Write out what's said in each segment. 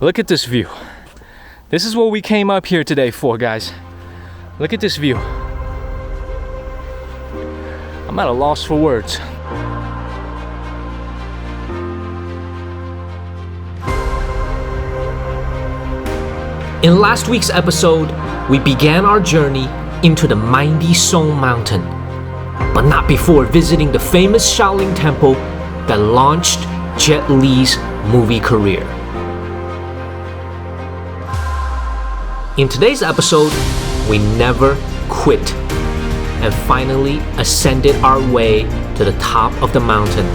Look at this view. This is what we came up here today for, guys. Look at this view. I'm at a loss for words. In last week's episode, we began our journey into the mighty Song Mountain, but not before visiting the famous Shaolin Temple that launched Jet Li's movie career. In today's episode, we never quit and finally ascended our way to the top of the mountain,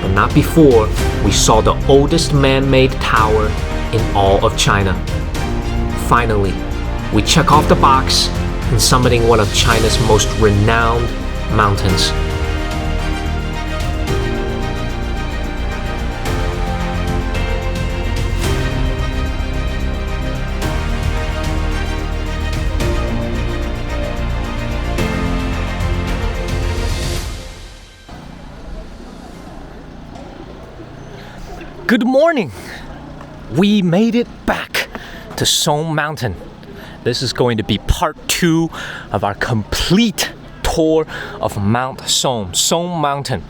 but not before we saw the oldest man-made tower in all of China. Finally, we check off the box in summiting one of China's most renowned mountains. Good morning! We made it back to Song Mountain. This is going to be part 2 of our complete tour of Mount Song Mountain.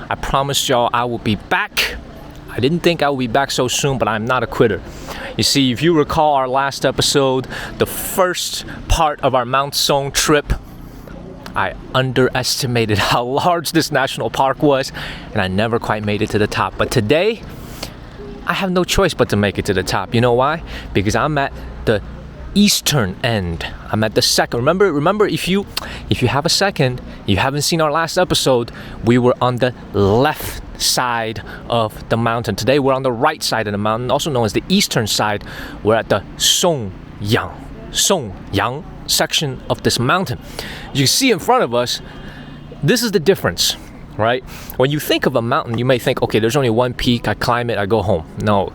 I promised y'all I will be back. I didn't think I would be back so soon, but I'm not a quitter. You see, if you recall our last episode, the first part of our Mount Song trip, I underestimated how large this national park was, and I never quite made it to the top. But today, I have no choice but to make it to the top. You know why? Because I'm at the eastern end. I'm at the second. Remember, if you have a second, you haven't seen our last episode, we were on the left side of the mountain. Today we're on the right side of the mountain, also known as the eastern side. We're at the Songyang section of this mountain. You see in front of us, this is the difference. Right? When you think of a mountain, you may think, okay, there's only one peak, I climb it, I go home. No.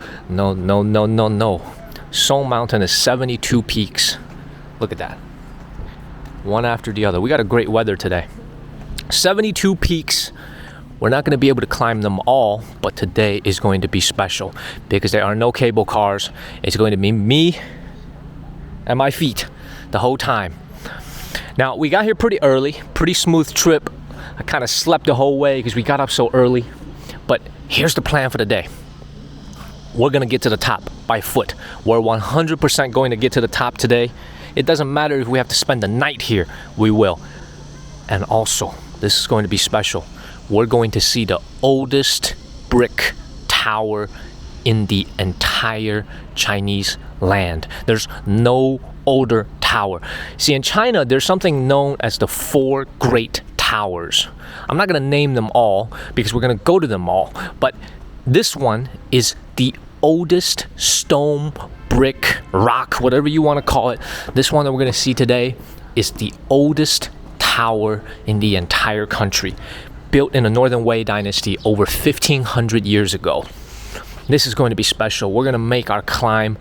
Song Mountain is 72 peaks. Look at that. One after the other. We got a great weather today. 72 peaks. We're not going to be able to climb them all, but today is going to be special because there are no cable cars. It's going to be me and my feet the whole time. Now, we got here pretty early, pretty smooth trip. I kind of slept the whole way because we got up so early. But here's the plan for the day. We're going to get to the top by foot. We're 100% going to get to the top today. It doesn't matter if we have to spend the night here, we will. And also, this is going to be special. We're going to see the oldest brick tower in the entire Chinese land. There's no older tower. See, in China, there's something known as the Four Great Towers. I'm not going to name them all because we're going to go to them all, but this one is the oldest stone, brick, rock, whatever you want to call it. This one that we're going to see today is the oldest tower in the entire country, built in the Northern Wei Dynasty over 1,500 years ago. This is going to be special. We're going to make our climb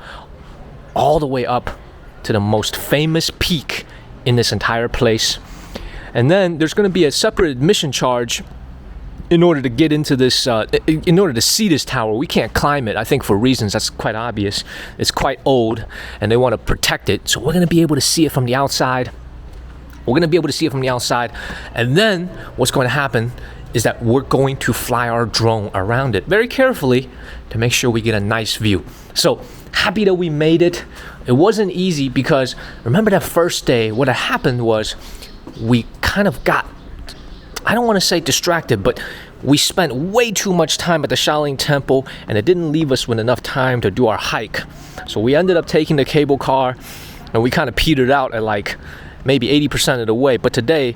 all the way up to the most famous peak in this entire place. And then there's going to be a separate admission charge in order to get into this, in order to see this tower. We can't climb it, I think for reasons that's quite obvious. It's quite old and they want to protect it. So we're going to be able to see it from the outside. And then what's going to happen is that we're going to fly our drone around it very carefully to make sure we get a nice view. So happy that we made it. It wasn't easy because remember that first day, what had happened was we kind of got, I don't want to say distracted, but we spent way too much time at the Shaolin Temple and it didn't leave us with enough time to do our hike. So we ended up taking the cable car and we kind of petered out at like maybe 80% of the way. But today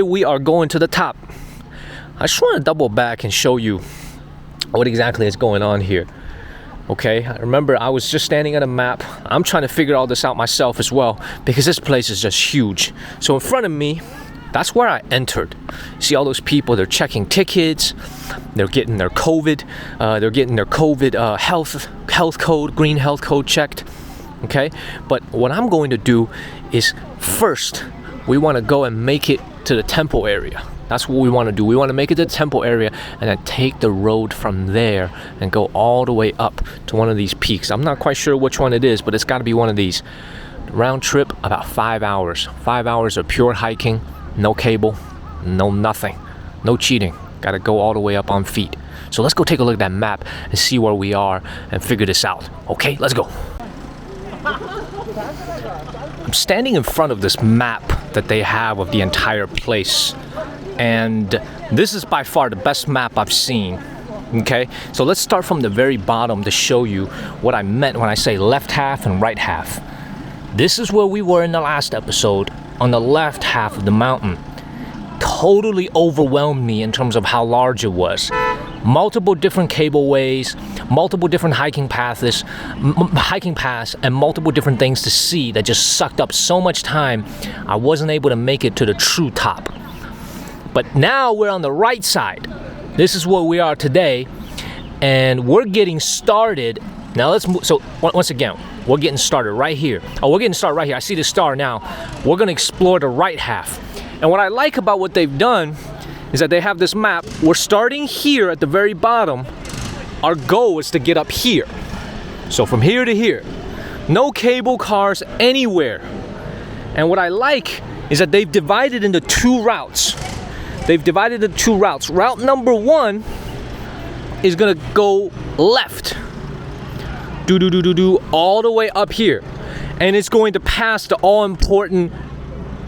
we are going to the top. I just want to double back and show you what exactly is going on here. Okay, remember I was just standing at a map. I'm trying to figure all this out myself as well because this place is just huge. So in front of me, that's where I entered. See all those people, they're checking tickets, they're getting their COVID, health code, green health code checked. Okay, but what I'm going to do is first, we want to go and make it to the temple area. That's what we want to do. We want to make it to the temple area and then take the road from there and go all the way up to one of these peaks. I'm not quite sure which one it is, but it's got to be one of these. Round trip, about 5 hours. 5 hours of pure hiking, no cable, no nothing, no cheating. Got to go all the way up on feet. So let's go take a look at that map and see where we are and figure this out. Okay, let's go. I'm standing in front of this map that they have of the entire place. And this is by far the best map I've seen. Okay, so let's start from the very bottom to show you what I meant when I say left half and right half. This is where we were in the last episode, on the left half of the mountain. Totally overwhelmed me in terms of how large it was. Multiple different cableways, multiple different hiking paths, and multiple different things to see that just sucked up so much time. I wasn't able to make it to the true top. But now we're on the right side. This is where we are today, and we're getting started. Now let's move. So once again, we're getting started right here. Oh, we're getting started right here. I see the star now. We're gonna explore the right half. And what I like about what they've done is that they have this map. We're starting here at the very bottom. Our goal is to get up here. So from here to here, no cable cars anywhere. And what I like is that they've divided into 2 routes. Route number 1 is gonna go left, all the way up here, and it's going to pass the all-important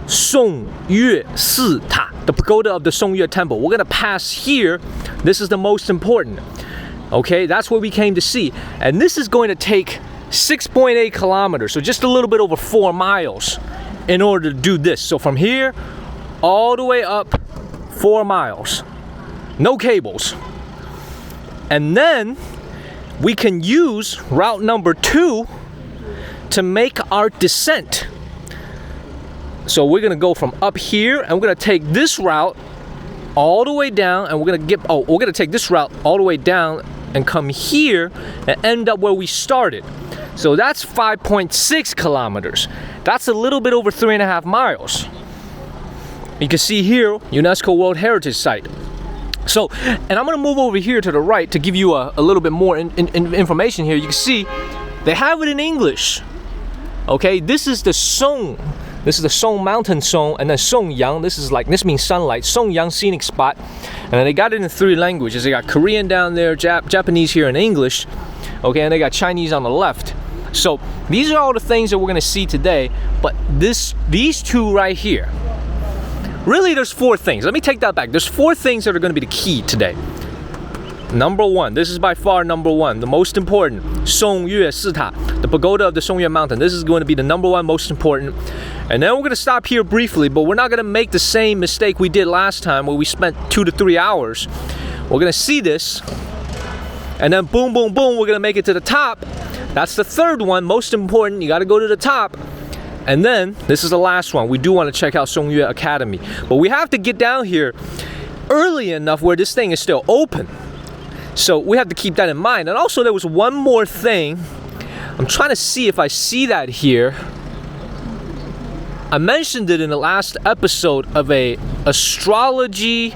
Songyue Pagoda, the pagoda of the Songyue Temple. We're gonna pass here. This is the most important. Okay, that's what we came to see, and this is going to take 6.8 kilometers, so just a little bit over 4 miles, in order to do this. So from here all the way up, 4 miles, no cables. And then we can use route number 2 to make our descent. So we're gonna go from up here, and we're gonna take this route all the way down, and we're gonna take this route all the way down and come here and end up where we started. So that's 5.6 kilometers. That's a little bit over 3.5 miles. You can see here, UNESCO World Heritage Site. So, and I'm gonna move over here to the right to give you a little bit more information here. You can see they have it in English. Okay, this is the Song. This is the Song Mountain Song, and then Songyang. This means sunlight. Songyang scenic spot, and then they got it in 3 languages. They got Korean down there, Japanese here, and English. Okay, and they got Chinese on the left. So these are all the things that we're gonna see today. But these 2 right here. Really, there's 4 things. Let me take that back. There's 4 things that are going to be the key today. Number 1, this is by far number 1, the most important. Songyue Pagoda, the pagoda of the Songyue Mountain. This is going to be the number 1 most important. And then we're going to stop here briefly, but we're not going to make the same mistake we did last time where we spent 2 to 3 hours. We're going to see this, and then boom, boom, boom, we're going to make it to the top. That's the 3rd one, most important. You got to go to the top. And then, this is the last one. We do want to check out Songyue Academy. But we have to get down here early enough where this thing is still open. So we have to keep that in mind. And also there was one more thing. I'm trying to see if I see that here. I mentioned it in the last episode of a astrology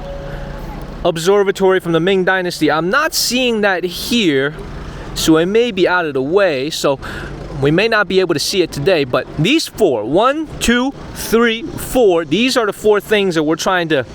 observatory from the Ming Dynasty. I'm not seeing that here. So it may be out of the way. So we may not be able to see it today, but these 4, 1, 2, 3, 4, these are the 4 things that we're trying to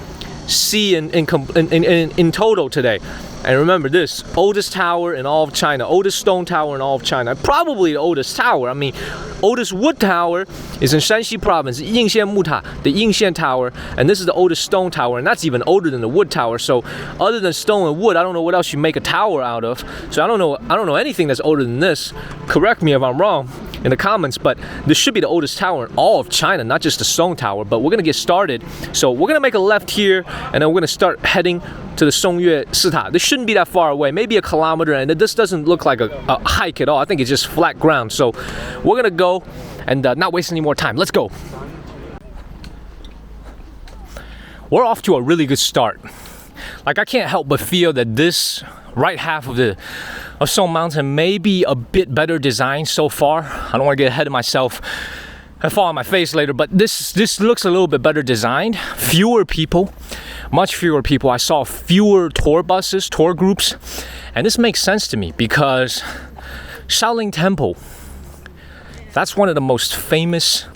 see in total today. And remember this, oldest tower in all of China, oldest stone tower in all of China, probably the oldest tower. I mean, oldest wood tower is in Shanxi province, Yingxian Muta, the Yingxian Tower, and this is the oldest stone tower, and that's even older than the wood tower. So other than stone and wood, I don't know what else you make a tower out of. So I don't know anything that's older than this. Correct me if I'm wrong in the comments, but this should be the oldest tower in all of China, not just the stone tower. But we're gonna get started. So we're gonna make a left here, and then we're gonna start heading to the Songyue Pagoda. This shouldn't be that far away, maybe a kilometer, and this doesn't look like a hike at all. I think it's just flat ground. So we're gonna go and not waste any more time. Let's go. We're off to a really good start. Like, I can't help but feel that this right half of Song Mountain may be a bit better designed so far. I don't want to get ahead of myself. fall on my face later, but this looks a little bit better designed. Fewer people, much fewer people. I saw fewer tour buses, tour groups, and this makes sense to me because Shaolin Temple, that's one of the most famous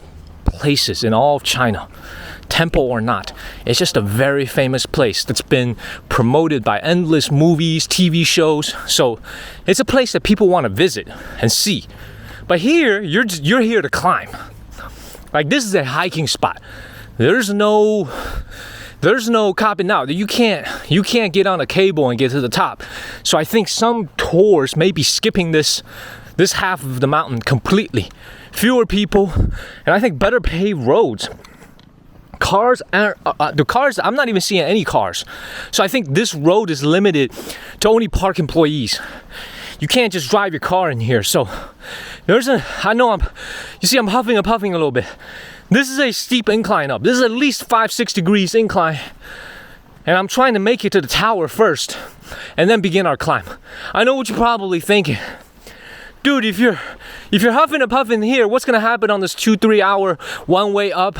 places in all of China. Temple or not, it's just a very famous place that's been promoted by endless movies, TV shows. So it's a place that people want to visit and see. But here, you're here to climb. Like, this is a hiking spot. There's no copping out. You can't get on a cable and get to the top. So I think some tours may be skipping this half of the mountain completely. Fewer people, and I think better paved roads. Cars aren't, I'm not even seeing any cars. So I think this road is limited to only park employees. You can't just drive your car in here. So I'm huffing and puffing a little bit. This is a steep incline up. This is at least 5-6 degrees incline. And I'm trying to make it to the tower first and then begin our climb. I know what you're probably thinking. Dude, if you're huffing and puffing here, what's gonna happen on this 2-3 hour one way up,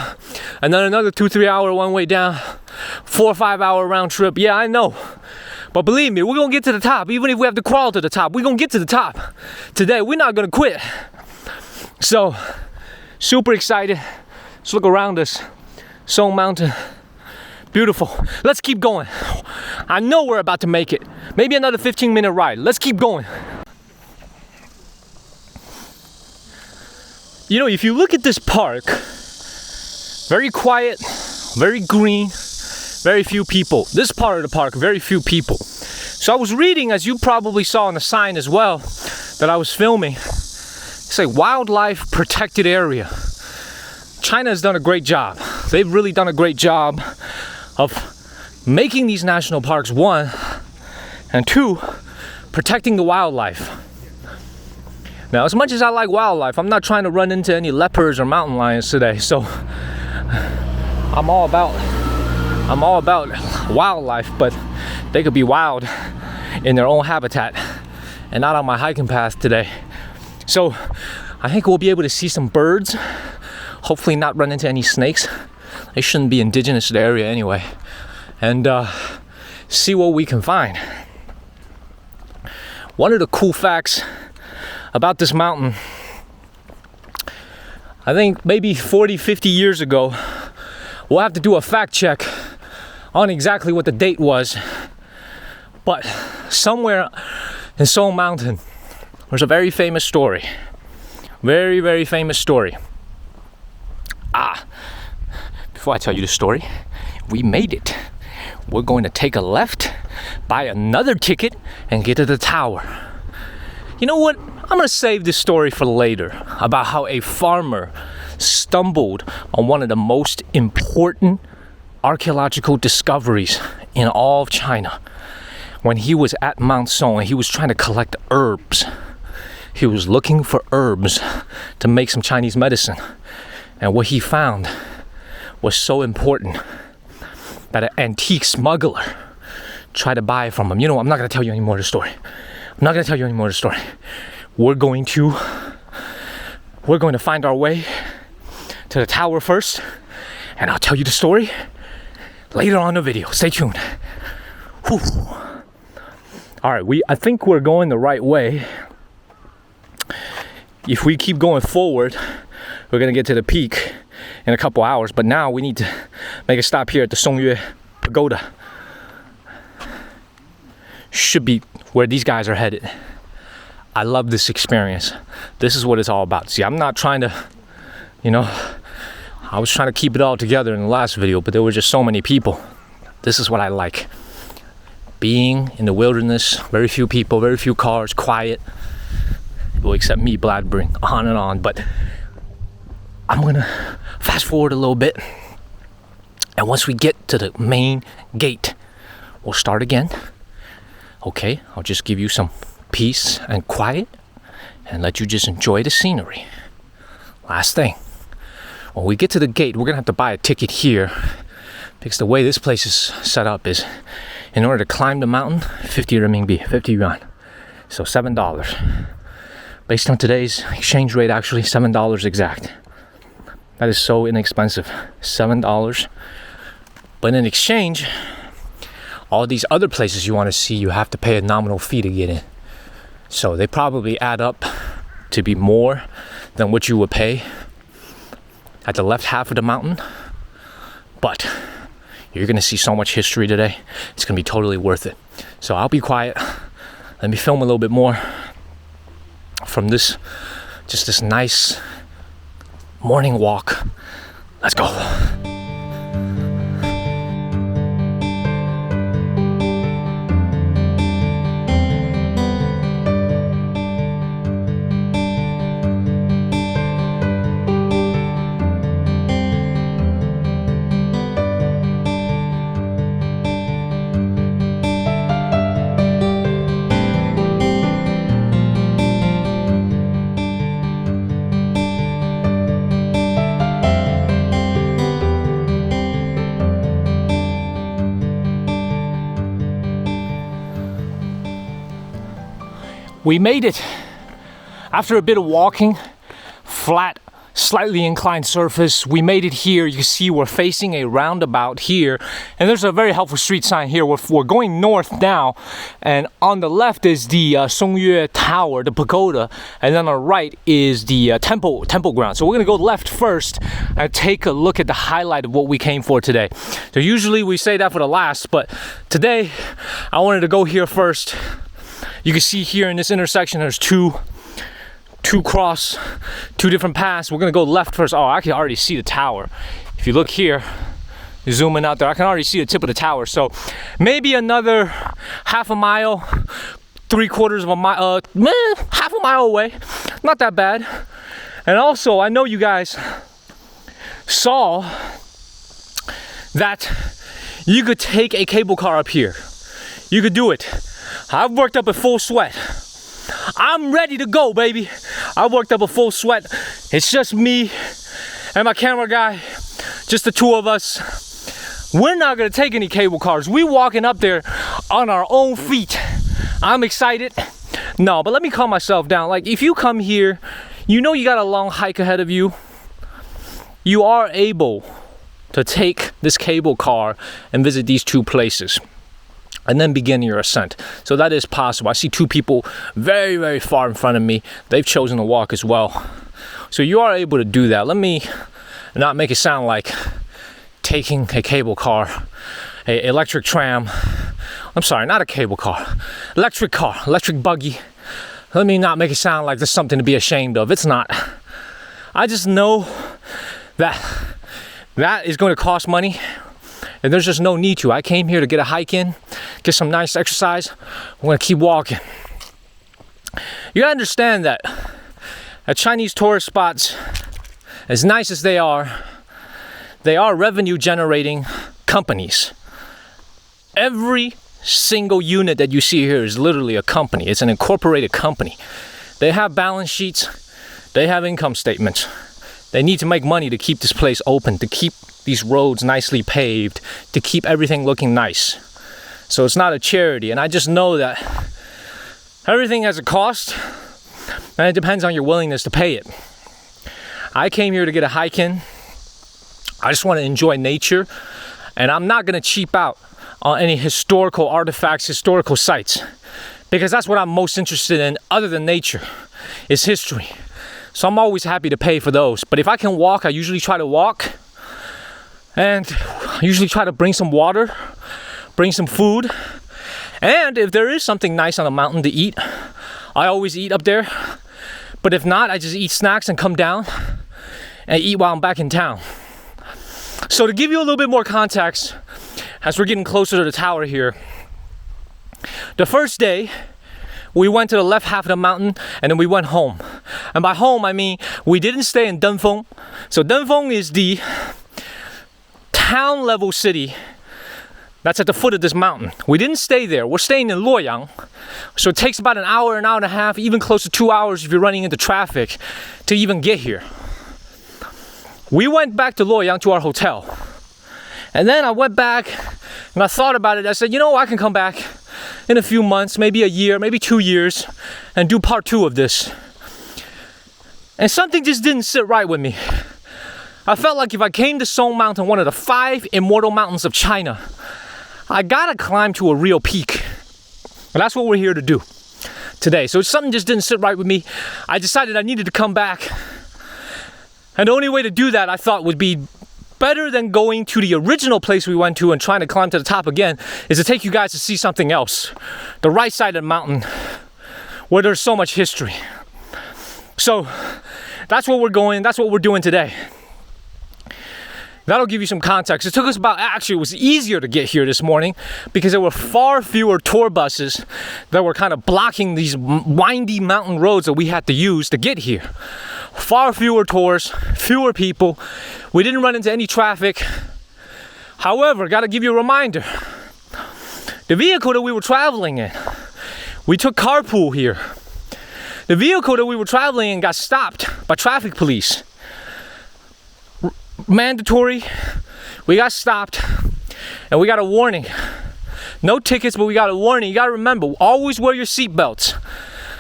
and then another 2-3 hour one way down, 4 or 5 hour round trip? Yeah, I know. But believe me, we're gonna get to the top. Even if we have to crawl to the top, we're gonna get to the top. Today, we're not gonna quit. So, super excited. Let's look around us. Song Mountain. Beautiful. Let's keep going. I know we're about to make it. Maybe another 15-minute ride. Let's keep going. You know, if you look at this park, very quiet, very green, very few people. This part of the park, very few people. So I was reading, as you probably saw on the sign as well, that I was filming. It's a wildlife protected area. China has done a great job. They've really done a great job of making these national parks, one, and two, protecting the wildlife. Now, as much as I like wildlife, I'm not trying to run into any leopards or mountain lions today. So I'm all about wildlife, but they could be wild in their own habitat and not on my hiking path today. So I think we'll be able to see some birds, hopefully not run into any snakes. They shouldn't be indigenous to the area anyway. And see what we can find. One of the cool facts about this mountain, I think maybe 40-50 years ago, we'll have to do a fact check on exactly what the date was, but somewhere in Song Mountain there's a very famous story. Very, very famous story. Before I tell you the story, we made it. We're going to take a left, buy another ticket, and get to the tower. You know what? I'm gonna save this story for later, about how a farmer stumbled on one of the most important archaeological discoveries in all of China. When he was at Mount Song and he was trying to collect herbs. He was looking for herbs to make some Chinese medicine. And what he found was so important that an antique smuggler tried to buy it from him. You know what? I'm not gonna tell you any more of the story. We're going to find our way to the tower first, and I'll tell you the story later on in the video. Stay tuned. Whew. All right, I think we're going the right way. If we keep going forward, we're gonna get to the peak in a couple hours, but now we need to make a stop here at the Songyue Pagoda. Should be where these guys are headed. I love this experience. This is what it's all about. See, I'm not trying to, I was trying to keep it all together in the last video, but there were just so many people. This is what I like. Being in the wilderness, very few people, very few cars, quiet. Well, except me blabbering on and on. But I'm gonna fast forward a little bit. And once we get to the main gate, we'll start again. Okay, I'll just give you some peace and quiet and let you just enjoy the scenery. Last thing, when we get to the gate, we're gonna have to buy a ticket here because the way this place is set up is in order to climb the mountain, 50 renminbi, 50 yuan. So $7. Based on today's exchange rate, actually $7 exact. That is so inexpensive. $7. But in exchange, all these other places you want to see, you have to pay a nominal fee to get in. So they probably add up to be more than what you would pay at the left half of the mountain. But you're gonna see so much history today. It's gonna be totally worth it. So I'll be quiet. Let me film a little bit more from this nice morning walk. Let's go. We made it. After a bit of walking, flat, slightly inclined surface, we made it here. You can see we're facing a roundabout here, and there's a very helpful street sign here. We're going north now, and on the left is the Songyue Tower, the pagoda, and then on the right is the temple ground. So we're gonna go left first and take a look at the highlight of what we came for today. So usually we say that for the last, but today I wanted to go here first. You can see here in this intersection, there's two different paths. We're gonna go left first. Oh, I can already see the tower. If you look here, zooming out there, I can already see the tip of the tower. So maybe another half a mile, 3/4 of a mile, half a mile away. Not that bad. And also, I know you guys saw that you could take a cable car up here. You could do it. I've worked up a full sweat. I'm ready to go, baby. I worked up a full sweat. It's just me and my camera guy, just the two of us. We're not gonna take any cable cars. We walking up there on our own feet. I'm excited. No, but let me calm myself down. Like, if you come here, you know you got a long hike ahead of you. You are able to take this cable car and visit these two places and then begin your ascent. So that is possible. I see two people very, very far in front of me. They've chosen to walk as well. So you are able to do that. Let me not make it sound like taking a cable car, an electric tram. I'm sorry, not a cable car. Electric buggy. Let me not make it sound like there's something to be ashamed of. It's not. I just know that is going to cost money. And there's just no need to. I came here to get a hike in, get some nice exercise. I'm gonna keep walking. You gotta understand that at Chinese tourist spots, as nice as they are revenue generating companies. Every single unit that you see here is literally a company. It's an incorporated company. They have balance sheets, they have income statements. They need to make money to keep this place open, to keep these roads nicely paved, to keep everything looking nice. So it's not a charity, and I just know that everything has a cost, and it depends on your willingness to pay it. I came here to get a hike in. I just want to enjoy nature, and I'm not going to cheap out on any historical artifacts, historical sites, because that's what I'm most interested in other than nature, is history. So I'm always happy to pay for those. But if I can walk, I usually try to walk. And I usually try to bring some water, bring some food. And if there is something nice on the mountain to eat, I always eat up there. But if not, I just eat snacks and come down and eat while I'm back in town. So to give you a little bit more context, as we're getting closer to the tower here, the first day, we went to the left half of the mountain and then we went home. And by home, I mean, we didn't stay in Dunfeng. So Dunfeng is the town level city that's at the foot of this mountain. We didn't stay there. We're staying in Luoyang. So it takes about an hour and a half, even close to 2 hours if you're running into traffic to even get here. We went back to Luoyang to our hotel. And then I went back and I thought about it. I said, you know, I can come back in a few months, maybe a year, maybe 2 years, and do part 2 of this. And something just didn't sit right with me. I felt like if I came to Song Mountain, one of the 5 immortal mountains of China, I gotta climb to a real peak. And that's what we're here to do today. So something just didn't sit right with me. I decided I needed to come back. And the only way to do that, I thought, would be better than going to the original place we went to and trying to climb to the top again, is to take you guys to see something else. The right side of the mountain, where there's so much history. So that's what we're going, that's what we're doing today. That'll give you some context. It took us actually it was easier to get here this morning because there were far fewer tour buses that were kind of blocking these windy mountain roads that we had to use to get here. Far fewer tours, fewer people. We didn't run into any traffic. However, gotta give you a reminder. The vehicle that we were traveling in, we took carpool here. The vehicle that we were traveling in got stopped by traffic police. Mandatory, we got stopped and we got a warning. No tickets, but we got a warning. You gotta remember, always wear your seatbelts.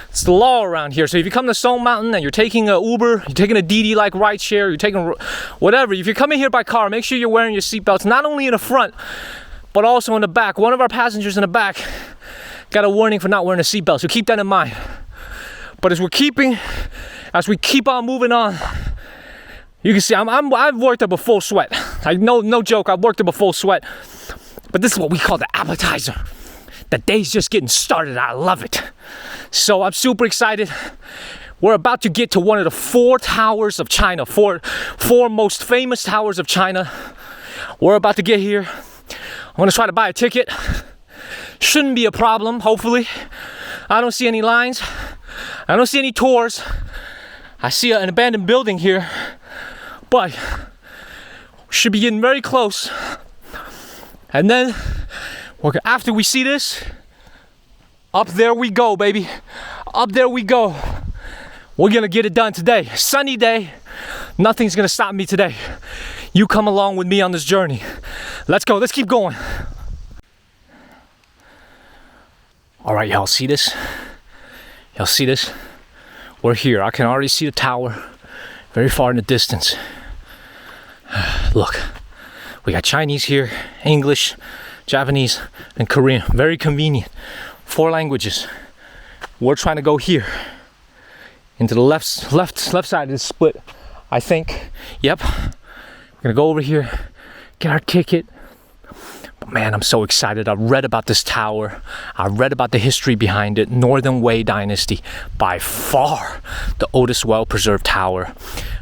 It's the law around here. So if you come to Song Mountain and you're taking an Uber, you're taking a Didi like rideshare, you're taking whatever, if you're coming here by car, make sure you're wearing your seatbelts, not only in the front, but also in the back. One of our passengers in the back got a warning for not wearing a seatbelt, so keep that in mind. But as we keep on moving on, you can see I've worked up a full sweat. No joke, I've worked up a full sweat. But this is what we call the appetizer. The day's just getting started. I love it. So I'm super excited. We're about to get to one of the 4 towers of China, four most famous towers of China. We're about to get here. I'm gonna try to buy a ticket. Shouldn't be a problem, hopefully. I don't see any lines. I don't see any tours. I see an abandoned building here. But should be getting very close. And then after we see this, up there we go, baby. Up there we go. We're gonna get it done today. Sunny day. Nothing's gonna stop me today. You come along with me on this journey. Let's go. Let's keep going. All right, y'all see this? Y'all see this? We're here. I can already see the tower very far in the distance. Look, we got Chinese here, English, Japanese, and Korean. Very convenient. 4 languages. We're trying to go here, into the left side of the split, I think. Yep. We're gonna go over here, get our ticket. But man, I'm so excited. I've read about this tower. I've read about the history behind it. Northern Wei Dynasty, by far the oldest well-preserved tower,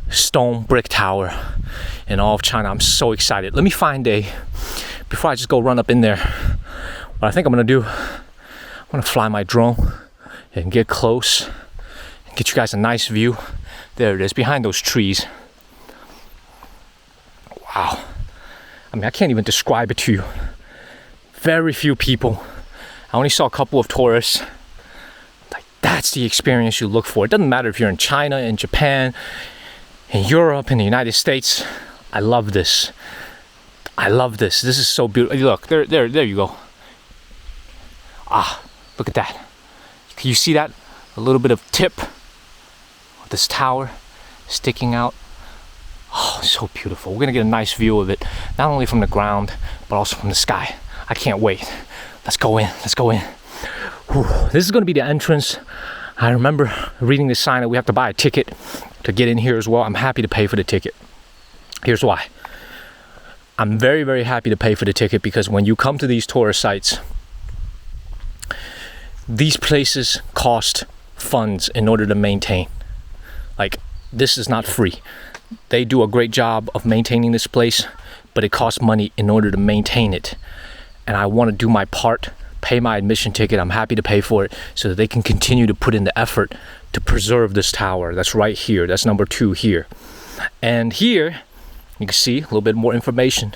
stone brick tower in all of China. I'm so excited. Let me find before I just go run up in there, what I think I'm gonna do, I'm gonna fly my drone and get close and get you guys a nice view. There it is, behind those trees. Wow. I mean, I can't even describe it to you. Very few people. I only saw a couple of tourists. Like, that's the experience you look for. It doesn't matter if you're in China, in Japan, in Europe, in the United States. I love this. I love this. This is so beautiful. Look, there you go. Ah, look at that. Can you see that? A little bit of tip of this tower sticking out. Oh, so beautiful. We're gonna get a nice view of it, not only from the ground, but also from the sky. I can't wait. Let's go in. Let's go in. Whew. This is gonna be the entrance. I remember reading the sign that we have to buy a ticket to get in here as well. I'm happy to pay for the ticket. Here's why. I'm very, very happy to pay for the ticket because when you come to these tourist sites, these places cost funds in order to maintain. Like, this is not free. They do a great job of maintaining this place, but it costs money in order to maintain it. And I want to do my part, pay my admission ticket. I'm happy to pay for it so that they can continue to put in the effort to preserve this tower. That's right here. That's number 2 here. And here, you can see a little bit more information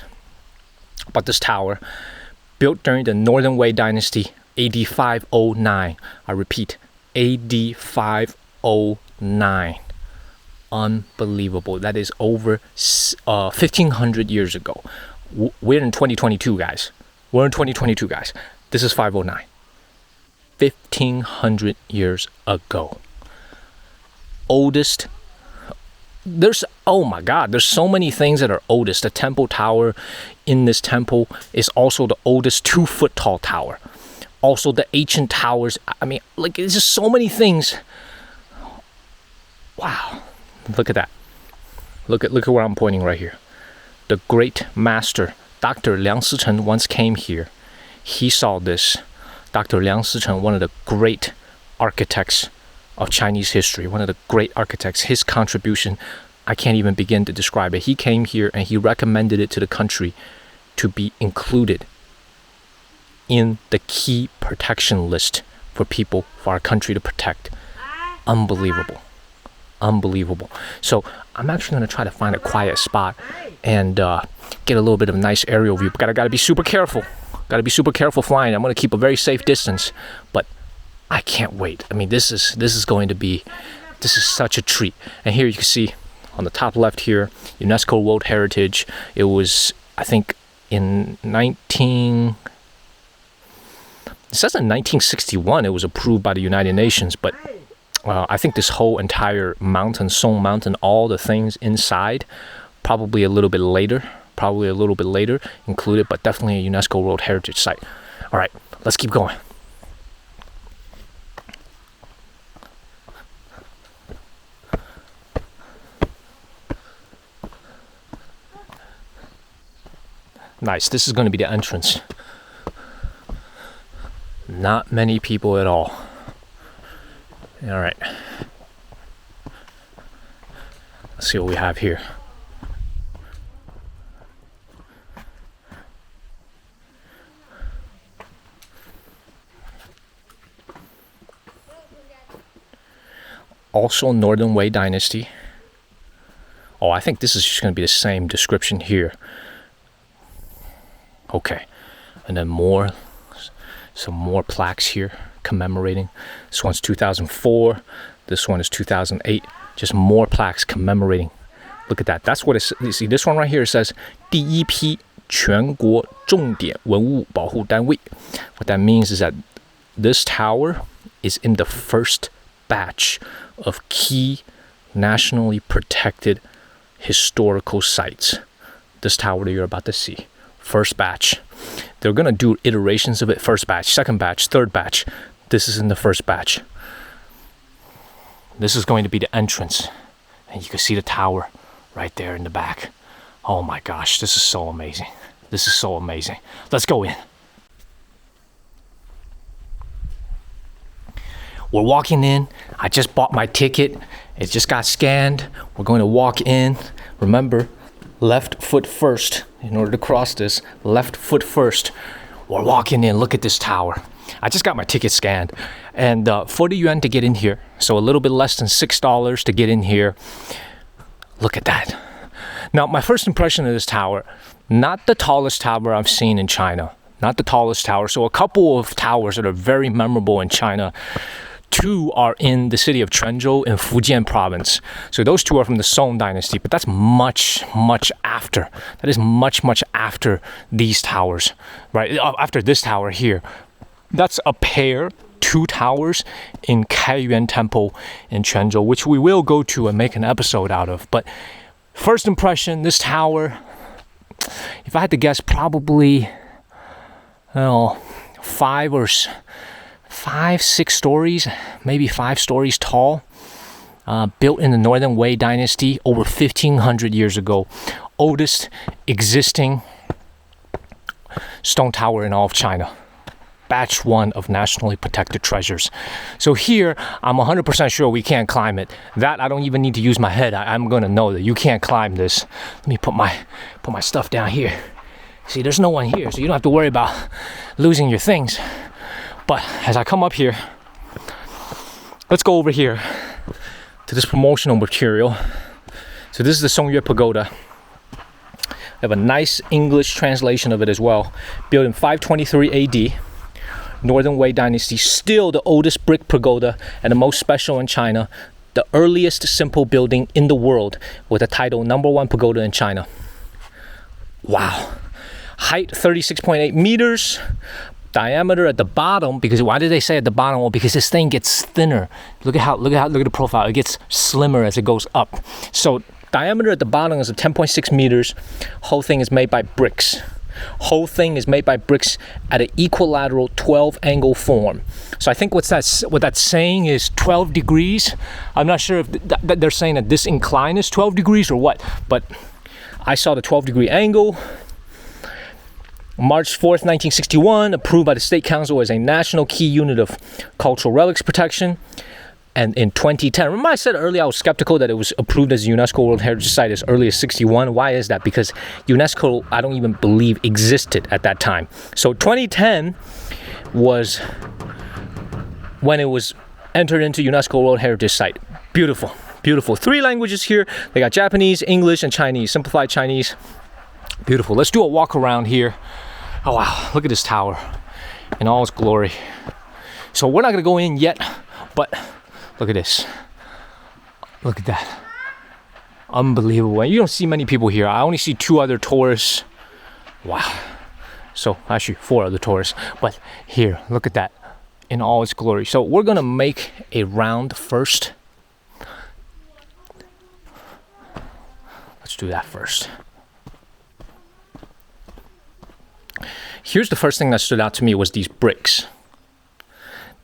about this tower. Built during the Northern Wei Dynasty, AD 509. I repeat, AD 509. Unbelievable. That is over 1,500 years ago. We're in 2022, guys. We're in 2022, guys. This is 509. 1,500 years ago. Oldest there's, oh my God, there's so many things that are oldest. The temple tower in this temple is also the oldest 2-foot tall tower. Also the ancient towers. I mean, like, it's just so many things. Wow. Look at that. Look at where I'm pointing right here. The great master, Dr. Liang Sichen, once came here. He saw this. Dr. Liang Sichen, one of the great architects of Chinese history, one of the great architects. His contribution, I can't even begin to describe it. He came here and he recommended it to the country to be included in the key protection list for people, for our country to protect. Unbelievable. Unbelievable. So I'm actually going to try to find a quiet spot and get a little bit of a nice aerial view. But gotta be super careful. Gotta be super careful flying. I'm going to keep a very safe distance, but I can't wait. I mean, this is going to be, this is such a treat. And here you can see on the top left here, UNESCO World Heritage. It was, I think, in it says in 1961 it was approved by the United Nations, but I think this whole entire mountain, Song Mountain, all the things inside, probably a little bit later included, but definitely a UNESCO World Heritage Site. All right, let's keep going. Nice, this is going to be the entrance. Not many people at all. All right. Let's see what we have here. Also Northern Wei Dynasty. Oh, I think this is just going to be the same description here. Okay. And then some more plaques here commemorating. This one's 2004. This one is 2008. Just more plaques commemorating. Look at that. That's what it's. You see this one right here. It says 第一批全国重点文物保护单位. What that means is that this tower is in the first batch of key nationally protected historical sites. This tower that you're about to see. First batch. They're going to do iterations of it. First batch, second batch, third batch. This is in the first batch. This is going to be the entrance. And you can see the tower right there in the back. Oh my gosh, this is so amazing. This is so amazing. Let's go in. We're walking in. I just bought my ticket. It just got scanned. We're going to walk in. Remember, left foot first. In order to cross this, left foot first. We're walking in. Look at this tower. I just got my ticket scanned. And 40 yuan to get in here. So a little bit less than $6 to get in here. Look at that. Now, my first impression of this tower, not the tallest tower I've seen in China. Not the tallest tower. So a couple of towers that are very memorable in China. Two are in the city of Quanzhou in Fujian province. So those two are from the Song Dynasty, but that's much, much after. That is much, much after these towers, right? After this tower here. That's a pair, two towers in Kaiyuan Temple in Quanzhou, which we will go to and make an episode out of. But first impression, this tower, if I had to guess, probably, 6 stories, maybe 5 stories tall. Built in the Northern Wei Dynasty over 1,500 years ago. Oldest existing stone tower in all of China. Batch 1 of nationally protected treasures. So here, I'm 100% sure we can't climb it. That I don't even need to use my head. I'm gonna know that you can't climb this. Let me put my stuff down here. See, there's no one here, so you don't have to worry about losing your things. But as I come up here, let's go over here to this promotional material. So this is the Songyue Pagoda. I have a nice English translation of it as well. Built in 523 AD. Northern Wei Dynasty, still the oldest brick pagoda and the most special in China. The earliest simple building in the world with the title #1 pagoda in China. Wow. Height 36.8 meters. Diameter at the bottom, because why did they say at the bottom? Well, because this thing gets thinner. Look at the profile. It gets slimmer as it goes up. So Diameter at the bottom is 10.6 meters. Whole thing is made by bricks. Whole thing is made by bricks at an equilateral 12 angle form. So I think what that's saying is 12 degrees. I'm not sure if they're saying that this incline is 12 degrees or what, but I saw the 12-degree angle. March 4th, 1961, approved by the State Council as a national key unit of cultural relics protection. And in 2010, remember I said earlier I was skeptical that it was approved as a UNESCO World Heritage Site as early as 61? Why is that? Because UNESCO, I don't even believe, existed at that time. So 2010 was when it was entered into UNESCO World Heritage Site. Beautiful, beautiful. 3 languages here. They got Japanese, English, and Chinese, simplified Chinese. Beautiful. Let's do a walk around here. Oh wow, look at this tower in all its glory. So we're not gonna go in yet, but look at this. Look at that. Unbelievable. And you don't see many people here. I only see 2 other tourists. Wow. So actually 4 other tourists. But here, look at that in all its glory. So we're gonna make a round first. Let's do that first. Here's the first thing that stood out to me was these bricks.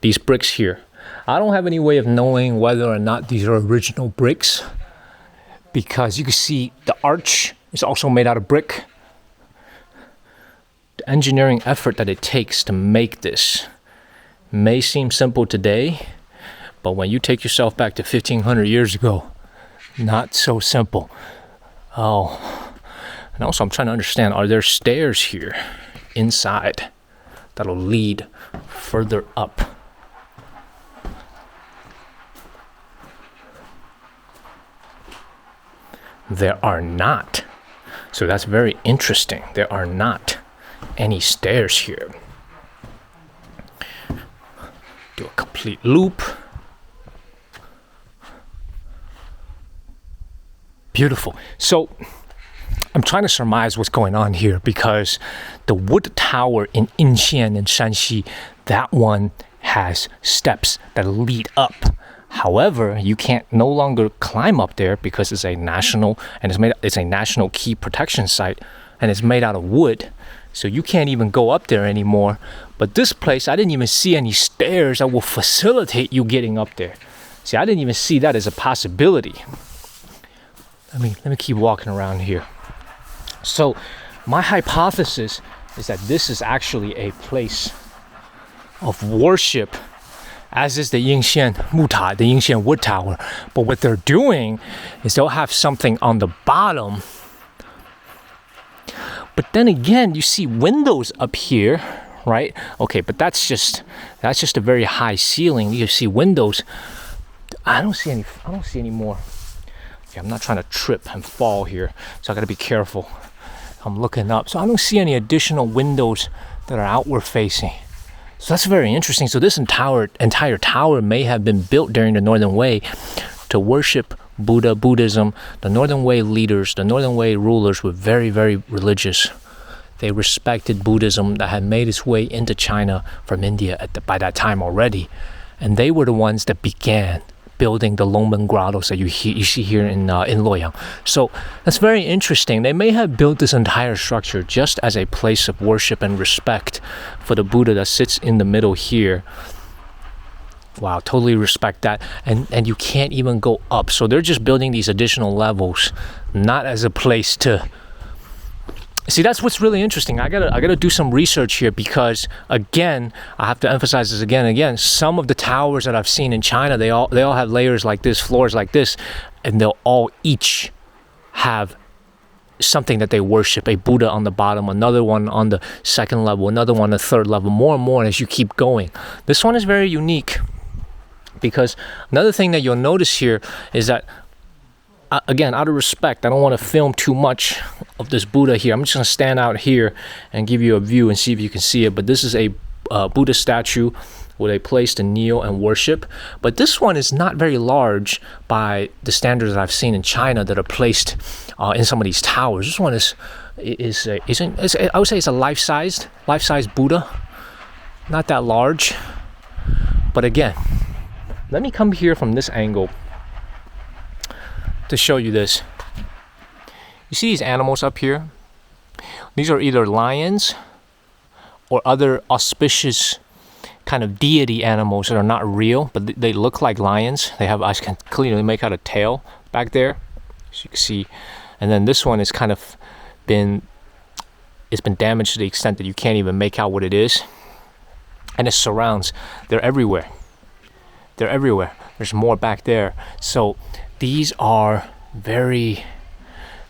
These bricks here. I don't have any way of knowing whether or not these are original bricks because you can see the arch is also made out of brick. The engineering effort that it takes to make this may seem simple today, but when you take yourself back to 1500 years ago, not so simple. Oh, and also I'm trying to understand, are there stairs here inside that'll lead further up? There are not. So that's very interesting. There are not any stairs here. Do a complete loop. Beautiful. So I'm trying to surmise what's going on here because the wood tower in Inxian in Shanxi, that one has steps that lead up. However, you can't no longer climb up there because it's a national it's a national key protection site and it's made out of wood. So you can't even go up there anymore. But this place, I didn't even see any stairs that will facilitate you getting up there. See, I didn't even see that as a possibility. Let me keep walking around here. So my hypothesis is that this is actually a place of worship, as is the Yingxian Muta, the Yingxian wood tower. But what they're doing is they'll have something on the bottom. But then again, you see windows up here, right? Okay, but that's just a very high ceiling. You see windows. I don't see any more. Okay, I'm not trying to trip and fall here, so I gotta be careful. I'm looking up. So I don't see any additional windows that are outward facing. So that's very interesting. So this entire tower may have been built during the Northern Wei to worship Buddhism. The Northern Wei leaders, the Northern Wei rulers were very, very religious. They respected Buddhism that had made its way into China from India by that time already. And they were the ones that began building the Longmen grottos that you see here in Luoyang. So that's very interesting. They may have built this entire structure just as a place of worship and respect for the Buddha that sits in the middle here. Wow, totally respect that. And you can't even go up. So they're just building these additional levels, not as a place to... See, that's what's really interesting. I gotta do some research here because, again, I have to emphasize this again and again. Some of the towers that I've seen in China, they all have layers like this, floors like this, and they'll all each have something that they worship. A Buddha on the bottom, another one on the second level, another one on the third level, more and more as you keep going. This one is very unique because another thing that you'll notice here is that, again, out of respect, I don't want to film too much of this Buddha here. I'm just going to stand out here and give you a view and see if you can see it. But this is a Buddha statue where they place to kneel and worship. But this one is not very large by the standards that I've seen in China that are placed in some of these towers. This one is I would say it's a life-sized Buddha. Not that large. But again, let me come here from this angle to show you this. You see these animals up here? These are either lions or other auspicious kind of deity animals that are not real, but they look like lions. I can clearly make out a tail back there, as you can see. And then this one is kind of it's been damaged to the extent that you can't even make out what it is. And it surrounds. They're everywhere. There's more back there. So these are very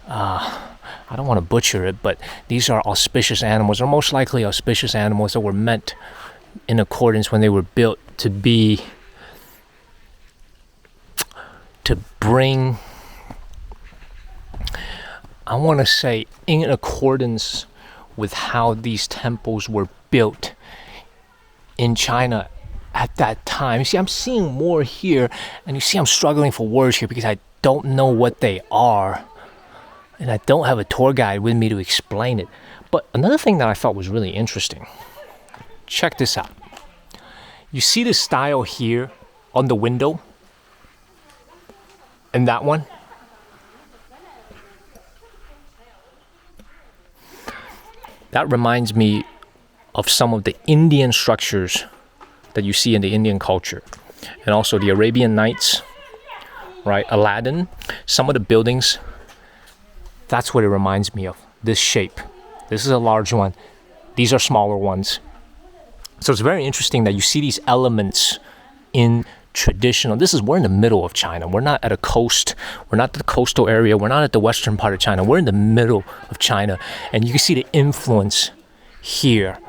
I don't want to butcher it, but these are auspicious animals. They're most likely auspicious animals that were meant in accordance when they were built to bring, I want to say, in accordance with how these temples were built in China at that time. You see, I'm seeing more here, and you see I'm struggling for words here because I don't know what they are, and I don't have a tour guide with me to explain it. But another thing that I thought was really interesting, check this out. You see the style here on the window and that one? That reminds me of some of the Indian structures that you see in the Indian culture, and also the Arabian Nights, right? Aladdin, some of the buildings, that's what it reminds me of, this shape. This is a large one. These are smaller ones. So it's very interesting that you see these elements in traditional. We're in the middle of China. We're not at a coast. We're not the coastal area. We're not at the western part of China. We're in the middle of China. And you can see the influence here,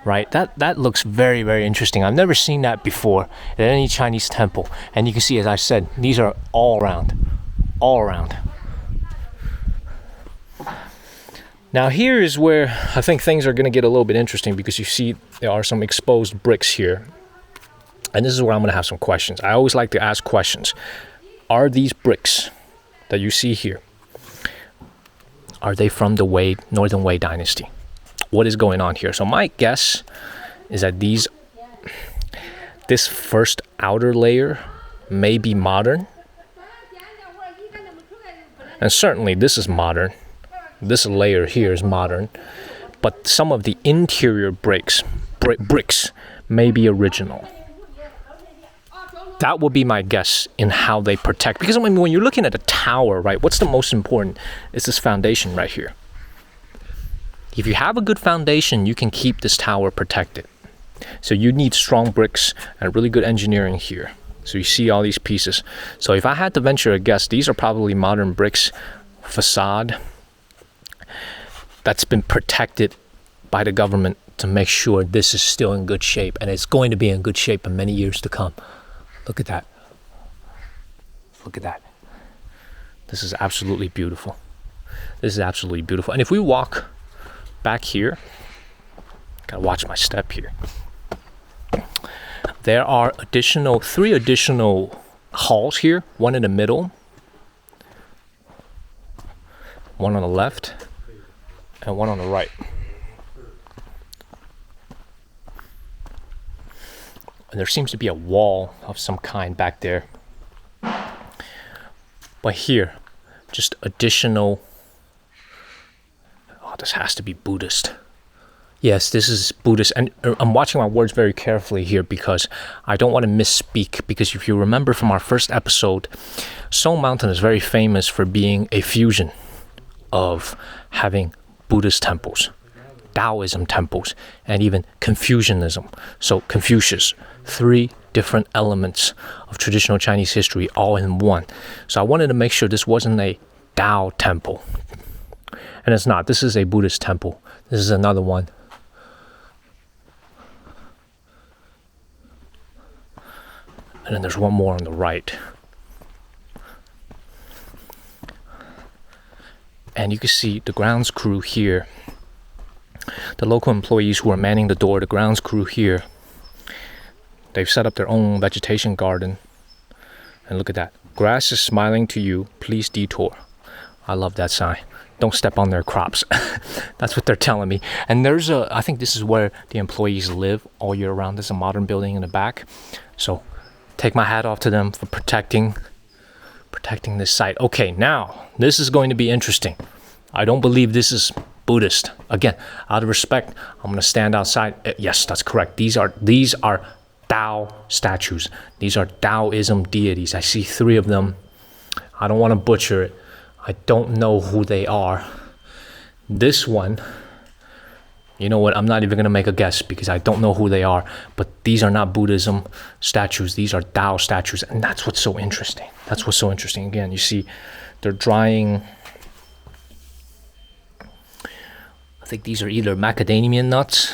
right? That looks very, very interesting. I've never seen that before at any Chinese temple. And you can see, as I said, these are all around. Now here is where I think things are going to get a little bit interesting, because you see there are some exposed bricks here. And this is where I'm going to have some questions. I always like to ask questions. Are these bricks that you see here, are they from the Northern Wei Dynasty? What is going on here? So my guess is that this first outer layer may be modern. And certainly this is modern. This layer here is modern. But some of the interior bricks may be original. That would be my guess in how they protect. Because I mean, when you're looking at a tower, right, what's the most important is this foundation right here. If you have a good foundation, you can keep this tower protected. So you need strong bricks and really good engineering here. So you see all these pieces. So if I had to venture a guess, these are probably modern bricks, facade, that's been protected by the government to make sure this is still in good shape. And it's going to be in good shape in many years to come. Look at that. Look at that. This is absolutely beautiful. This is absolutely beautiful. And if we walk back here, gotta watch my step here. There are 3 additional halls here. One in the middle, one on the left, and one on the right. And there seems to be a wall of some kind back there. But here, just additional. Oh, this has to be Buddhist. Yes, this is Buddhist. And I'm watching my words very carefully here because I don't want to misspeak. Because if you remember from our first episode, Song Mountain is very famous for being a fusion of having Buddhist temples, Taoism temples, and even Confucianism. So Confucius, 3 different elements of traditional Chinese history all in one. So I wanted to make sure this wasn't a Tao temple. And it's not. This is a Buddhist temple. This is another one. And then there's one more on the right. And you can see the grounds crew here. The local employees who are manning the door, the grounds crew here, they've set up their own vegetation garden. And look at that. Grass is smiling to you. Please detour. I love that sign. Don't step on their crops. That's what they're telling me. And I think this is where the employees live all year round. There's a modern building in the back. So take my hat off to them for protecting this site. Okay, now this is going to be interesting I don't believe this is Buddhist. Again, out of respect, I'm going to stand outside. Yes, that's correct. These are Tao statues. These are Taoism deities. I see 3 of them. I don't want to butcher it. I don't know who they are. This one, you know what? I'm not even going to make a guess because I don't know who they are. But these are not Buddhism statues. These are Tao statues. And that's what's so interesting. That's what's so interesting. Again, you see, they're drying. I think these are either macadamia nuts.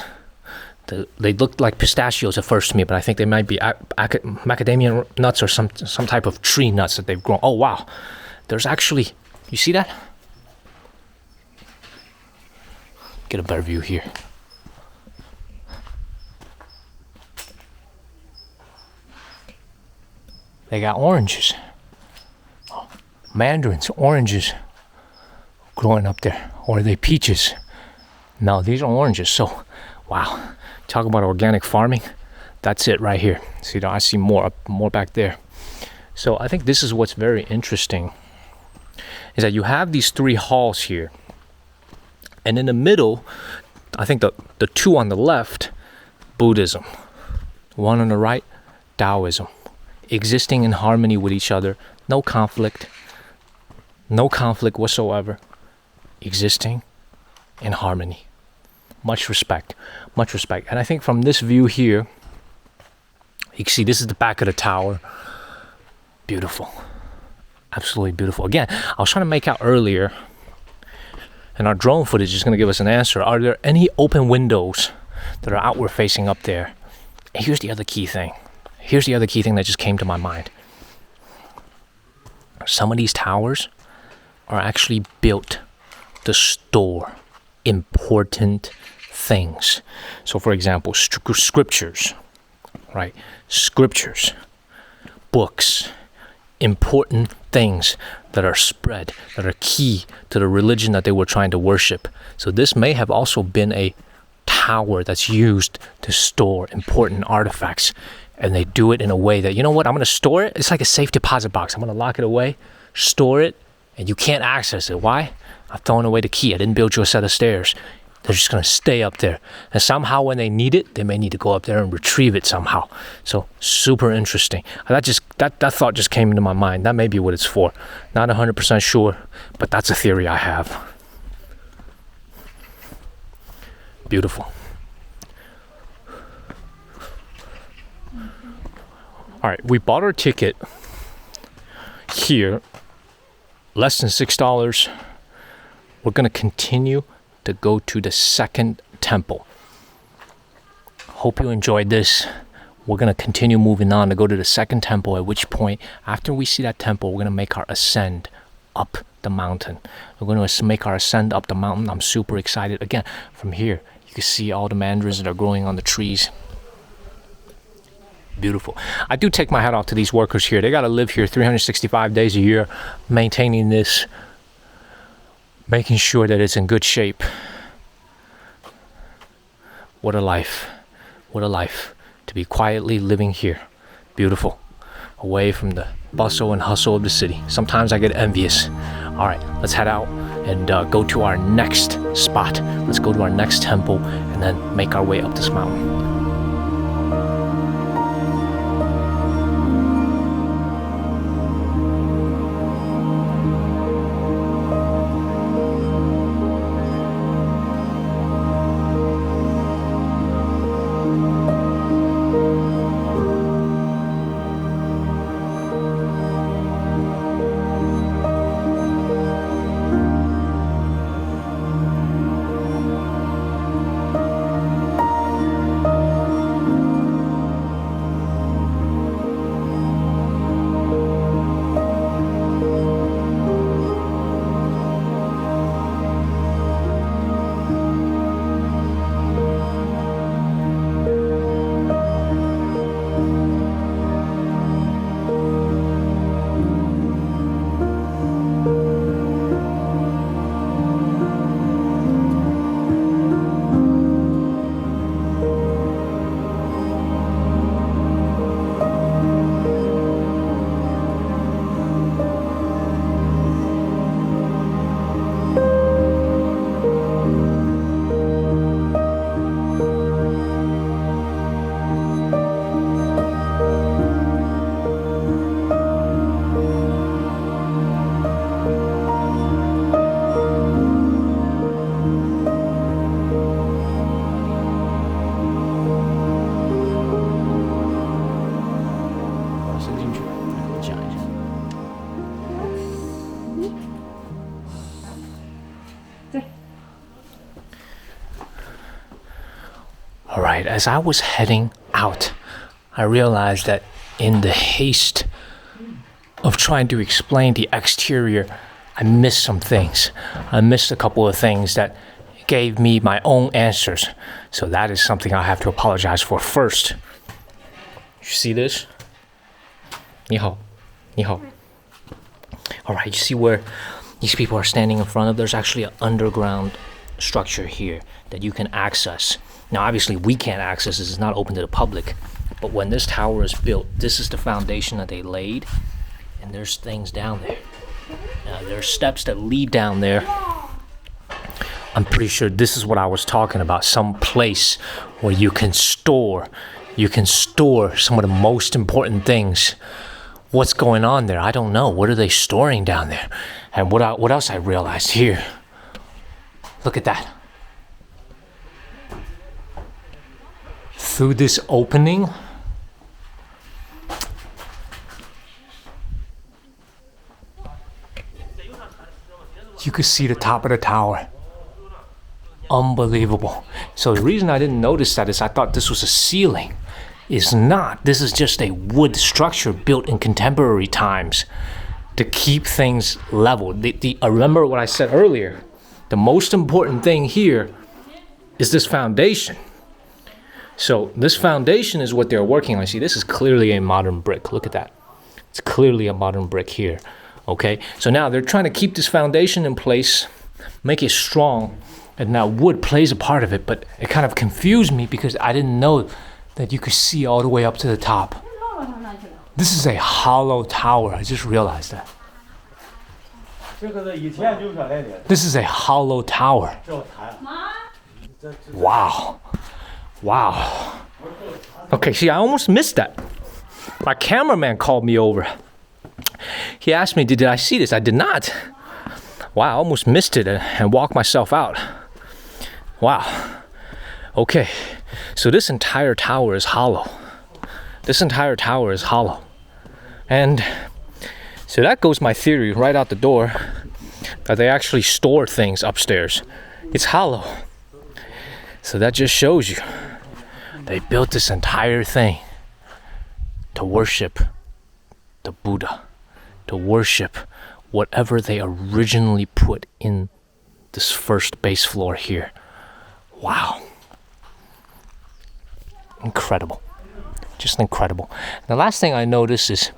They looked like pistachios at first to me, but I think they might be macadamia nuts or some type of tree nuts that they've grown. Oh, wow. There's actually, you see that? Get a better view here. They got oranges. Mandarins, oranges growing up there. Or are they peaches? No, these are oranges. So, wow. Talk about organic farming. That's it right here. See, I see more back there. So I think this is what's very interesting, is that you have these 3 halls here. And in the middle, I think the 2 on the left, Buddhism. 1 on the right, Taoism. Existing in harmony with each other. No conflict. No conflict whatsoever. Existing in harmony. Much respect. Much respect. And I think from this view here, you can see this is the back of the tower. Beautiful. Absolutely beautiful. Again, I was trying to make out earlier, and our drone footage is going to give us an answer. Are there any open windows that are outward facing up there? And here's the other key thing. Here's the other key thing that just came to my mind. Some of these towers are actually built to store important things. So for example, scriptures, right? Scriptures, books, important things that are spread, that are key to the religion that they were trying to worship. So this may have also been a tower that's used to store important artifacts. And they do it in a way that, you know what, I'm going to store it. It's like a safe deposit box. I'm going to lock it away, store it, and you can't access it. Why? I've thrown away the key. I didn't build you a set of stairs. They're just going to stay up there. And somehow when they need it, they may need to go up there and retrieve it somehow. So super interesting. That thought just came into my mind. That may be what it's for. Not 100% sure, but that's a theory I have. Beautiful. All right, we bought our ticket here, less than $6. We're going to continue to go to the second temple. Hope you enjoyed this. We're going to continue moving on to go to the second temple, at which point, after we see that temple, we're going to make our ascend up the mountain. We're going to make our ascend up the mountain. I'm super excited. Again, from here, you can see all the mandarins that are growing on the trees. Beautiful. I do take my hat off to these workers here. They got to live here 365 days a year, maintaining this, making sure that it's in good shape. What a life. What a life to be quietly living here. Beautiful. Away from the bustle and hustle of the city. Sometimes I get envious. All right, let's head out and go to our next spot. Let's go to our next temple and then make our way up this mountain. right, as I was heading out, I realized that in the haste of trying to explain the exterior, I missed some things. I missed a couple of things that gave me my own answers. So that is something I have to apologize for first. You see this? 你好. All right, you see where these people are standing in front of? There's actually an underground structure here that you can access. Now, obviously, we can't access this. It's not open to the public. But when this tower is built, this is the foundation that they laid. And there's things down there. Now, there's steps that lead down there. I'm pretty sure this is what I was talking about. Some place where you can store some of the most important things. What's going on there? I don't know. What are they storing down there? And what else I realized here? Look at that. Through this opening, you could see the top of the tower. Unbelievable. So the reason I didn't notice that is I thought this was a ceiling. It's not. This is just a wood structure built in contemporary times to keep things level. I remember what I said earlier. The most important thing here is this foundation. So this foundation is what they're working on. See, this is clearly a modern brick. Look at that. It's clearly a modern brick here. Okay, so now they're trying to keep this foundation in place, make it strong, and now wood plays a part of it, but it kind of confused me because I didn't know that you could see all the way up to the top. This is a hollow tower. I just realized that. This is a hollow tower. Wow. Okay, see, I almost missed that. My cameraman called me over. He asked me, did I see this? I did not. Wow, I almost missed it and walked myself out. Wow. Okay, so this entire tower is hollow. And so that goes my theory right out the door that they actually store things upstairs. It's hollow. So that just shows you they built this entire thing to worship the Buddha, to worship whatever they originally put in this first base floor here. Wow. Incredible. Just incredible. And the last thing I noticed is,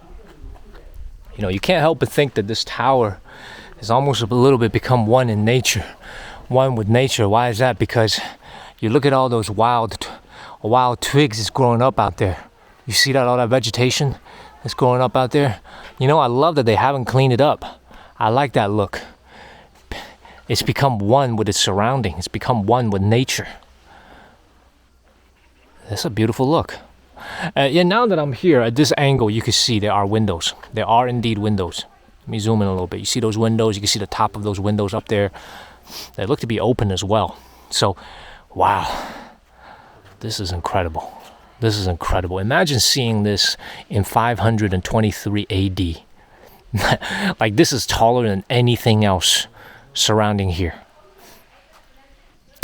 you can't help but think that this tower is almost a little bit become one in nature. One with nature. Why is that? Because you look at all those wild twigs that's growing up out there. You see that, all that vegetation that's growing up out there? I love that they haven't cleaned it up. I like that look. It's become one with its surrounding. It's become one with nature. That's a beautiful look. Now that I'm here at this angle, you can see there are windows. There are indeed windows. Let me zoom in a little bit. You see those windows? You can see the top of those windows up there. They look to be open as well. So, wow. This is incredible. Imagine seeing this in 523 AD. Like, this is taller than anything else surrounding here.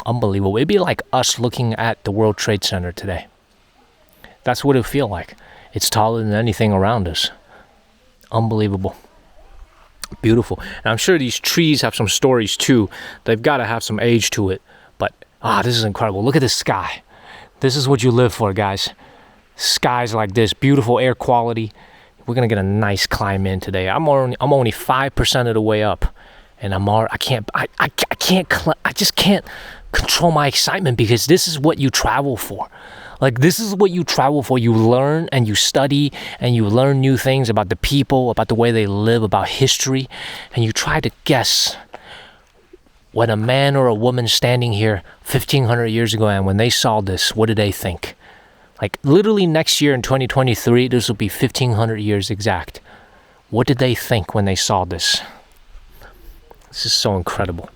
Unbelievable. It'd be like us looking at the World Trade Center today. That's what it would feel like. It's taller than anything around us. Unbelievable. Beautiful. And I'm sure these trees have some stories too. They've got to have some age to it. But, this is incredible. Look at the sky. This is what you live for, guys. Skies like this, beautiful air quality. We're gonna get a nice climb in today. I'm only 5% of the way up, and I just can't control my excitement because this is what you travel for. Like, this is what you travel for. You learn and you study and you learn new things about the people, about the way they live, about history, and you try to guess when a man or a woman standing here 1,500 years ago, and when they saw this, what did they think? Like, literally next year in 2023, this will be 1,500 years exact. What did they think when they saw this? This is so incredible.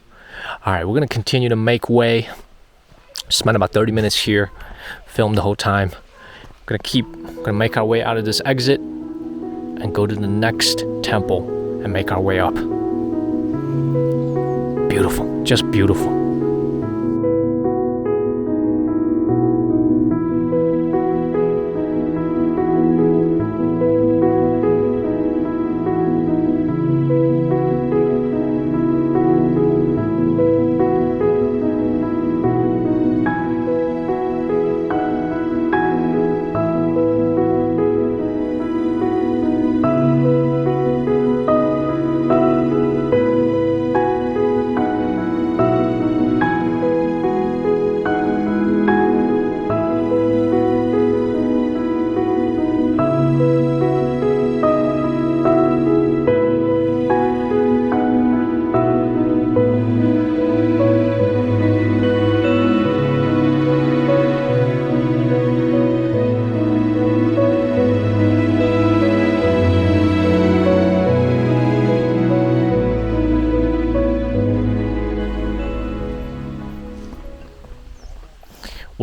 All right, we're going to continue to make way. Spend about 30 minutes here, film the whole time. We're going to make our way out of this exit and go to the next temple and make our way up. Beautiful, just beautiful.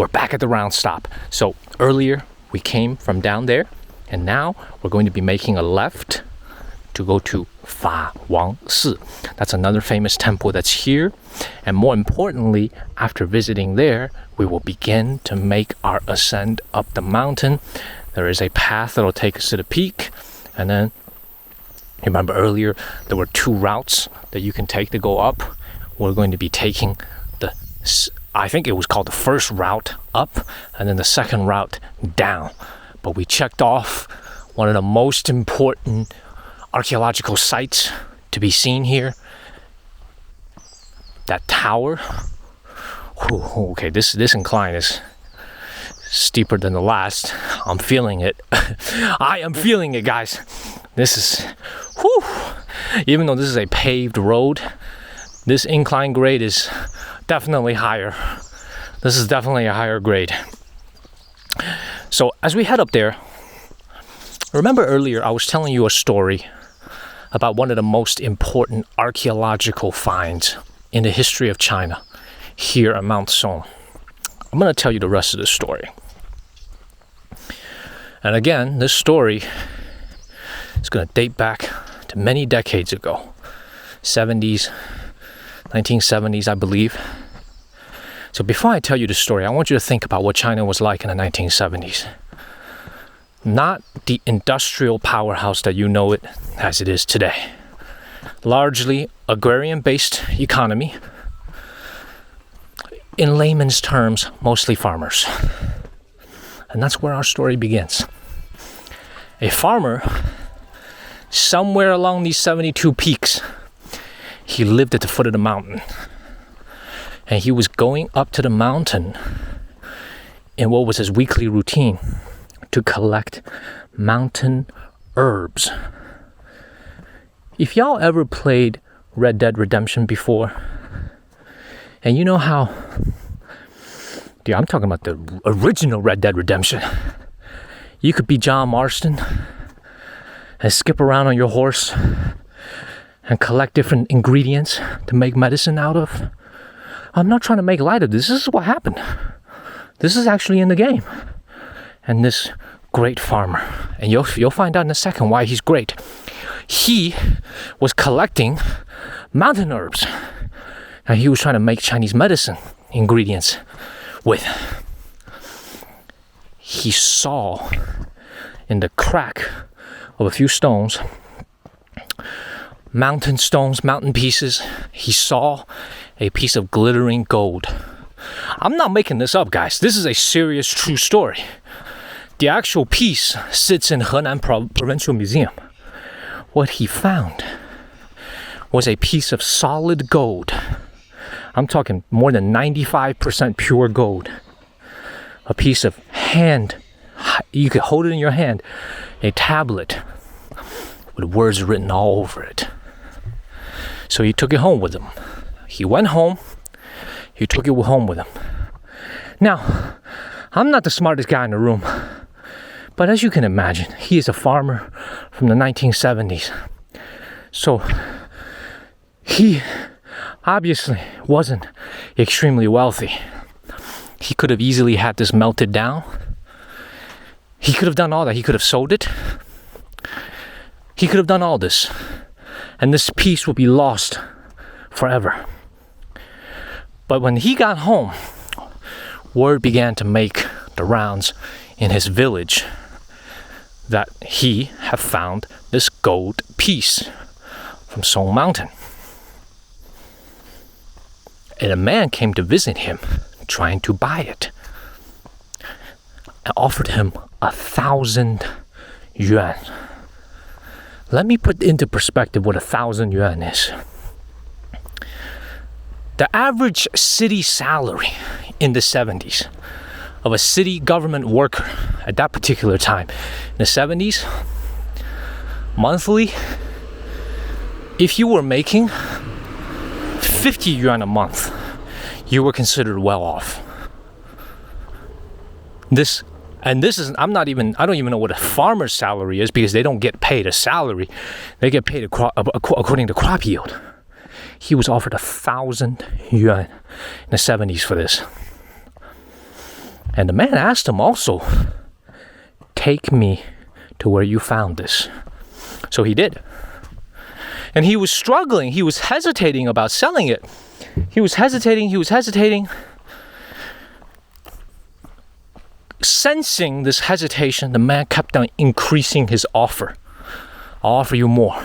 we're back at the round stop. So earlier we came from down there, and now we're going to be making a left to go to Fawang. That's another famous temple that's here. And more importantly, after visiting there, we will begin to make our ascent up the mountain. There is a path that'll take us to the peak. And then, remember earlier, there were 2 routes that you can take to go up. We're going to be taking I think it was called the first route up, and then the second route down. But we checked off one of the most important archaeological sites to be seen here. That tower. Whew, okay, this incline is steeper than the last. I'm feeling it. I am feeling it, guys. This is, whew. Even though this is a paved road, this incline grade is definitely higher. This is definitely a higher grade. So as we head up there, remember earlier I was telling you a story about one of the most important archaeological finds in the history of China here at Mount Song. I'm going to tell you the rest of the story. And again, this story is going to date back to many decades ago. 1970s, I believe. So before I tell you the story, I want you to think about what China was like in the 1970s. Not the industrial powerhouse that you know it as it is today. Largely agrarian-based economy. In layman's terms, mostly farmers. And that's where our story begins. A farmer, somewhere along these 72 peaks, he lived at the foot of the mountain. And he was going up to the mountain in what was his weekly routine to collect mountain herbs. If y'all ever played Red Dead Redemption before, and you know how, dude, I'm talking about the original Red Dead Redemption. You could be John Marston and skip around on your horse and collect different ingredients to make medicine out of. I'm not trying to make light of this. This is what happened. This is actually in the game. And this great farmer, and you'll find out in a second why he's great. He was collecting mountain herbs, and he was trying to make Chinese medicine ingredients with. He saw in the crack of a few stones, mountain stones, mountain pieces, he saw a piece of glittering gold. I'm not making this up, guys. This is a serious, true story. The actual piece sits in Henan Provincial Museum. What he found was a piece of solid gold. I'm talking more than 95% pure gold. A piece of hand, you could hold it in your hand, a tablet with words written all over it. So he took it home with him. He went home, he took it home with him. Now, I'm not the smartest guy in the room, but as you can imagine, he is a farmer from the 1970s. So he obviously wasn't extremely wealthy. He could have easily had this melted down. He could have done all that. He could have sold it. He could have done all this. And this piece would be lost forever. But when he got home, word began to make the rounds in his village that he had found this gold piece from Song Mountain. And a man came to visit him, trying to buy it, and offered him 1,000 yuan. Let me put into perspective what 1,000 yuan is. The average city salary in the 70s of a city government worker at that particular time, in the 70s, monthly, if you were making 50 yuan a month, you were considered well off. I don't even know what a farmer's salary is, because they don't get paid a salary. They get paid according to crop yield. He was offered 1,000 yuan in the 70s for this. And the man asked him also, take me to where you found this. So he did. And he was struggling. He was hesitating about selling it. He was hesitating. Sensing this hesitation, the man kept on increasing his offer. I'll offer you more.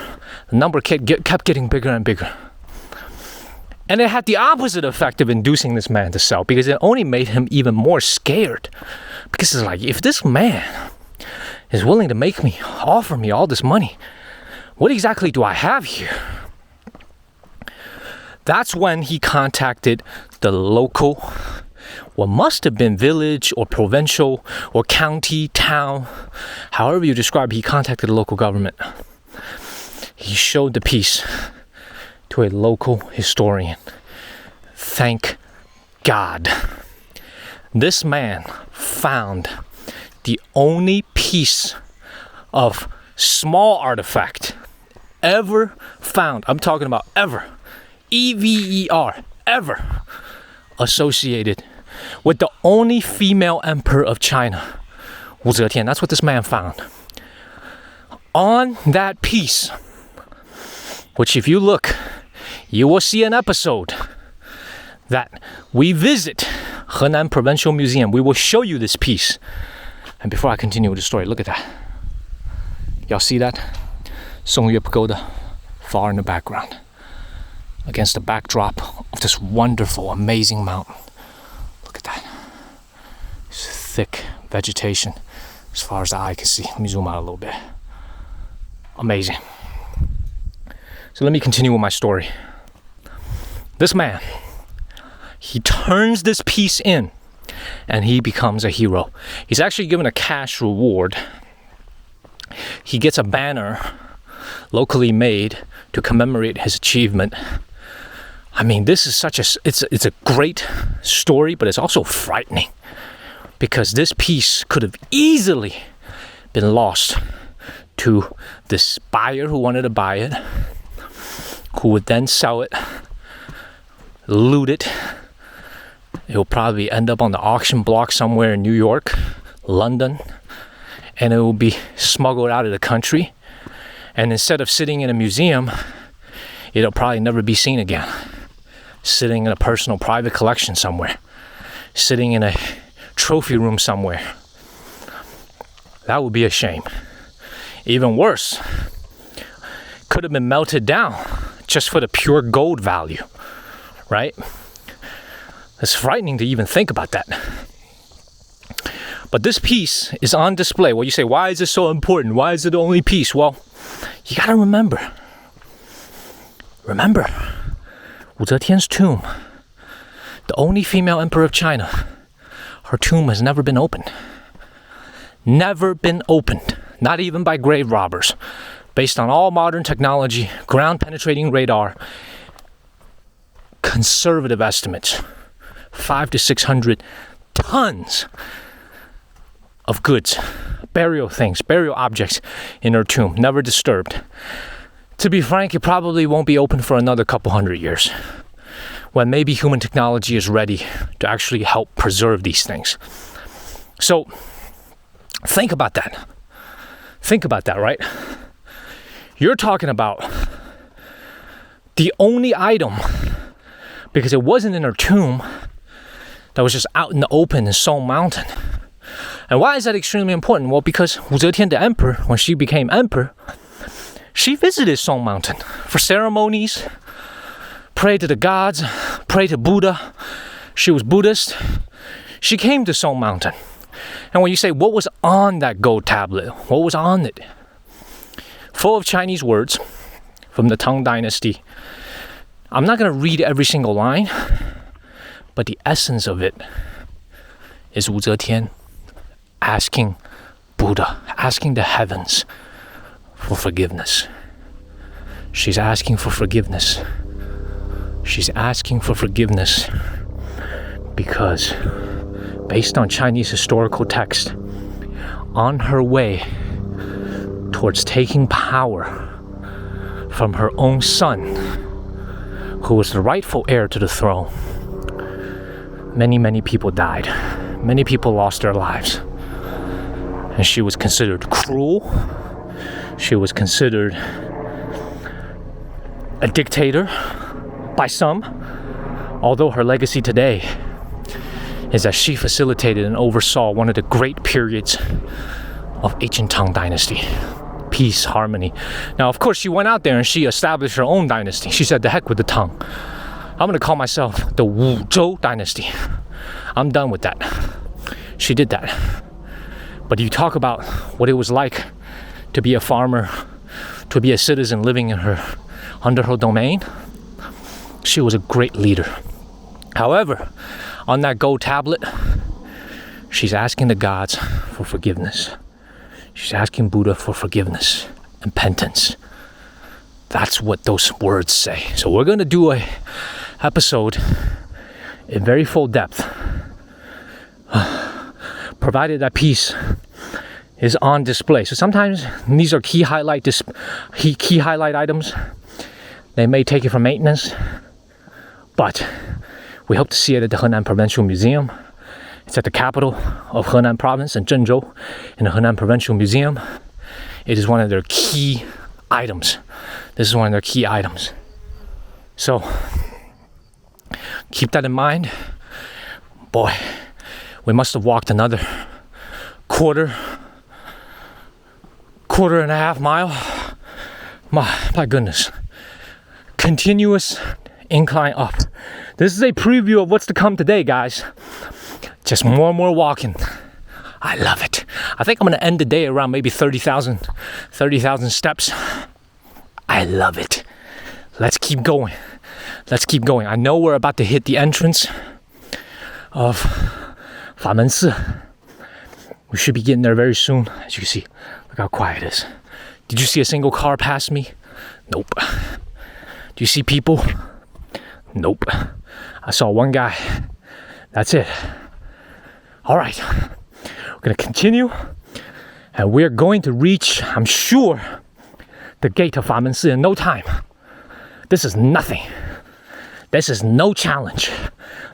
The number kept getting bigger and bigger. And it had the opposite effect of inducing this man to sell, because it only made him even more scared. Because it's like, if this man is willing to offer me all this money, what exactly do I have here? That's when he contacted the local, what must have been village or provincial or county, town, however you describe it. He contacted the local government. He showed the piece to a local historian. Thank God. This man found the only piece of small artifact ever found. I'm talking about ever. E-V-E-R. Ever. Associated with the only female emperor of China, Wu Zetian. That's what this man found. On that piece, which if you look, you will see an episode that we visit Henan Provincial Museum. We will show you this piece. And before I continue with the story, look at that. Y'all see that? Songyue Pagoda, far in the background, against the backdrop of this wonderful, amazing mountain. Look at that. It's thick vegetation as far as the eye can see. Let me zoom out a little bit. Amazing. So let me continue with my story. This man, he turns this piece in and he becomes a hero. He's actually given a cash reward. He gets a banner locally made to commemorate his achievement. I mean, this is it's a great story, but it's also frightening, because this piece could have easily been lost to this buyer who wanted to buy it, who would then sell it, loot it. It will probably end up on the auction block somewhere in New York, London, and it will be smuggled out of the country. And instead of sitting in a museum, it'll probably never be seen again. Sitting in a personal private collection somewhere. Sitting in a trophy room somewhere. That would be a shame. Even worse, could have been melted down just for the pure gold value, right? It's frightening to even think about that. But this piece is on display. Well, you say, why is it so important? Why is it the only piece? Well, you gotta remember, Wu Zetian's tomb, the only female emperor of China, her tomb has never been opened. Never been opened. Not even by grave robbers. Based on all modern technology, ground-penetrating radar, conservative estimates, 500 to 600 tons of goods, burial objects in her tomb, never disturbed. To be frank, it probably won't be open for another couple hundred years, when maybe human technology is ready to actually help preserve these things. So, think about that. Right? You're talking about the only item, because it wasn't in her tomb, that was just out in the open in Song Mountain. And why is that extremely important? Well, because Wu Zetian, the emperor, when she became emperor, she visited Song Mountain for ceremonies, prayed to the gods, prayed to Buddha. She was Buddhist. She came to Song Mountain. And when you say, what was on that gold tablet? What was on it? Full of Chinese words from the Tang Dynasty. I'm not going to read every single line, but the essence of it is Wu Zetian asking Buddha, asking the heavens for forgiveness. She's asking for forgiveness. She's asking for forgiveness because, based on Chinese historical text, on her way towards taking power from her own son, who was the rightful heir to the throne, many people died. Many people lost their lives. And she was considered cruel. She was considered a dictator by some. Although her legacy today is that she facilitated and oversaw one of the great periods of ancient Tang Dynasty. Peace, harmony. Now, of course, she went out there and she established her own dynasty. She said, the heck with the Tang. I'm gonna call myself the Wuzhou Dynasty. I'm done with that. She did that. But you talk about what it was like to be a farmer, to be a citizen living under her domain. She was a great leader. However, on that gold tablet, she's asking the gods for forgiveness. She's asking Buddha for forgiveness and penance. That's what those words say. So we're going to do a episode in very full depth, provided that piece is on display. So sometimes these are key highlight items. They may take it for maintenance, but we hope to see it at the Henan Provincial Museum. It's at the capital of Henan Province in Zhengzhou, in the Henan Provincial Museum. It is one of their key items. This is one of their key items. So keep that in mind. Boy, we must have walked another quarter and a half mile. My goodness. Continuous incline up. This is a preview of what's to come today, guys. Just more and more walking. I love it. I think I'm going to end the day around maybe 30,000 steps. I love it. Let's keep going. Let's keep going. I know we're about to hit the entrance of Famensi. We should be getting there very soon. As you can see, look how quiet it is. Did you see a single car pass me? Nope. Do you see people? Nope. I saw one guy. That's it. All right. We're going to continue. And we're going to reach, I'm sure, the gate of Famensi in no time. This is nothing. This is no challenge.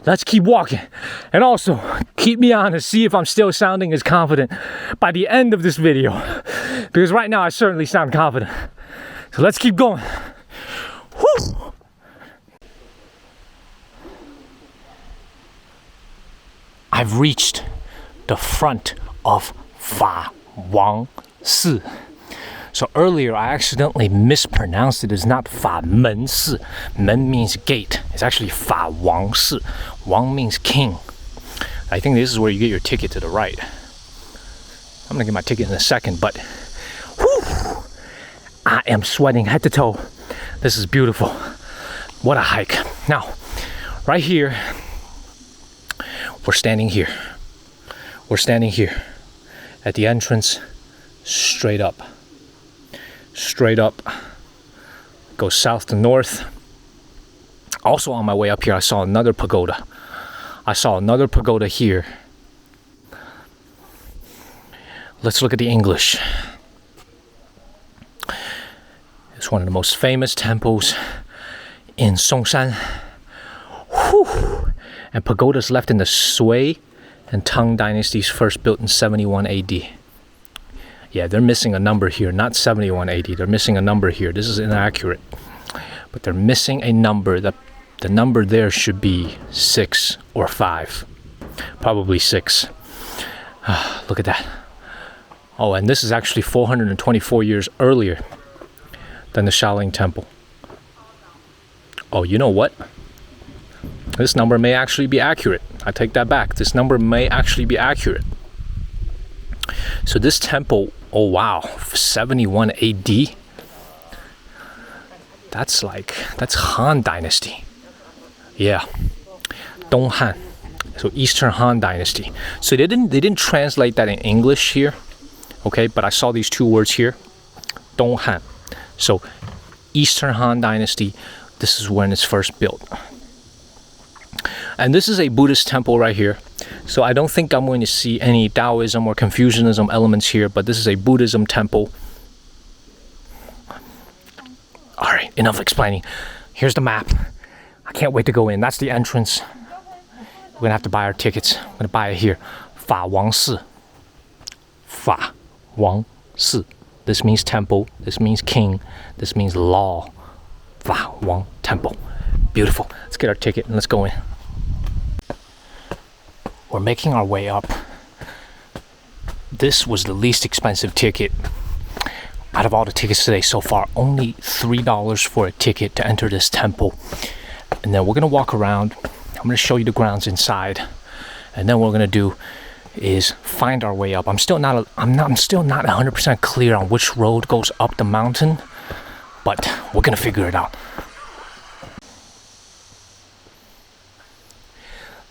Let's keep walking. And also, keep me honest, see if I'm still sounding as confident by the end of this video. Because right now I certainly sound confident. So let's keep going. Whew. I've reached the front of Fawang. So earlier I accidentally mispronounced it. It's not Famen Si. Men means gate. It's actually Fawang Si. Wang means king. I think this is where you get your ticket to the right. I'm gonna get my ticket in a second, but whew, I am sweating head to toe. This is beautiful. What a hike. Now, right here, we're standing here. We're standing here at the entrance, straight up. Straight up. Go south to north. Also on my way up here, I saw another pagoda. I saw another pagoda here. Let's look at the English. It's one of the most famous temples in Songshan. Whew. And pagodas left in the Sui and Tang dynasties, first built in 71 AD. Yeah, they're missing a number here, not 71 AD. They're missing a number here. This is inaccurate. But they're missing a number. The number there should be 6 or 5. Probably 6. Look at that. Oh, and this is actually 424 years earlier than the Shaolin Temple. Oh, you know what? This number may actually be accurate. I take that back. This number may actually be accurate. So this temple, oh wow, 71 AD. That's Han Dynasty. Yeah, Donghan. So Eastern Han Dynasty. So they didn't translate that in English here. Okay, but I saw these two words here. Donghan. So Eastern Han Dynasty, this is when it's first built. And this is a Buddhist temple right here. So I don't think I'm going to see any Taoism or Confucianism elements here, but this is a Buddhism temple. All right, enough explaining. Here's the map. I can't wait to go in. That's the entrance. We're gonna have to buy our tickets. I'm gonna buy it here. Fawang Si. Fawang Si. This means temple. This means king. This means law. Fawang Temple. Beautiful. Let's get our ticket and let's go in. We're making our way up. This was the least expensive ticket out of all the tickets today so far. Only $3 for a ticket to enter this temple. And then we're gonna walk around. I'm gonna show you the grounds inside. And then what we're gonna do is find our way up. I'm still not 100% clear on which road goes up the mountain, but we're gonna figure it out.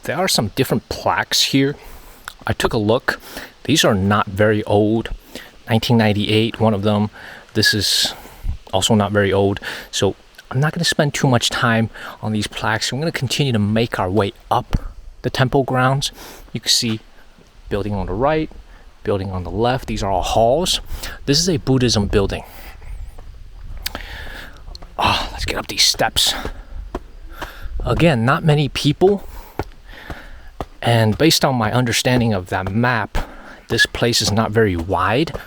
There are some different plaques here. I took a look. These are not very old. 1998, one of them. This is also not very old. So I'm not going to spend too much time on these plaques. I'm going to continue to make our way up the temple grounds. You can see building on the right, building on the left. These are all halls. This is a Buddhism building. Let's get up these steps. Again, not many people. And based on my understanding of that map, this place is not very wide,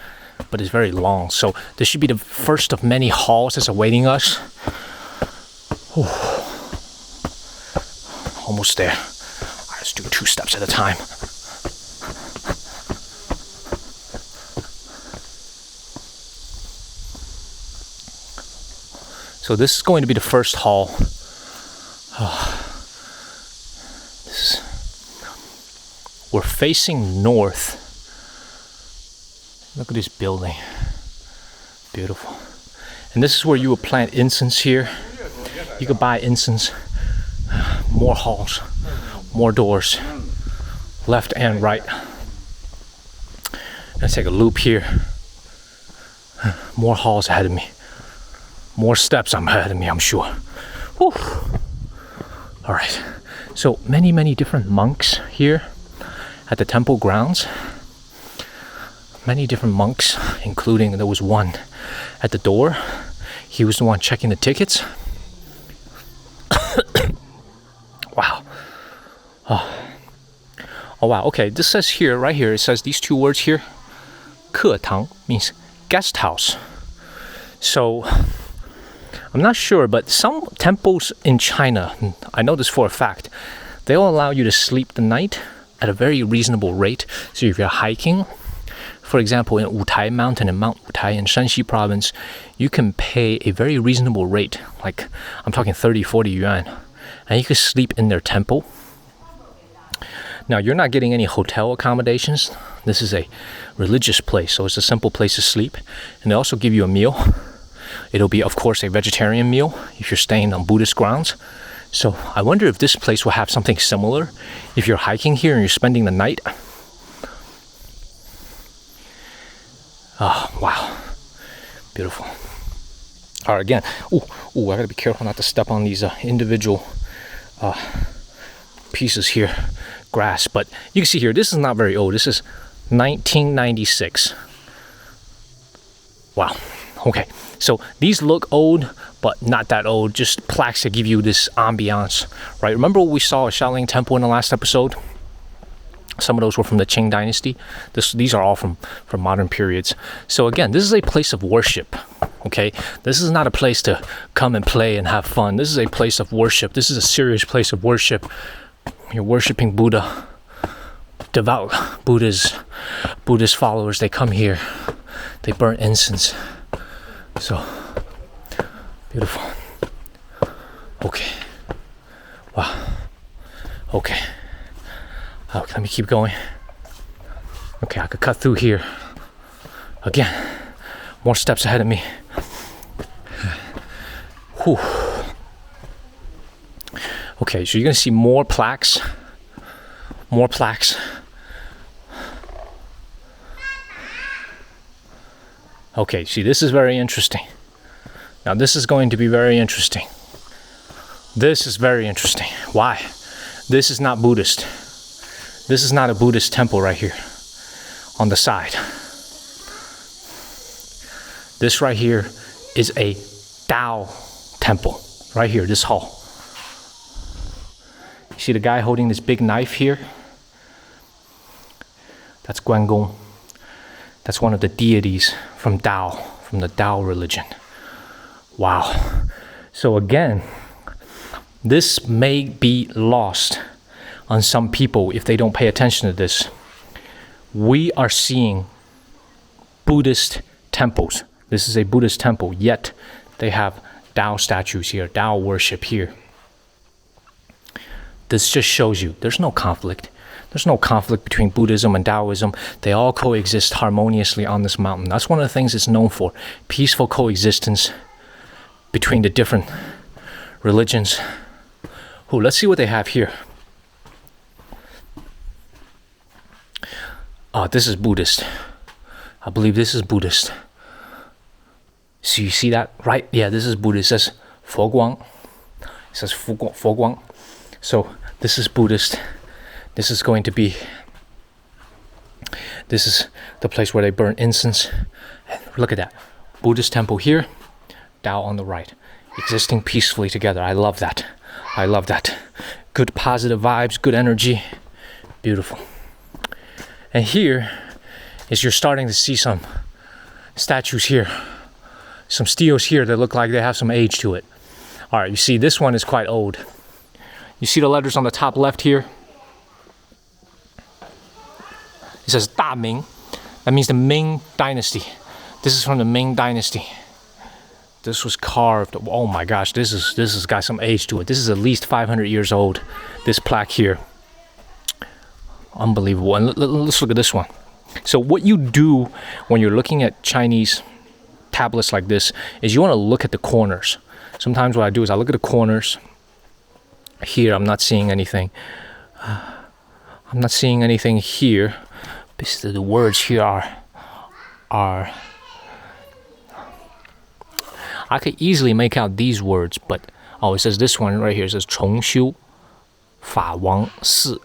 but it's very long. So this should be the first of many halls that's awaiting us. Whew. Almost there. All right, let's do 2 steps at a time. So this is going to be the first hall. We're facing north. Look at this building. Beautiful. And this is where you would plant incense here. You could buy incense. More halls. More doors. Left and right. Let's take a loop here. More halls ahead of me. More steps ahead of me, I'm sure. Whew. All right. So many different monks here at the temple grounds. Many different monks, including there was one at the door. He was the one checking the tickets. Wow. Oh wow. Okay, this says here, right here, it says these 2 words here. 客堂 means guest house. So I'm not sure, but some temples in China, I know this for a fact, they'll allow you to sleep the night at a very reasonable rate. So if you're hiking, for example, in Wutai Mountain, in Mount Wutai in Shanxi province, you can pay a very reasonable rate, like I'm talking 30-40 yuan, and you can sleep in their temple. Now, you're not getting any hotel accommodations. This is a religious place, so it's a simple place to sleep. And they also give you a meal. It'll be, of course, a vegetarian meal if you're staying on Buddhist grounds. So I wonder if this place will have something similar if you're hiking here and you're spending the night. Oh, wow. Beautiful. All right, again. Ooh, I gotta be careful not to step on these individual pieces here. Grass. But you can see here, this is not very old. This is 1996. Wow. Okay. So these look old, but not that old. Just plaques that give you this ambiance, right? Remember what we saw at Shaolin Temple in the last episode? Some of those were from the Qing Dynasty. These are all from modern periods. So again, this is a place of worship, okay? This is not a place to come and play and have fun. This is a place of worship. This is a serious place of worship. You're worshiping Buddha. Devout Buddhist followers, they come here. They burn incense. So, beautiful. Okay. Wow. Okay. Let me keep going. Okay, I could cut through here. Again, more steps ahead of me. Whew. Okay, so you're gonna see more plaques. More plaques. Okay, see, this is very interesting. Now, this is going to be very interesting. This is very interesting. Why? This is not Buddhist. This is not a Buddhist temple right here on the side. This right here is a Tao temple. Right here, this hall. You see the guy holding this big knife here? That's Guangong. That's one of the deities from Tao, from the Tao religion. Wow. So again, this may be lost on some people if they don't pay attention to this. We are seeing Buddhist temples. This is a Buddhist temple, yet they have Tao statues here, Tao worship here. This just shows you there's no conflict. There's no conflict between Buddhism and Taoism. They all coexist harmoniously on this mountain. That's one of the things it's known for. Peaceful coexistence between the different religions. Ooh, let's see what they have here. This is Buddhist. I believe this is Buddhist. So you see that, right? Yeah, this is Buddhist. It says Fawang. It says Fawang. So this is Buddhist. This is going to be, this is the place where they burn incense. And look at that. Buddhist temple here, Tao on the right. Existing peacefully together. I love that. I love that. Good positive vibes, good energy. Beautiful. And here is you're starting to see some statues here. Some steels here that look like they have some age to it. All right, you see this one is quite old. You see the letters on the top left here? It says Da Ming. That means the Ming Dynasty. This is from the Ming Dynasty. This was carved. Oh my gosh, this has got some age to it. This is at least 500 years old. This plaque here. Unbelievable. And let's look at this one. So what you do when you're looking at Chinese tablets like this is you want to look at the corners. Sometimes what I do is I look at the corners. Here, I'm not seeing anything. I'm not seeing anything here. The words here are I could easily make out these words, but it says this one right here. It says 重修法王寺.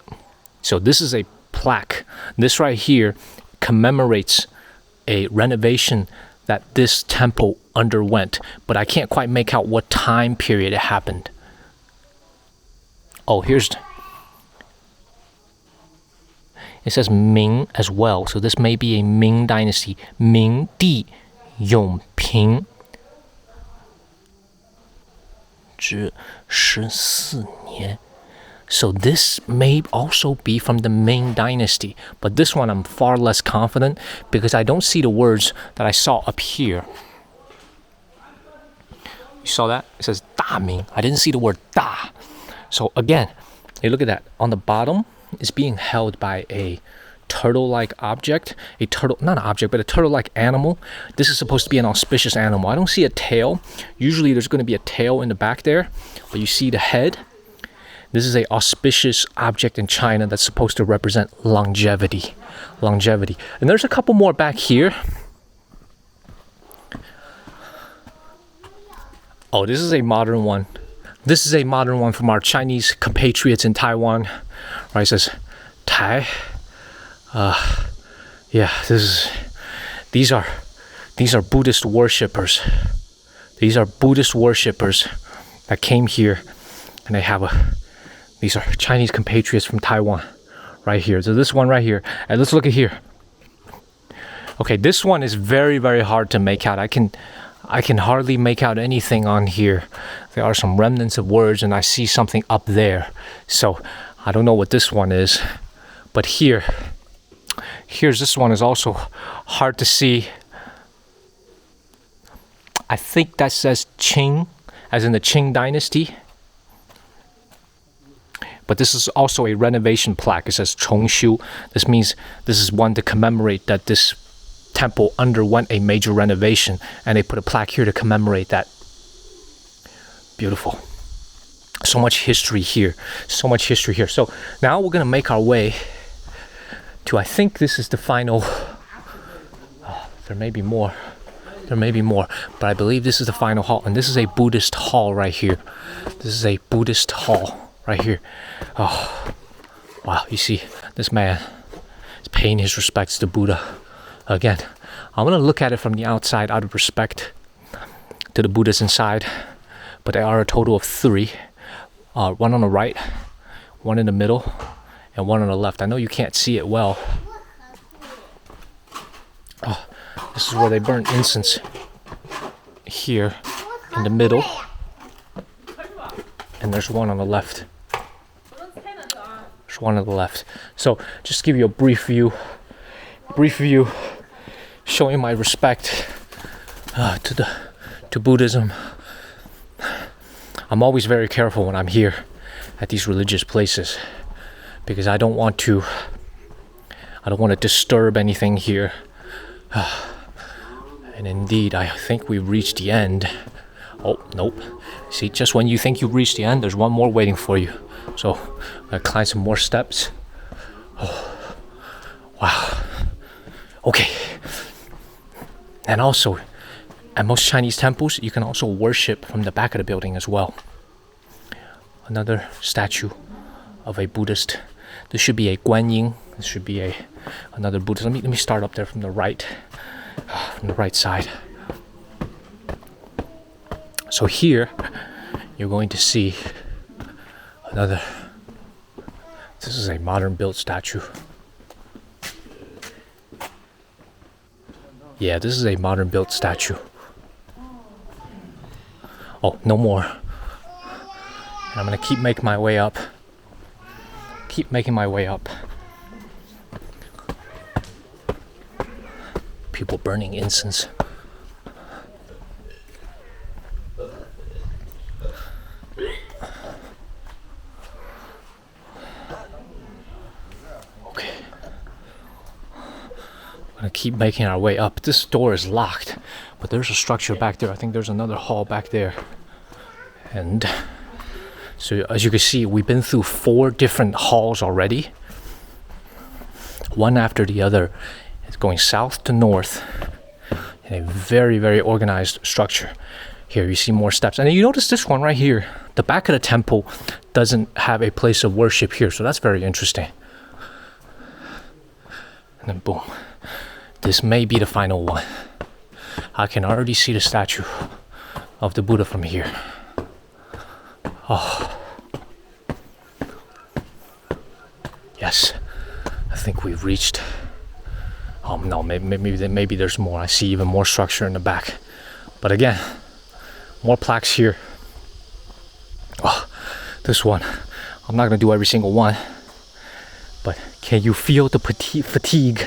So this is a plaque. This right here commemorates a renovation that this temple underwent, but I can't quite make out what time period it happened. It says Ming as well, so this may be a Ming Dynasty. Ming Di Yongping 至14年. So this may also be from the Ming Dynasty, but this one I'm far less confident because I don't see the words that I saw up here. You saw that? It says Da Ming. I didn't see the word Da. So again, you look at that. On the bottom is being held by a turtle-like object. A turtle, not an object, but a turtle-like animal. This is supposed to be an auspicious animal. I don't see a tail. Usually there's going to be a tail in the back there, but you see the head. This is an auspicious object in China that's supposed to represent longevity. Longevity. And there's a couple more back here. Oh, this is a modern one. This is a modern one from our Chinese compatriots in Taiwan. Right, it says Tai. Yeah, these are Buddhist worshippers. These are Buddhist worshippers that came here, and these are Chinese compatriots from Taiwan, right here. So this one right here, and let's look at here. Okay, this one is very, very hard to make out. I can hardly make out anything on here. There are some remnants of words, and I see something up there. So I don't know what this one is, but here's this one is also hard to see. I think that says Qing, as in the Qing Dynasty. But this is also a renovation plaque. It says 重修. This means this is one to commemorate that this temple underwent a major renovation, and they put a plaque here to commemorate that. Beautiful. So much history here. So much history here. So now we're going to make our way to, I think this is the final. There may be more. There may be more, but I believe this is the final hall, and this is a Buddhist hall right here. This is a Buddhist hall right here. Oh, wow, you see, this man is paying his respects to Buddha. Again, I'm going to look at it from the outside out of respect to the Buddhas inside, but there are a total of 3. One on the right, one in the middle, and one on the left. I know you can't see it well. Oh, this is where they burn incense. Here in the middle, and there's one on the left. There's one on the left. So just to give you a brief view, showing my respect to Buddhism. I'm always very careful when I'm here at these religious places because I don't want to disturb anything here. And indeed, I think we've reached the end. Oh, nope. See, just when you think you've reached the end, there's one more waiting for you. So, I'm gonna climb some more steps. Oh, wow. Okay. And also, at most Chinese temples, you can also worship from the back of the building as well. Another statue of a Buddhist. This should be a Guanyin. This should be another Buddhist. Let me start up there from the right. From the right side. So here you're going to see another. This is a modern built statue. Yeah, this is a modern built statue. Oh, no more. And I'm gonna keep making my way up. Keep making my way up. People burning incense. Okay. We're gonna keep making our way up. This door is locked, but there's a structure back there. I think there's another hall back there. And so as you can see, we've been through 4 different halls already. One after the other. It's going south to north in a very, very organized structure. Here you see more steps. And you notice this one right here. The back of the temple doesn't have a place of worship here. So that's very interesting. And then boom. This may be the final one. I can already see the statue of the Buddha from here. Oh. Yes. I think we've reached. Oh no, maybe there's more. I see even more structure in the back. But again, more plaques here. Oh, this one. I'm not gonna do every single one. But can you feel the fatigue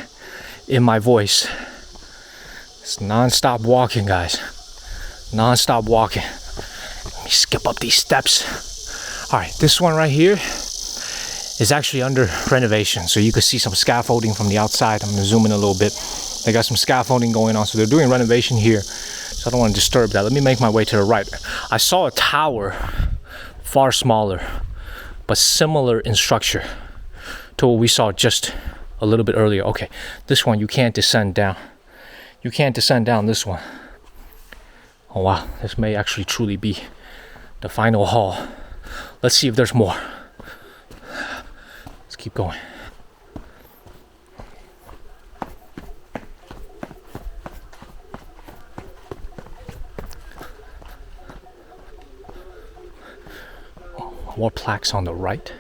in my voice? It's non-stop walking, guys. Non-stop walking. Let me skip up these steps. All right, this one right here is actually under renovation. So you can see some scaffolding from the outside. I'm gonna zoom in a little bit. They got some scaffolding going on. So they're doing renovation here. So I don't wanna disturb that. Let me make my way to the right. I saw a tower, far smaller, but similar in structure to what we saw just a little bit earlier. Okay, this one you can't descend down. You can't descend down this one. Oh wow, this may actually truly be the final hall. Let's see if there's more. Let's keep going. More plaques on the right.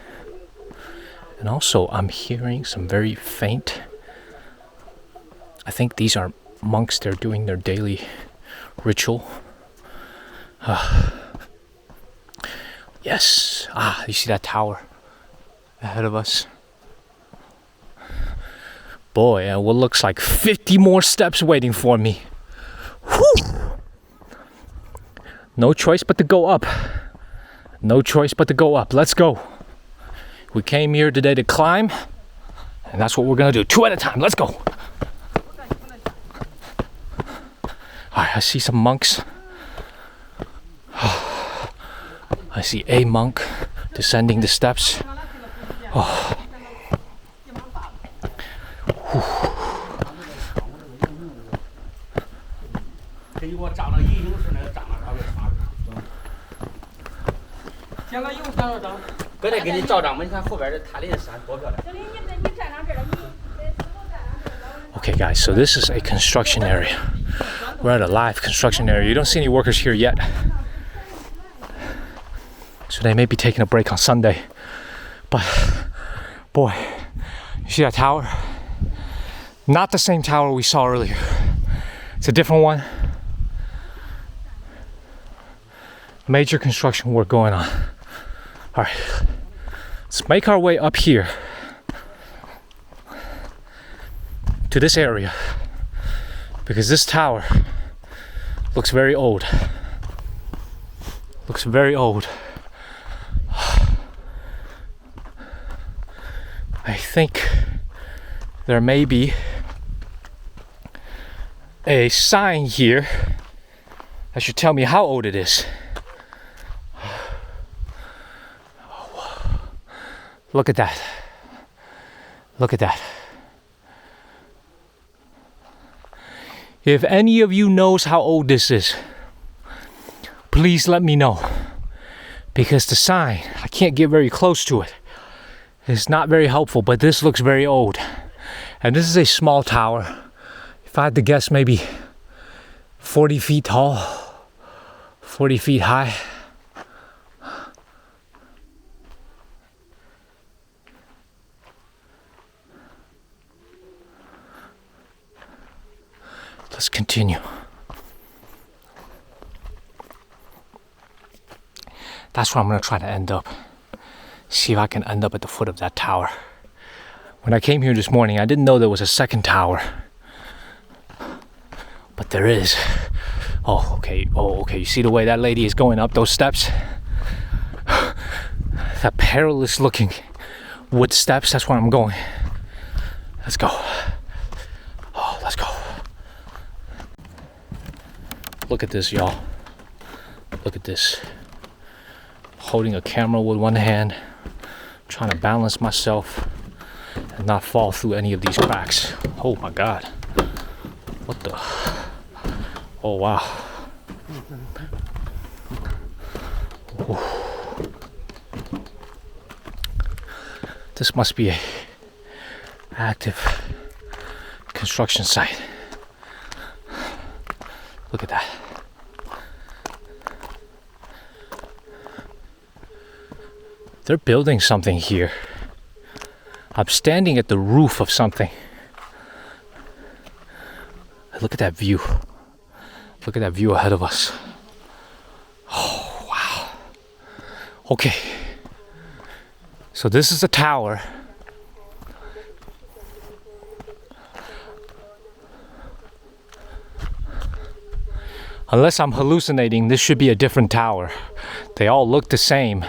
And also I'm hearing some very faint, I think these are monks. They're doing their daily ritual. Yes. You see that tower ahead of us? Boy, and what looks like 50 more steps waiting for me. Whew. No choice but to go up. No choice but to go up. Let's go. We came here today to climb, and that's what we're gonna do. 2 at a time. Let's go. All right, I see some monks. I see a monk descending the steps. Oh. Okay guys, so this is a construction area. We're at a live construction area. You don't see any workers here yet. So they may be taking a break on Sunday. But boy, you see that tower? Not the same tower we saw earlier. It's a different one. Major construction work going on. All right, let's make our way up here to this area because this tower looks very old. Looks very old. I think there may be a sign here that should tell me how old it is. Look at that. Look at that. If any of you knows how old this is, please let me know. Because the sign, I can't get very close to it. It's not very helpful, but this looks very old. And this is a small tower. If I had to guess, maybe 40 feet tall, 40 feet high. Let's continue. That's where I'm going to try to end up. See if I can end up at the foot of that tower. When I came here this morning, I didn't know there was a second tower. But there is. Oh, okay. You see the way that lady is going up those steps? That perilous looking wood steps, that's where I'm going. Let's go. Oh, let's go. Look at this, y'all. Look at this. Holding a camera with one hand, trying to balance myself and not fall through any of these cracks. Oh my God. What the? Oh wow. Ooh. This must be a active construction site. Look at that. They're building something here. I'm standing at the roof of something. Look at that view. Look at that view ahead of us. Oh, wow. Okay. So this is a tower. Unless I'm hallucinating, this should be a different tower. They all look the same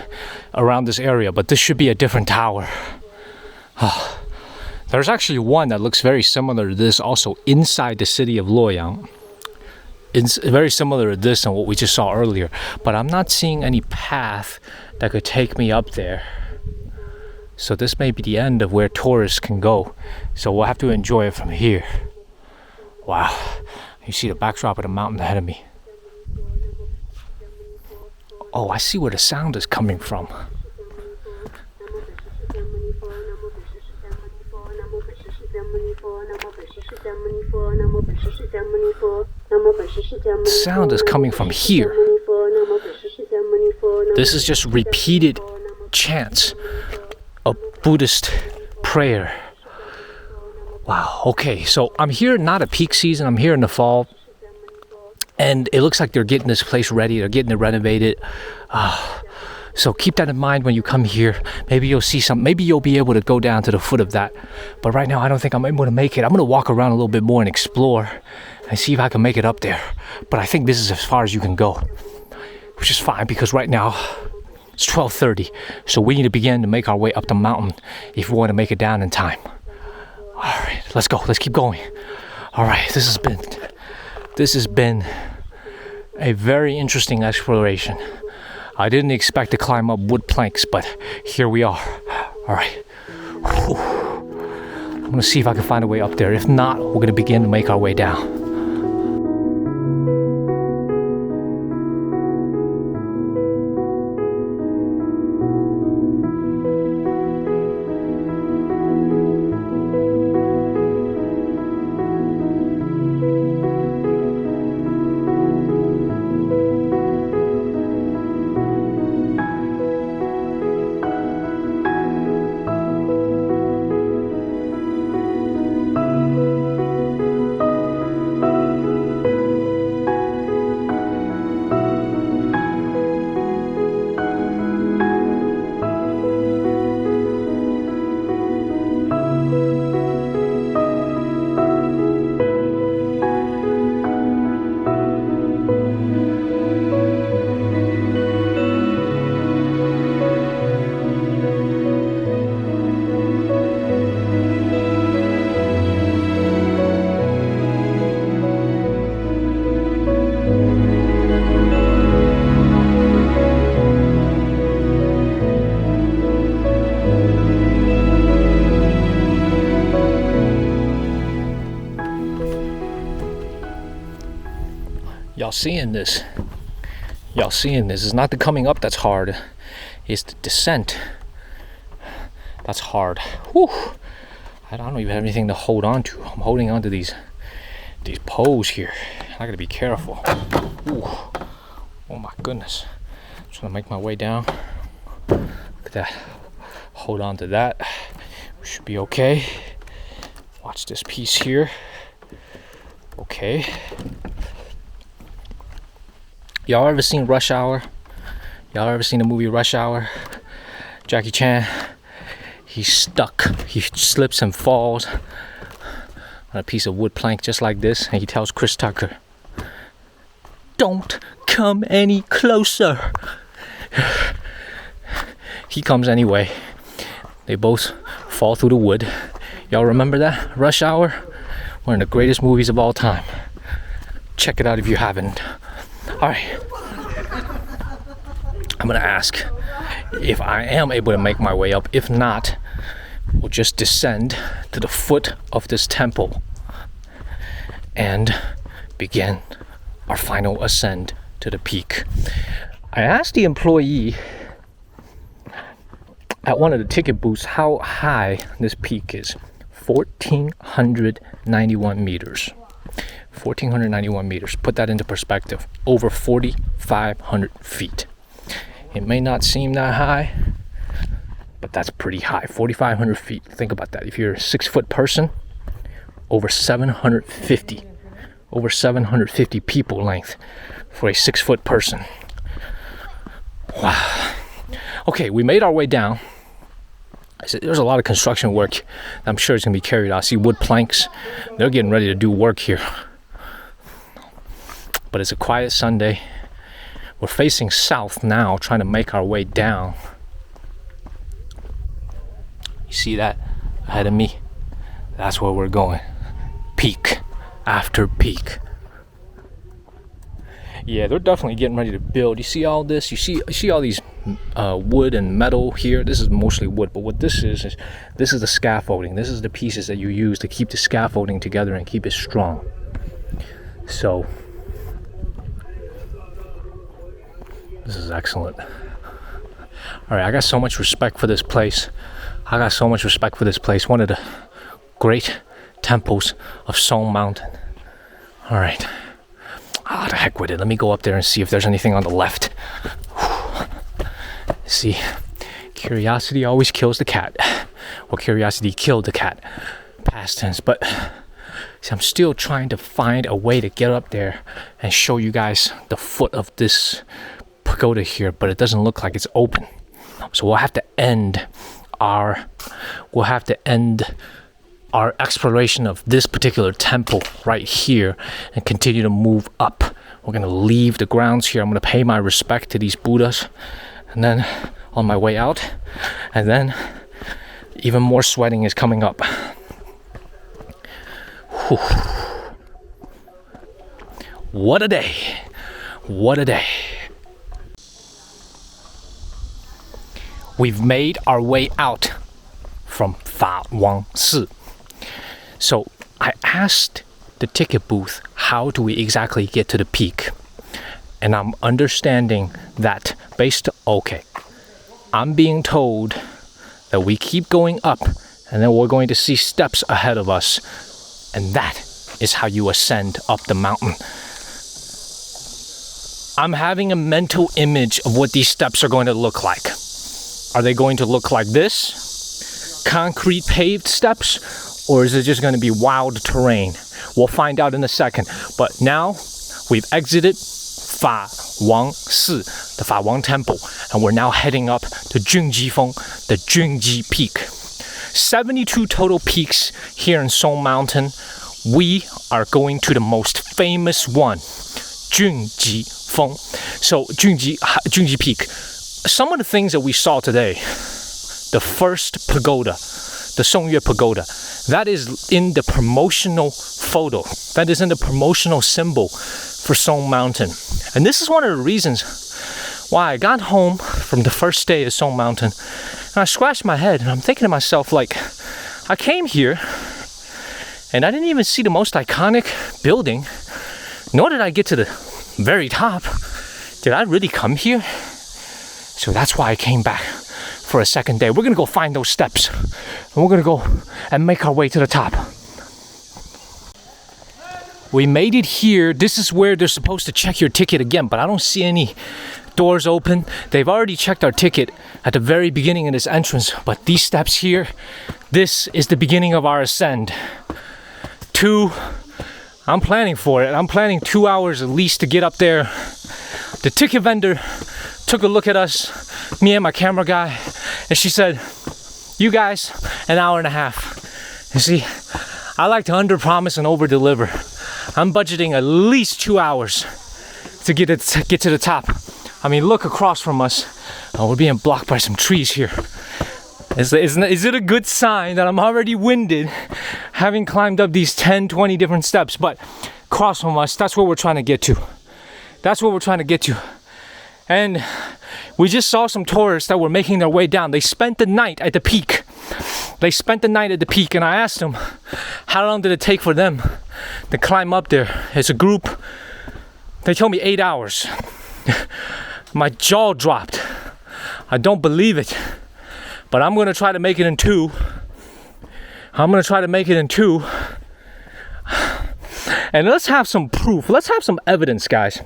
around this area, but this should be a different tower. There's actually one that looks very similar to this also inside the city of Luoyang. It's very similar to this and what we just saw earlier, but I'm not seeing any path that could take me up there. So this may be the end of where tourists can go. So we'll have to enjoy it from here. Wow, you see the backdrop of the mountain ahead of me. Oh, I see where the sound is coming from. The sound is coming from here. This is just repeated chants of Buddhist prayer. Wow, okay, so I'm here not at peak season, I'm here in the fall. And it looks like they're getting this place ready, they're getting it renovated. So keep that in mind when you come here. Maybe you'll see some, maybe you'll be able to go down to the foot of that. But right now I don't think I'm able to make it. I'm gonna walk around a little bit more and explore and see if I can make it up there. But I think this is as far as you can go, which is fine because right now it's 12:30. So we need to begin to make our way up the mountain if we want to make it down in time. All right, let's go, let's keep going. All right, this has been a very interesting exploration. I didn't expect to climb up wood planks, but here we are. All right. Whew. I'm gonna see if I can find a way up there. If not, we're gonna begin to make our way down. y'all seeing this? Y'all seeing this? It's not the coming up that's hard. It's the descent that's hard. Whew. I don't even have anything to hold on to. I'm holding on to these poles here. I gotta be careful. Ooh. Oh my goodness. I'm just gonna make my way down. Look at that. Hold on to that. We should be okay. Watch this piece here. Okay. Y'all ever seen Rush Hour? Y'all ever seen the movie Rush Hour? Jackie Chan, he's stuck. He slips and falls on a piece of wood plank just like this, and he tells Chris Tucker, "Don't come any closer." He comes anyway. They both fall through the wood. Y'all remember that? Rush Hour? One of the greatest movies of all time. Check it out if you haven't. Alright. I'm gonna ask if I am able to make my way up. If not, we'll just descend to the foot of this temple and begin our final ascent to the peak. I asked the employee at one of the ticket booths how high this peak is. 1,491 meters. 1,491 meters. Put that into perspective. Over 4,500 feet. It may not seem that high, but that's pretty high. 4,500 feet. Think about that. If you're a 6-foot person, over 750 people length for a 6-foot person. Wow. Okay, we made our way down. I said there's a lot of construction work. I'm sure it's gonna be carried out. I see wood planks. They're getting ready to do work here. But it's a quiet Sunday. We're facing south now, trying to make our way down. You see that ahead of me? That's where we're going. Peak after peak. Yeah, they're definitely getting ready to build. You see all this? You see all these wood and metal here? This is mostly wood, but what this is this is the scaffolding. This is the pieces that you use to keep the scaffolding together and keep it strong. So this is excellent. All right, I got so much respect for this place. One of the great temples of Song Mountain. All right. The heck with it. Let me go up there and see if there's anything on the left. See, curiosity always kills the cat. Well, curiosity killed the cat. Past tense. But see, I'm still trying to find a way to get up there and show you guys the foot of this pagoda here, but it doesn't look like it's open. So we'll have to end our exploration of this particular temple right here and continue to move up. We're gonna leave the grounds here. I'm gonna pay my respect to these Buddhas, and then on my way out, and then even more sweating is coming up. Whew. What a day. What a day. We've made our way out from Fawang. So I asked the ticket booth, how do we exactly get to the peak? And I'm understanding that I'm being told that we keep going up and then we're going to see steps ahead of us. And that is how you ascend up the mountain. I'm having a mental image of what these steps are going to look like. Are they going to look like this? Concrete paved steps? Or is it just going to be wild terrain? We'll find out in a second. But now we've exited Fawang, the Fawang Temple, and we're now heading up to Junji Feng, the Junji Peak. 72 total peaks here in Song Mountain. We are going to the most famous one, Junji Feng. So Junji Peak. Some of the things that we saw today, the first pagoda, the Songyue Pagoda, that is in the promotional photo. That is in the promotional symbol for Song Mountain. And this is one of the reasons why I got home from the first day of Song Mountain, and I scratched my head and I'm thinking to myself, like, I came here and I didn't even see the most iconic building, nor did I get to the very top. Did I really come here? So that's why I came back for a second day. We're gonna go find those steps. And we're gonna go and make our way to the top. We made it here. This is where they're supposed to check your ticket again, but I don't see any doors open. They've already checked our ticket at the very beginning of this entrance, but these steps here, this is the beginning of our ascend. I'm planning for it. I'm planning 2 hours at least to get up there. The ticket vendor took a look at us, me and my camera guy, and she said, you guys, an hour and a half. You see, I like to under-promise and over-deliver. I'm budgeting at least 2 hours to get to the top. I mean, look across from us. Oh, we're being blocked by some trees here. Is it a good sign that I'm already winded, having climbed up these 10, 20 different steps? But across from us, that's where we're trying to get to. That's where we're trying to get to. And we just saw some tourists that were making their way down. They spent the night at the peak. And I asked them, how long did it take for them to climb up there as a group? They told me 8 hours. My jaw dropped. I don't believe it. But I'm gonna try to make it in 2. And let's have some proof. Let's have some evidence, guys.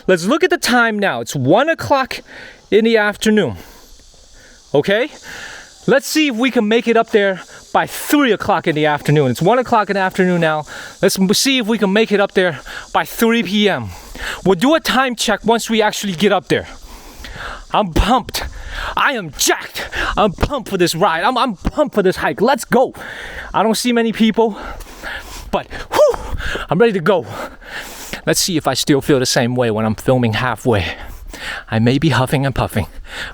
Let's look at the time now. It's 1 o'clock in the afternoon. Okay? Let's see if we can make it up there by 3 o'clock in the afternoon. It's 1 o'clock in the afternoon now. Let's see if we can make it up there by 3 p.m. We'll do a time check once we actually get up there. I'm pumped. I am jacked. I'm pumped for this ride. I'm pumped for this hike. Let's go. I don't see many people, but whew, I'm ready to go. Let's see if I still feel the same way when I'm filming halfway. I may be huffing and puffing,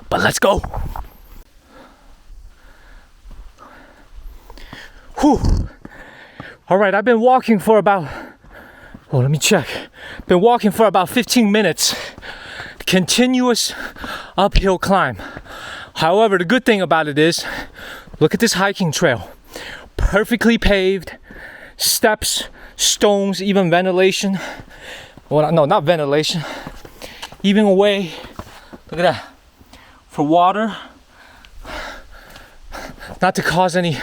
but let's go. Whew. All right, I've been walking for about, let me check. Been walking for about 15 minutes. Continuous uphill climb. However, the good thing about it is, look at this hiking trail. Perfectly paved, steps, stones, even ventilation. Well, no, not ventilation. Even a way, look at that, for water. Not to cause any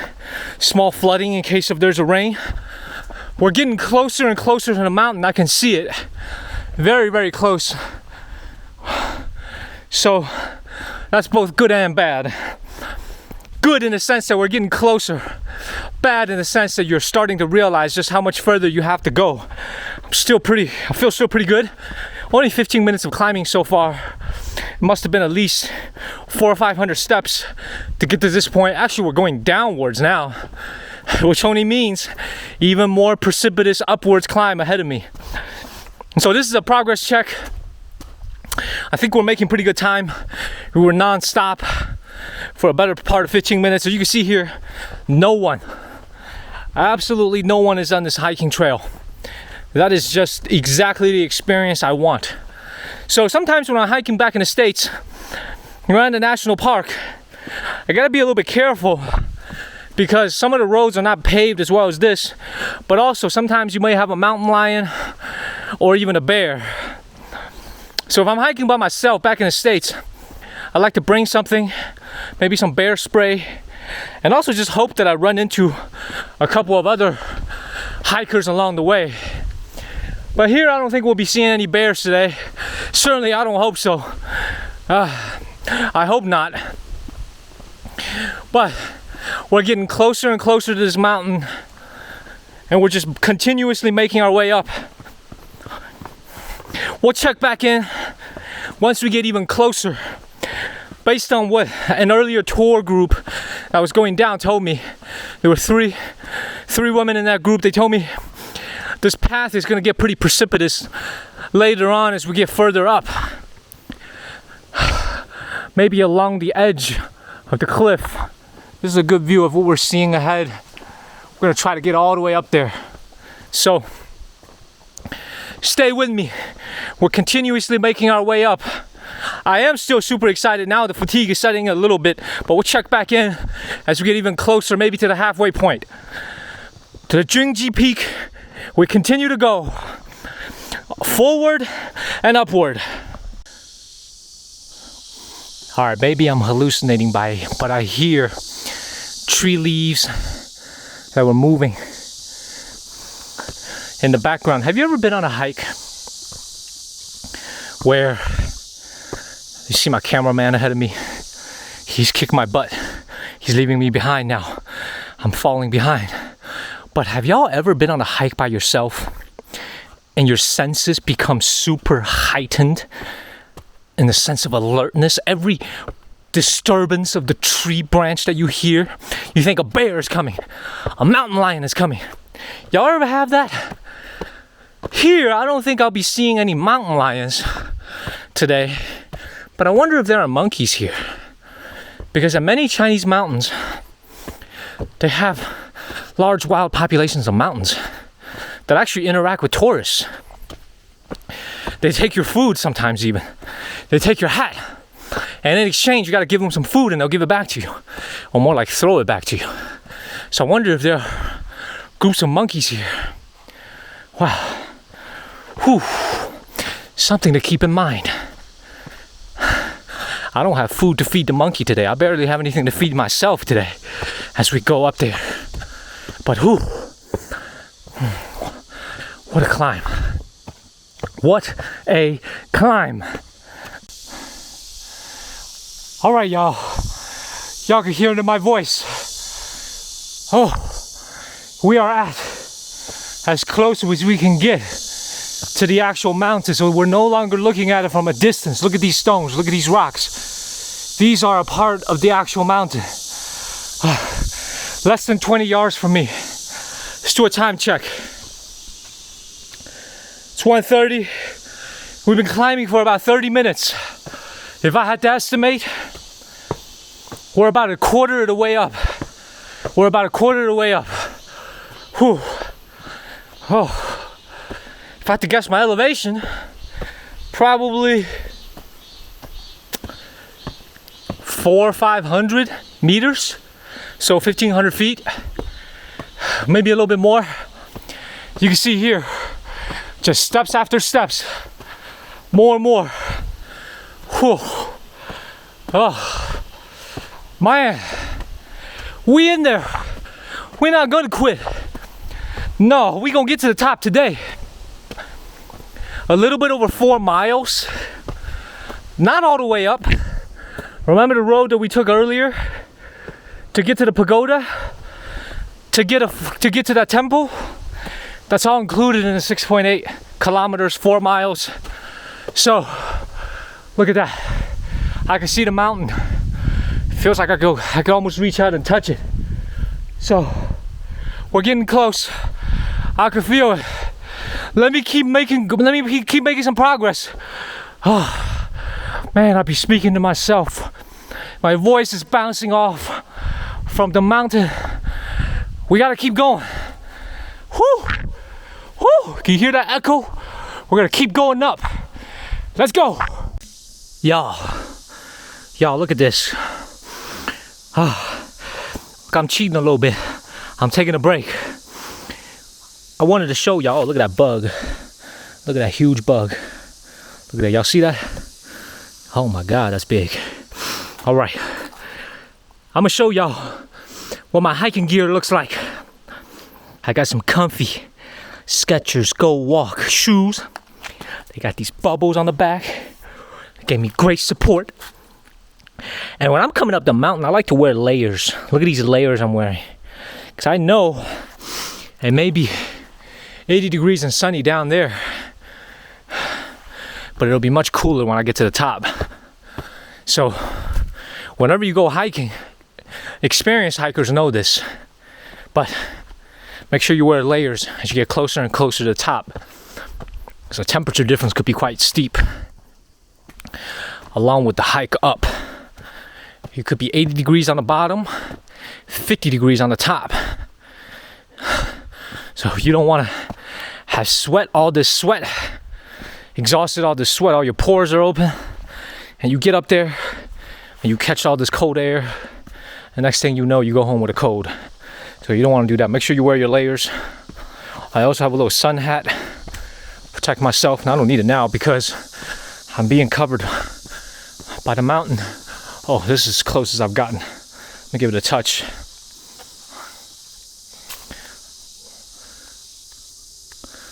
small flooding in case if there's a rain. We're getting closer and closer to the mountain. I can see it. Very, very close. So that's both good and bad. Good in the sense that we're getting closer. Bad in the sense that you're starting to realize just how much further you have to go. I feel still pretty good. Only 15 minutes of climbing so far. It must have been at least 400 or 500 steps to get to this point. Actually, we're going downwards now, which only means even more precipitous upwards climb ahead of me. So this is a progress check. I think we're making pretty good time. We were non-stop for a better part of 15 minutes. So you can see here, no one, absolutely no one is on this hiking trail. That is just exactly the experience I want. So sometimes when I'm hiking back in the States, around the national park, I gotta be a little bit careful because some of the roads are not paved as well as this, but also sometimes you may have a mountain lion or even a bear. So if I'm hiking by myself back in the States, I like to bring something, maybe some bear spray, and also just hope that I run into a couple of other hikers along the way. But here I don't think we'll be seeing any bears today. Certainly I don't hope so. I hope not. But we're getting closer and closer to this mountain, and we're just continuously making our way up. We'll check back in once we get even closer. Based on what an earlier tour group that was going down told me, there were three women in that group. They told me this path is going to get pretty precipitous later on as we get further up. Maybe along the edge of the cliff. This is a good view of what we're seeing ahead. We're going to try to get all the way up there. So stay with me. We're continuously making our way up. I am still super excited now. The fatigue is setting a little bit, but we'll check back in as we get even closer, maybe to the halfway point. To the Junji Peak, we continue to go. forward and upward. All right, maybe I'm hallucinating but I hear tree leaves that were moving in the background. Have you ever been on a hike where you see my cameraman ahead of me? He's kicked my butt. He's leaving me behind now. I'm falling behind. But have y'all ever been on a hike by yourself and your senses become super heightened in the sense of alertness? Every disturbance of the tree branch that you hear, you think a bear is coming, a mountain lion is coming. Y'all ever have that? Here, I don't think I'll be seeing any mountain lions today, but I wonder if there are monkeys here. Because in many Chinese mountains, they have large wild populations of mountains that actually interact with tourists. They take your food sometimes even. They take your hat. And in exchange, you gotta give them some food and they'll give it back to you. Or more like throw it back to you. So I wonder if there are groups of monkeys here. Wow. Whew. Something to keep in mind. I don't have food to feed the monkey today. I barely have anything to feed myself today as we go up there. But whew. What a climb. What a climb. All right, y'all. Y'all can hear it in my voice. Oh, we are at as close as we can get to the actual mountain. So we're no longer looking at it from a distance. Look at these stones, look at these rocks. These are a part of the actual mountain. Less than 20 yards from me. Let's do a time check. It's 1:30. We've been climbing for about 30 minutes. If I had to estimate, we're about a quarter of the way up. We're about a quarter of the way up. Whew. Oh. If I had to guess my elevation, probably 400 or 500 meters. So 1,500 feet, maybe a little bit more. You can see here, just steps after steps, more and more. Whew. Oh, man, we in there. We're not gonna quit. No, we gonna get to the top today. A little bit over 4 miles. Not all the way up. Remember the road that we took earlier to get to the pagoda? To get to that temple? That's all included in the 6.8 kilometers, 4 miles. So, look at that. I can see the mountain. It feels like I could almost reach out and touch it. So, we're getting close. I can feel it. Let me keep making some progress. Oh, man, I'll be speaking to myself. My voice is bouncing off from the mountain. We gotta keep going. Whoo! Whoo! Can you hear that echo? We're gonna keep going up. Let's go. Y'all, look at this. I'm cheating a little bit. I'm taking a break. I wanted to show y'all. Oh, look at that bug. Look at that huge bug. Look at that. Y'all see that? Oh my God, that's big. All right. I'm gonna show y'all what my hiking gear looks like. I got some comfy Skechers Go Walk shoes. They got these bubbles on the back. They gave me great support. And when I'm coming up the mountain, I like to wear layers. Look at these layers I'm wearing. Because I know it may be 80 degrees and sunny down there, but it'll be much cooler when I get to the top. So whenever you go hiking, experienced hikers know this, but make sure you wear layers as you get closer and closer to the top. So temperature difference could be quite steep. Along with the hike up, you could be 80 degrees on the bottom, 50 degrees on the top. So you don't want to have sweat, all this sweat, exhausted, all this sweat, all your pores are open, and you get up there and you catch all this cold air, and next thing you know, you go home with a cold. So you don't want to do that. Make sure you wear your layers. I also have a little sun hat, protect protect myself. And I don't need it now because I'm being covered by the mountain. Oh, this is as close as I've gotten. Let me give it a touch.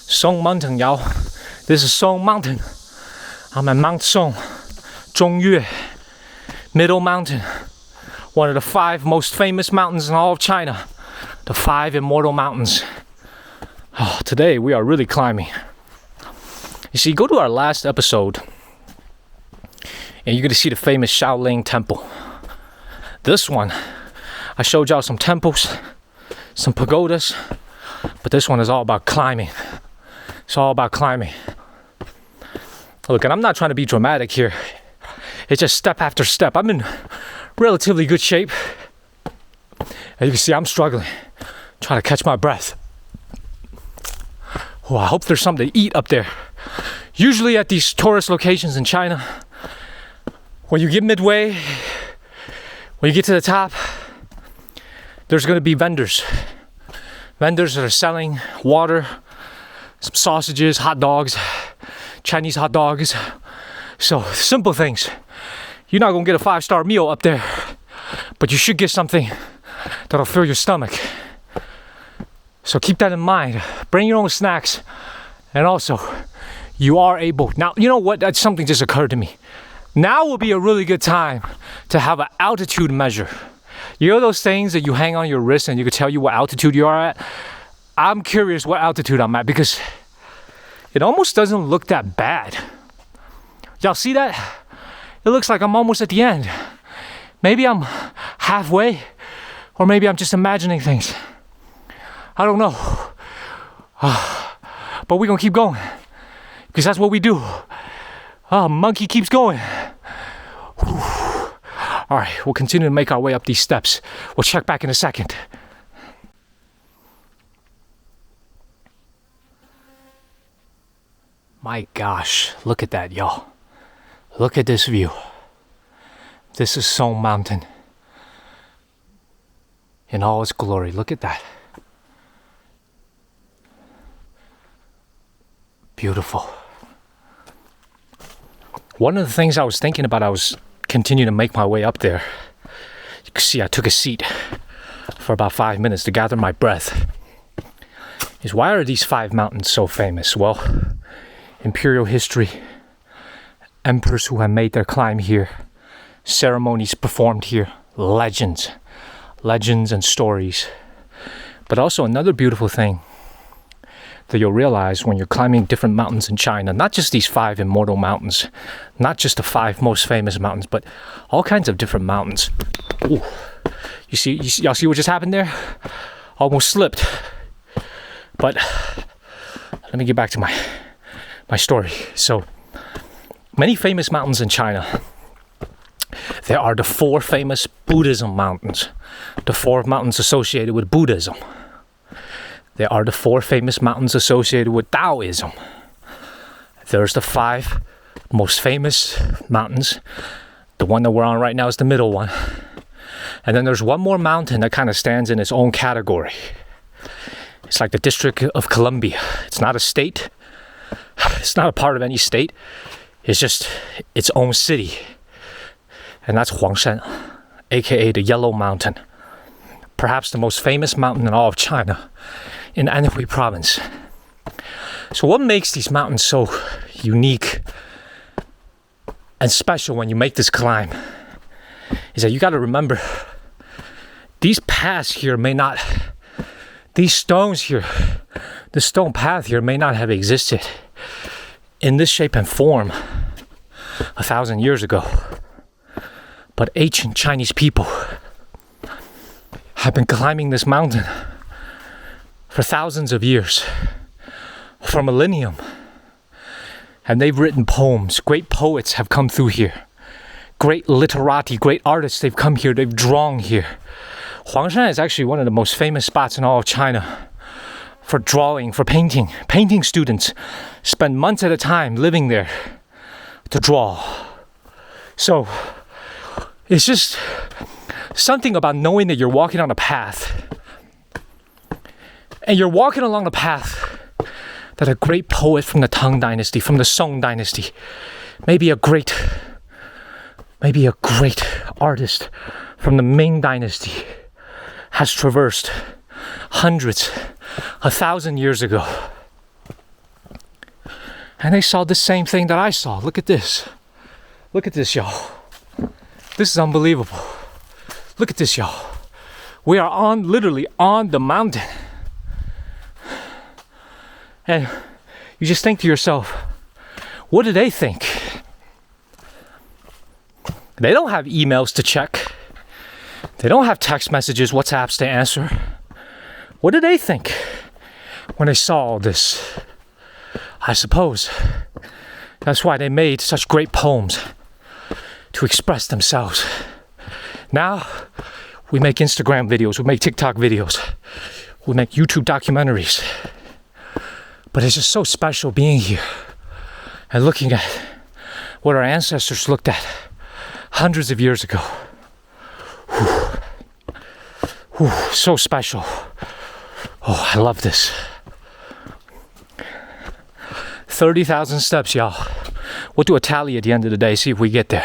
Song Mountain, y'all. This is Song Mountain. I'm at Mount Song, Songyue, Middle Mountain. One of the 5 most famous mountains in all of China. The 5 immortal mountains. Oh, today we are really climbing. You see, go to our last episode and you're going to see the famous Shaolin Temple. This one, I showed y'all some temples, some pagodas, but this one is all about climbing. It's all about climbing. Look, and I'm not trying to be dramatic here. It's just step after step. I'm in relatively good shape. As you can see, I'm struggling, trying to catch my breath. Oh, I hope there's something to eat up there. Usually at these tourist locations in China, when you get midway, when you get to the top, there's going to be vendors. Vendors that are selling water, some sausages, hot dogs, Chinese hot dogs. So, simple things. You're not going to get a 5-star meal up there, but you should get something that'll fill your stomach. So keep that in mind. Bring your own snacks. And also, you are able... Now, you know what? That's something just occurred to me. Now will be a really good time to have an altitude measure. You know those things that you hang on your wrist and you can tell you what altitude you are at? I'm curious what altitude I'm at because it almost doesn't look that bad. Y'all see that? It looks like I'm almost at the end. Maybe I'm halfway, or maybe I'm just imagining things. I don't know. But we're gonna keep going because that's what we do. Monkey keeps going. All right, we'll continue to make our way up these steps. We'll check back in a second. My gosh, look at that, y'all. Look at this view. This is Song Mountain in all its glory. Look at that. Beautiful. One of the things I was thinking about, I was continuing to make my way up there. You can see I took a seat for about 5 minutes to gather my breath. Is why are these 5 mountains so famous? Well, imperial history, emperors who have made their climb here, ceremonies performed here, legends and stories. But also another beautiful thing that you'll realize when you're climbing different mountains in China, not just these 5 immortal mountains, not just the 5 most famous mountains, but all kinds of different mountains. Ooh. Y'all see what just happened there? Almost slipped. But let me get back to my story. So, many famous mountains in China. There are the 4 famous Buddhism mountains, the 4 mountains associated with Buddhism. There are the 4 famous mountains associated with Taoism. There's the 5 most famous mountains. The one that we're on right now is the middle one. And then there's one more mountain that kind of stands in its own category. It's like the District of Columbia. It's not a state. It's not a part of any state. It's just its own city. And that's Huangshan, aka the Yellow Mountain. Perhaps the most famous mountain in all of China, in Anhui province. So what makes these mountains so unique and special when you make this climb is that you got to remember these paths here may not, these stones here, the stone path here may not have existed in this shape and form 1,000 years ago. But ancient Chinese people have been climbing this mountain for thousands of years, for millennium. And they've written poems. Great poets have come through here. Great literati, great artists, they've come here, they've drawn here. Huangshan is actually one of the most famous spots in all of China for drawing, for painting. Painting students spend months at a time living there to draw. So, it's just something about knowing that you're walking on a path. And you're walking along a path that a great poet from the Tang Dynasty, from the Song Dynasty, maybe a great artist from the Ming Dynasty has traversed hundreds, 1,000 years ago. And they saw the same thing that I saw. Look at this. Look at this, y'all. This is unbelievable. Look at this, y'all. We are literally on the mountain. And you just think to yourself, what do they think? They don't have emails to check. They don't have text messages, WhatsApps to answer. What do they think when they saw all this? I suppose that's why they made such great poems to express themselves. Now, we make Instagram videos, we make TikTok videos, we make YouTube documentaries. But it's just so special being here and looking at what our ancestors looked at hundreds of years ago. Whew, so special. Oh, I love this. 30,000 steps, y'all. We'll do a tally at the end of the day, see if we get there.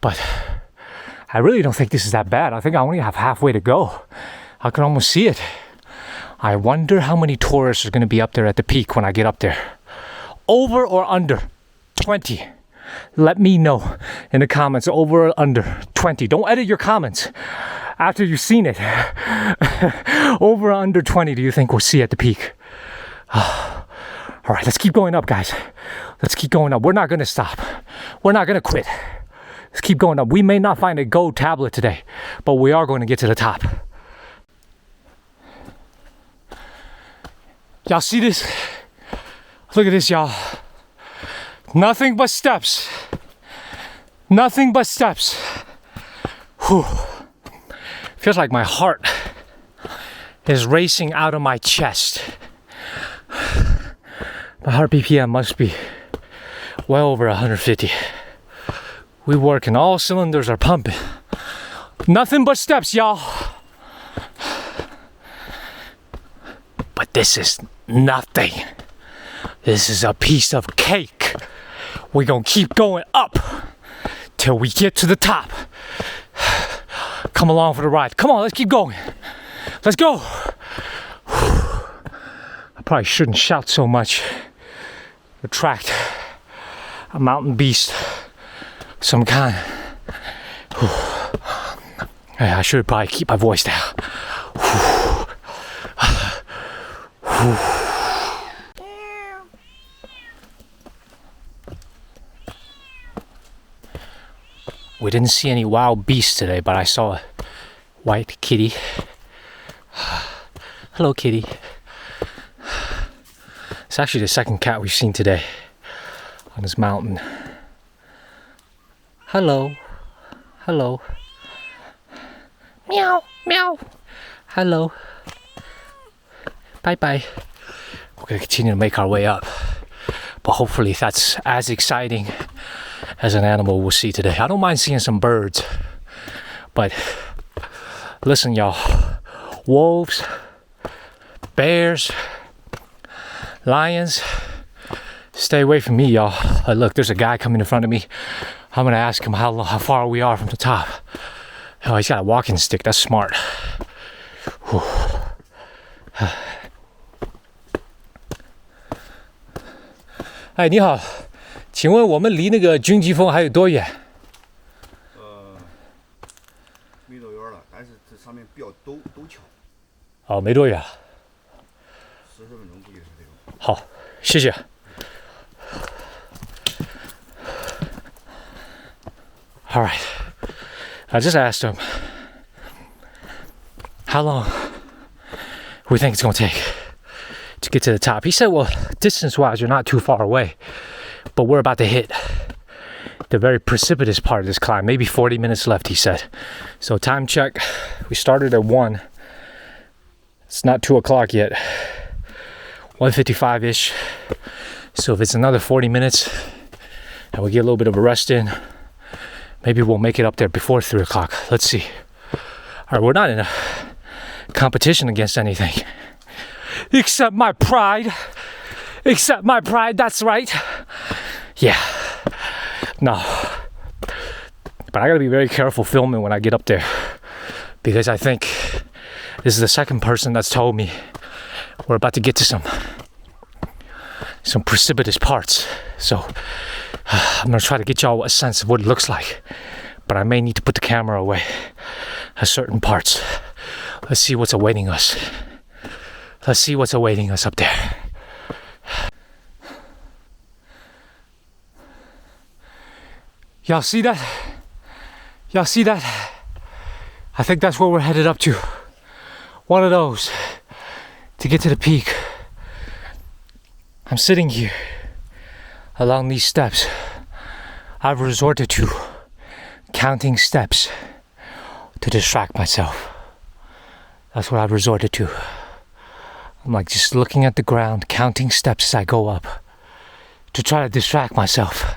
But I really don't think this is that bad. I think I only have halfway to go. I can almost see it. I wonder how many tourists are going to be up there at the peak when I get up there. Over or under 20? Let me know in the comments. Over or under 20. Don't edit your comments after you've seen it. Over or under 20 do you think we'll see at the peak? All right, let's keep going up, guys. Let's keep going up. We're not going to stop. We're not going to quit. Let's keep going up. We may not find a gold tablet today, but we are going to get to the top. Y'all see this? Look at this, y'all. Nothing but steps. Nothing but steps. Whew. Feels like my heart is racing out of my chest. My heart BPM must be well over 150. We working, all cylinders are pumping. Nothing but steps, y'all. But this is nothing. This is a piece of cake. We're gonna keep going up till we get to the top. Come along for the ride. Come on, let's keep going. Let's go. I probably shouldn't shout so much. Attract a mountain beast of some kind. I should probably keep my voice down. We didn't see any wild beasts today, but I saw a white kitty. Hello, kitty. It's actually the second cat we've seen today on this mountain. Hello. Hello. Meow, meow. Hello. Bye-bye. We're going to continue to make our way up. But hopefully that's as exciting as an animal we'll see today. I don't mind seeing some birds. But listen, y'all. Wolves, bears, lions, stay away from me, y'all. Look, there's a guy coming in front of me. I'm gonna ask him how far we are from the top. Oh, he's got a walking stick. That's smart. Hi, 你好，请问我们离那个军机峰还有多远？没多远了，但是这上面比较陡峭。哦，没多远。40分钟估计是这种。好，谢谢。All right. I just asked him how long we think it's going to take to get to the top. He said, well, distance-wise, you're not too far away, but we're about to hit the very precipitous part of this climb. Maybe 40 minutes left, he said. So time check, we started at 1. It's not 2 o'clock yet. 1:55-ish. So if it's another 40 minutes and we get a little bit of a rest in, maybe we'll make it up there before 3 o'clock. Let's see. All right, we're not in a competition against anything except my pride. Accept my pride, that's right. Yeah. No. But I gotta be very careful filming when I get up there, because I think this is the second person that's told me we're about to get to some precipitous parts. So I'm gonna try to get y'all a sense of what it looks like, but I may need to put the camera away at certain parts. Let's see what's awaiting us. Let's see what's awaiting us up there. Y'all see that? Y'all see that? I think that's where we're headed up to. One of those to get to the peak. I'm sitting here along these steps. I've resorted to counting steps to distract myself. That's what I've resorted to. I'm like just looking at the ground, counting steps as I go up to try to distract myself.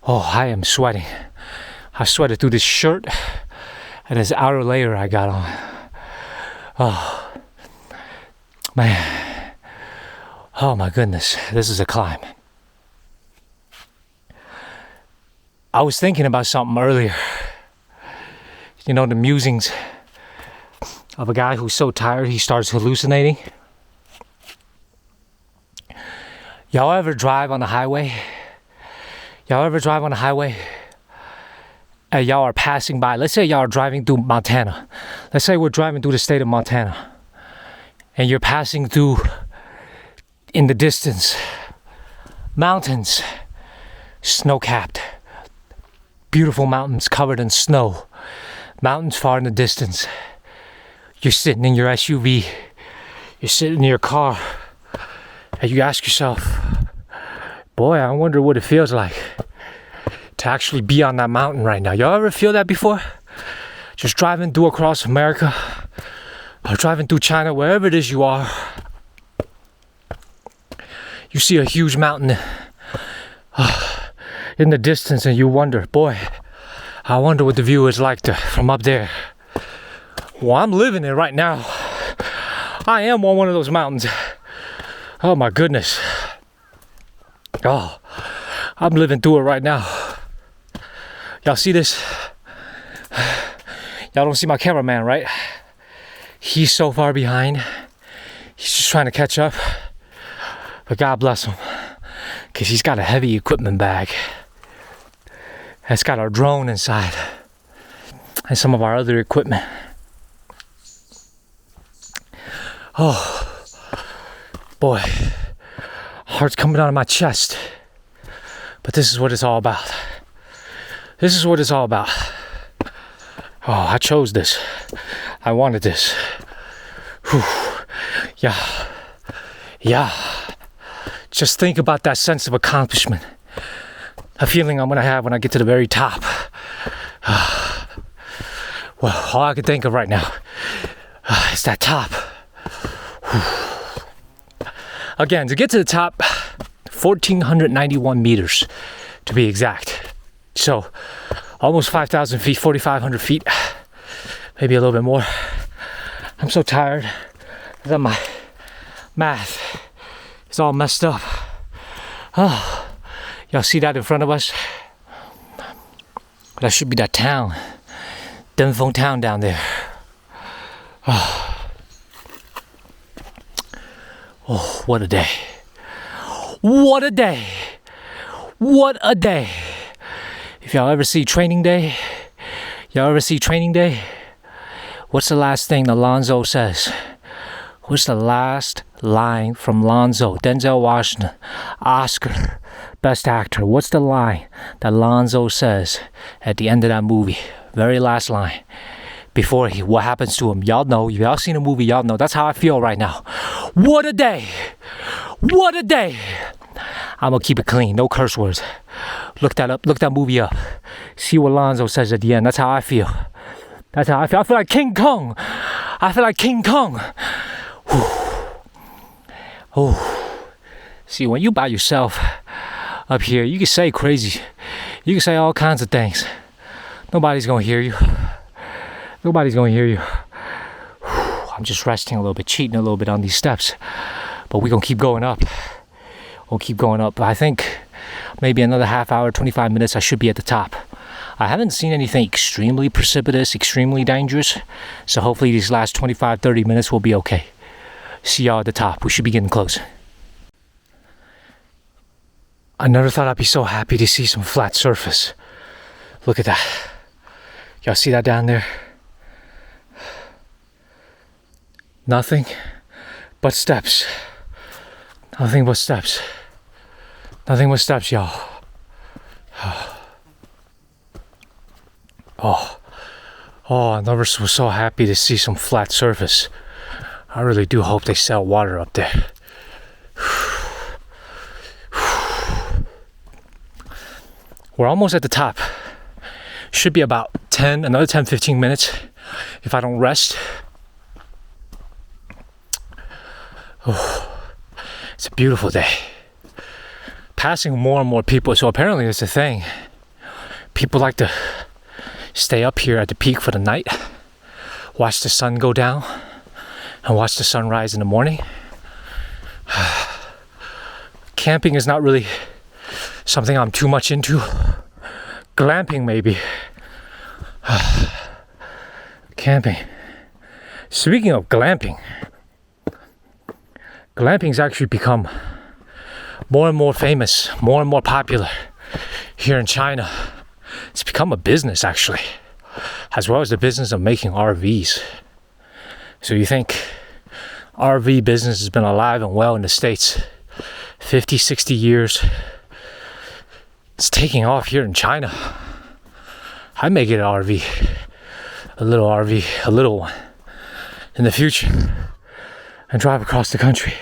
Oh, I am sweating. I sweated through this shirt and this outer layer I got on. Oh, man. Oh my goodness, this is a climb. I was thinking about something earlier. You know, the musings of a guy who's so tired he starts hallucinating. Y'all ever drive on the highway? Y'all ever drive on the highway and y'all are passing by? Let's say y'all are driving through Montana. Let's say we're driving through the state of Montana and you're passing through, in the distance, mountains, snow-capped, beautiful mountains covered in snow, mountains far in the distance. You're sitting in your SUV, you're sitting in your car, and you ask yourself, boy, I wonder what it feels like to actually be on that mountain right now. Y'all ever feel that before? Just driving through across America, or driving through China, wherever it is you are. You see a huge mountain in the distance and you wonder, boy, I wonder what the view is like from up there. Well, I'm living it right now. I am on one of those mountains. Oh my goodness. Oh, I'm living through it right now. Y'all see this? Y'all don't see my cameraman, right? He's so far behind. He's just trying to catch up. But God bless him, because he's got a heavy equipment bag. It's got our drone inside and some of our other equipment. Oh, boy, heart's coming out of my chest. But this is what it's all about. This is what it's all about. Oh, I chose this. I wanted this. Whew. Yeah. Yeah. Just think about that sense of accomplishment. A feeling I'm gonna have when I get to the very top. Well, all I can think of right now is that top. Again, to get to the top, 1,491 meters to be exact. So, almost 5,000 feet, 4,500 feet, maybe a little bit more. I'm so tired that my math is all messed up. Oh, y'all see that in front of us? That should be that town, Dunfeng town down there. Oh, what a day. What a day. What a day. If y'all ever see Training Day, what's the last thing Alonzo says? What's the last line from Lonzo? Denzel Washington, Oscar, Best Actor. What's the line that Lonzo says at the end of that movie? Very last line. Before what happens to him. Y'all know. If y'all seen the movie, y'all know. That's how I feel right now. What a day. What a day. I'm going to keep it clean. No curse words. Look that up. Look that movie up. See what Lonzo says at the end. That's how I feel. That's how I feel. I feel like King Kong. I feel like King Kong. Oh, see, when you by yourself up here, you can say crazy. You can say all kinds of things. Nobody's gonna hear you. Nobody's gonna hear you. I'm just resting a little bit, cheating a little bit on these steps. But we're gonna keep going up. we'll keep going up. I think maybe another half hour, 25 minutes, I should be at the top. I haven't seen anything extremely precipitous, extremely dangerous. So hopefully these last 25, 30 minutes will be okay. See y'all at the top. We should be getting close. I never thought I'd be so happy to see some flat surface. Look at that. Y'all see that down there? Nothing but steps. Nothing but steps. Nothing but steps, y'all. I never was so happy to see some flat surface. I really do hope they sell water up there. We're almost at the top. Should be about another 10, 15 minutes if I don't rest. It's a beautiful day. Passing more and more people, so apparently it's a thing. People like to stay up here at the peak for the night, watch the sun go down, and watch the sunrise in the morning. Camping is not really something I'm too much into. Glamping maybe. Camping. Speaking of glamping's actually become more and more famous, more and more popular here in China. It's become a business actually, as well as the business of making RVs. So you think RV business has been alive and well in the States 50, 60 years. It's taking off here in China. I may get an RV, a little one in the future and drive across the country.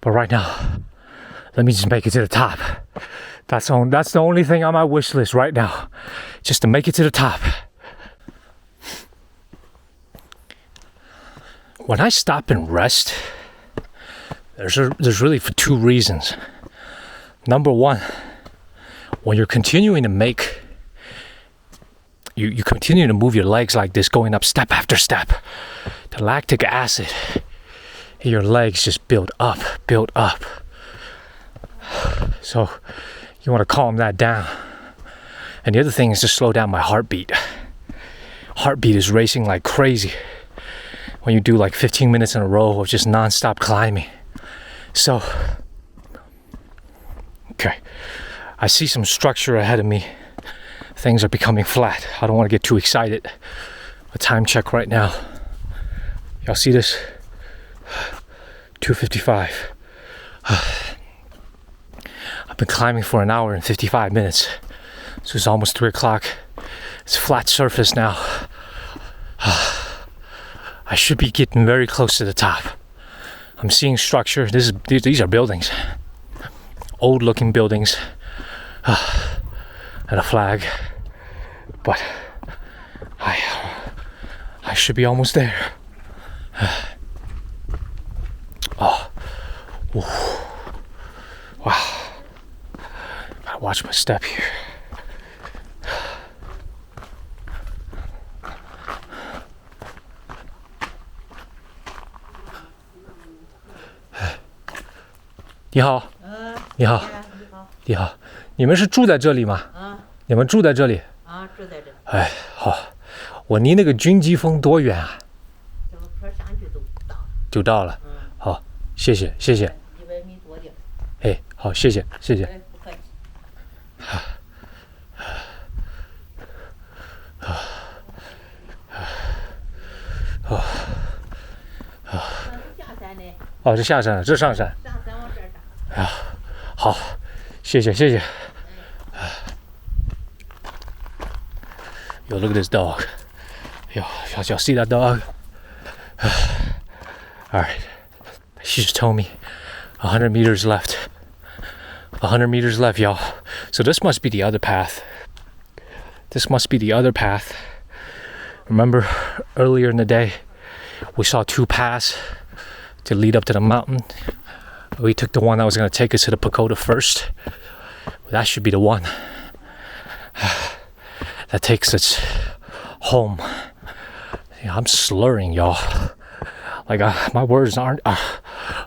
But right now, let me just make it to the top. That's the only thing on my wish list right now, just to make it to the top. When I stop and rest, there's really for two reasons. Number one, when you're continuing to make, you continue to move your legs like this, going up step after step, the lactic acid in your legs just build up. So you want to calm that down. And the other thing is to slow down my heartbeat. Heartbeat is racing like crazy when you do like 15 minutes in a row of just non-stop climbing. So, okay, I see some structure ahead of me. Things are becoming flat. I don't want to get too excited. A time check right now. Y'all see this? 2:55. I've been climbing for an hour and 55 minutes. So it's almost 3 o'clock. It's flat surface now. I should be getting very close to the top. I'm seeing structure. These are buildings. Old looking buildings. And a flag. But I should be almost there. Wow. Gotta watch my step here.你好，你好，你好，你们是住在这里吗？你们住在这里？住在这。哎，好，我离那个军机峰多远啊？这个坡上去就到了。好，谢谢。100米多点。哎，好，谢谢。哎，不客气。哦，这下山了，这上山。上山往这儿上。哎呀，好，谢谢。Yo, look at this dog. Yo, y'all see that dog? Alright. She just told me 100 meters left. 100 meters left, y'all. So this must be the other path. Remember earlier in the day, we saw 2 paths to lead up to the mountain. We took the one that was going to take us to the pagoda first. That should be the one that takes us home. Yeah, I'm slurring, y'all. Like my words aren't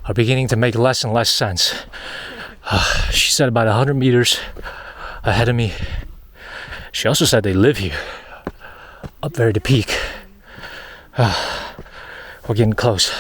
are beginning to make less and less sense. She said about 100 meters ahead of me. She also said they live here, up there at the peak. We're getting close.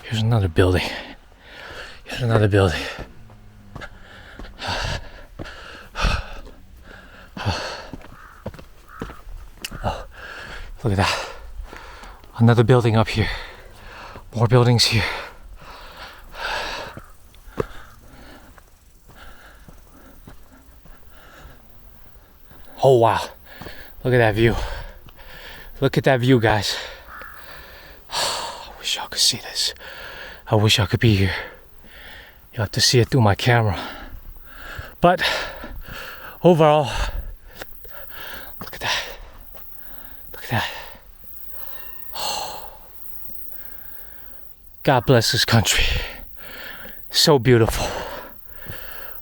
Here's another building. Here's another building. Oh, look at that. Another building up here. More buildings here. Oh wow. Look at that view. Look at that view, guys. I wish y'all could see this. I wish I could be here. You'll have to see it through my camera. But overall, look at that. Look at that. God bless this country. So beautiful.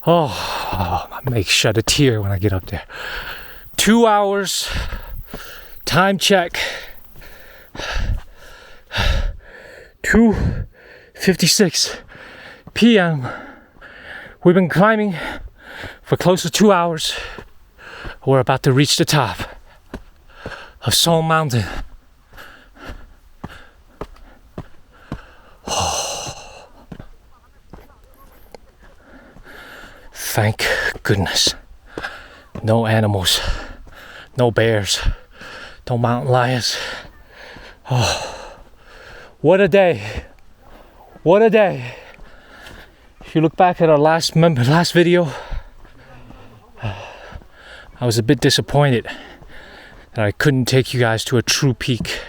Oh, I make shed a tear when I get up there. 2 hours. Time check. 2:56 p.m. We've been climbing for close to 2 hours. We're about to reach the top of Seoul Mountain. Thank goodness. No animals, no bears, no mountain lions. Oh, what a day. What a day. If you look back at our last video, I was a bit disappointed that I couldn't take you guys to a true peak.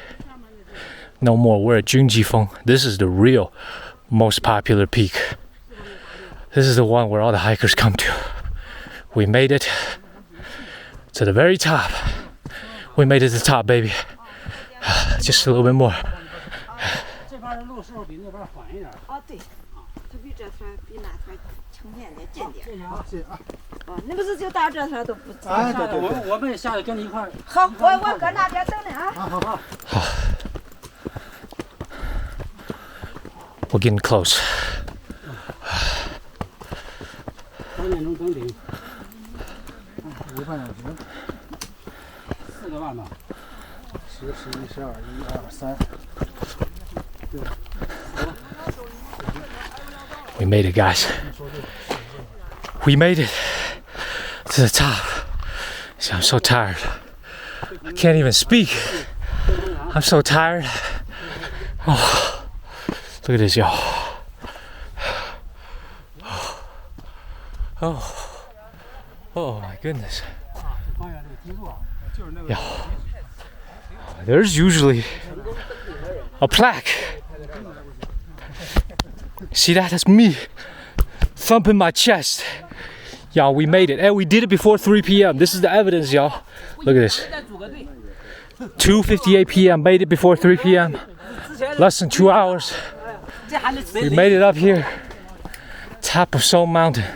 No more, we're at Junji Peak. This is the real most popular peak. This is the one where all the hikers come to. We made it to the very top. We made it to the top, baby. Just a little bit more. We're getting close. We made it, guys. We made it to the top. See, I'm so tired. I can't even speak. I'm so tired. Oh, look at this, y'all. Oh my goodness. Yeah. There's usually a plaque. See that? That's me thumping my chest. Y'all, we made it. And we did it before 3 p.m. This is the evidence, y'all. Look at this. 2:58 p.m. Made it before 3 p.m. Less than 2 hours. We made it up here. Top of Seoul Mountain.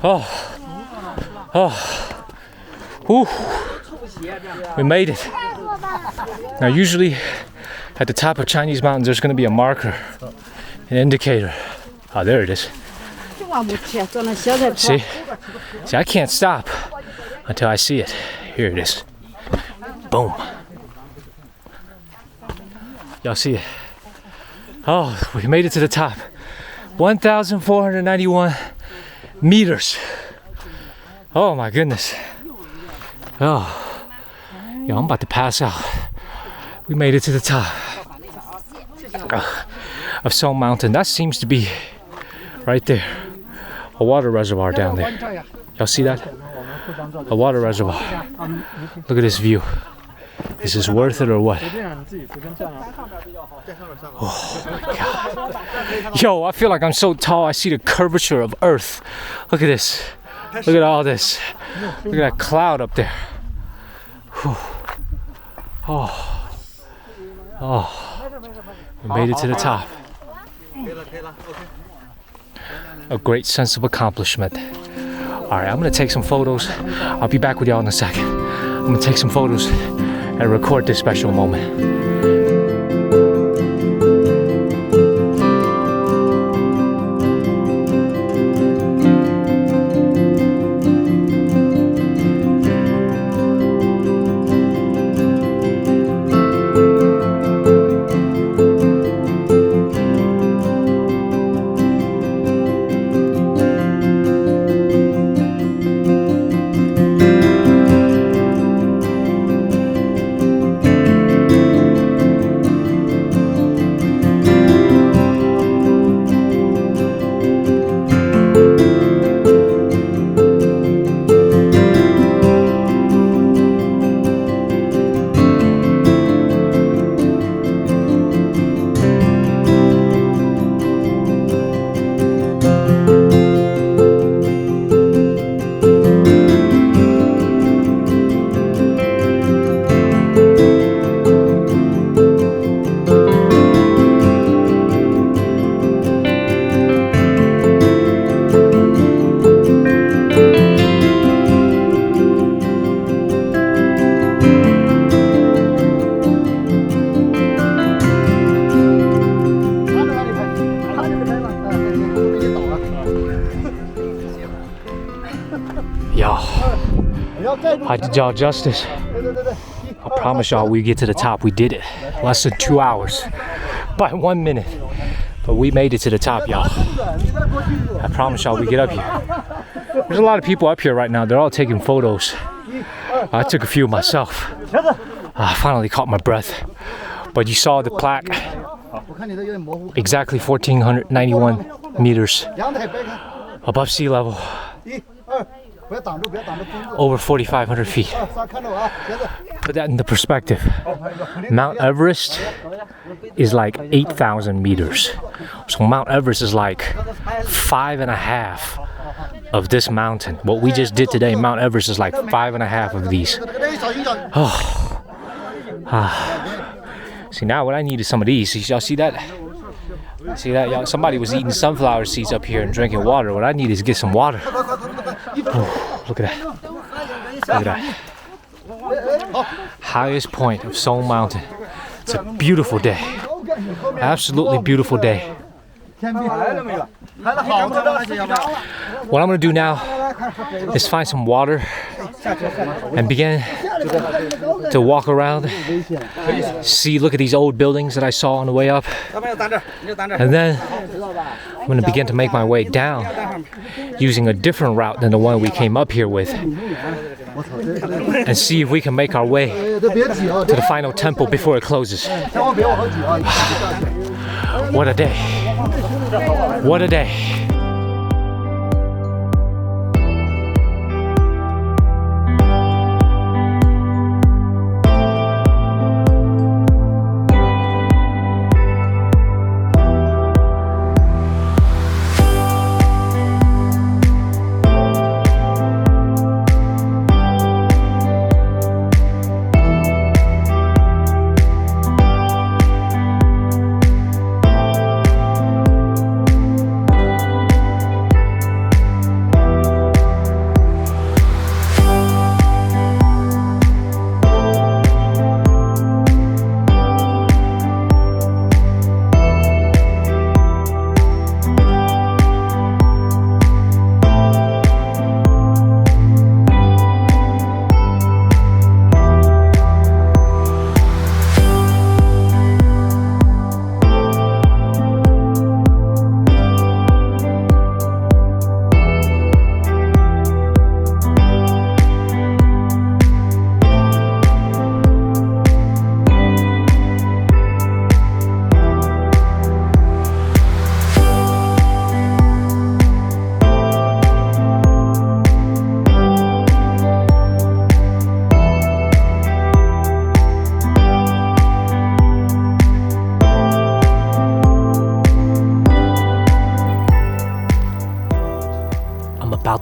Oh. Ooh. We made it. Now usually at the top of Chinese mountains there's going to be a marker, an indicator. Oh, there it is. See, I can't stop until I see it. Here it is. Boom. Y'all see it? Oh, we made it to the top. 1,491 meters. Oh my goodness. Oh, yo, I'm about to pass out. We made it to the top of Seoul Mountain. That seems to be right there. A water reservoir down there. Y'all see that? A water reservoir. Look at this view. Is this worth it or what? Oh my God. Yo, I feel like I'm so tall. I see the curvature of Earth. Look at this. Look at all this. Look at that cloud up there. Whew. Oh. Oh, we made it to the top. A great sense of accomplishment. Alright, I'm gonna take some photos. I'll be back with y'all in a second. I'm gonna take some photos and record this special moment. I did y'all justice. I promise y'all we get to the top. We did it. Less than 2 hours. By 1 minute. But we made it to the top, y'all. I promise y'all we get up here. There's a lot of people up here right now. They're all taking photos. I took a few myself. I finally caught my breath. But you saw the plaque. Exactly 1,491 meters above sea level. Over 4,500 feet. Put that into perspective. Mount Everest is like 8,000 meters. So Mount Everest is like 5.5 of this mountain. What we just did today, Mount Everest is like 5.5 of these. Oh. See, now what I need is some of these. Y'all see that? See that, y'all? Somebody was eating sunflower seeds up here and drinking water. What I need is get some water. Oh, look at that. Look at that. Highest point of Seoul Mountain. It's a beautiful day. Absolutely beautiful day. What I'm gonna do now is find some water and begin to walk around, see, look at these old buildings that I saw on the way up, and then I'm gonna begin to make my way down using a different route than the one we came up here with, and see if we can make our way to the final temple before it closes. What a day. What a day.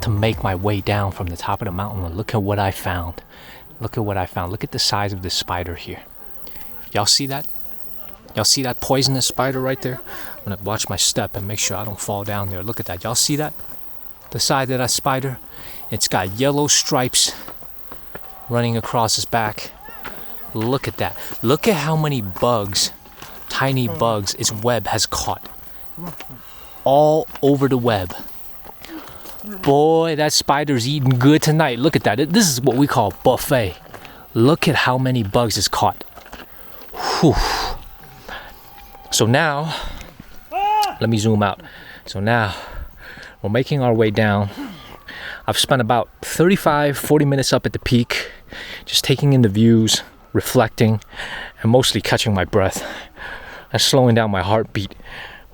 To make my way down from the top of the mountain. Look at what I found. Look at what I found. Look at the size of this spider here. Y'all see that? Y'all see that poisonous spider right there? I'm gonna watch my step and make sure I don't fall down there. Look at that. Y'all see that? The side of that spider? It's got yellow stripes running across its back. Look at that. Look at how many bugs, tiny bugs, its web has caught. All over the web. Boy, that spider's eating good tonight. Look at that. This is what we call buffet. Look at how many bugs it's caught. Whew. So now, let me zoom out. So now, we're making our way down. I've spent about 35-40 minutes up at the peak, just taking in the views, reflecting, and mostly catching my breath and slowing down my heartbeat.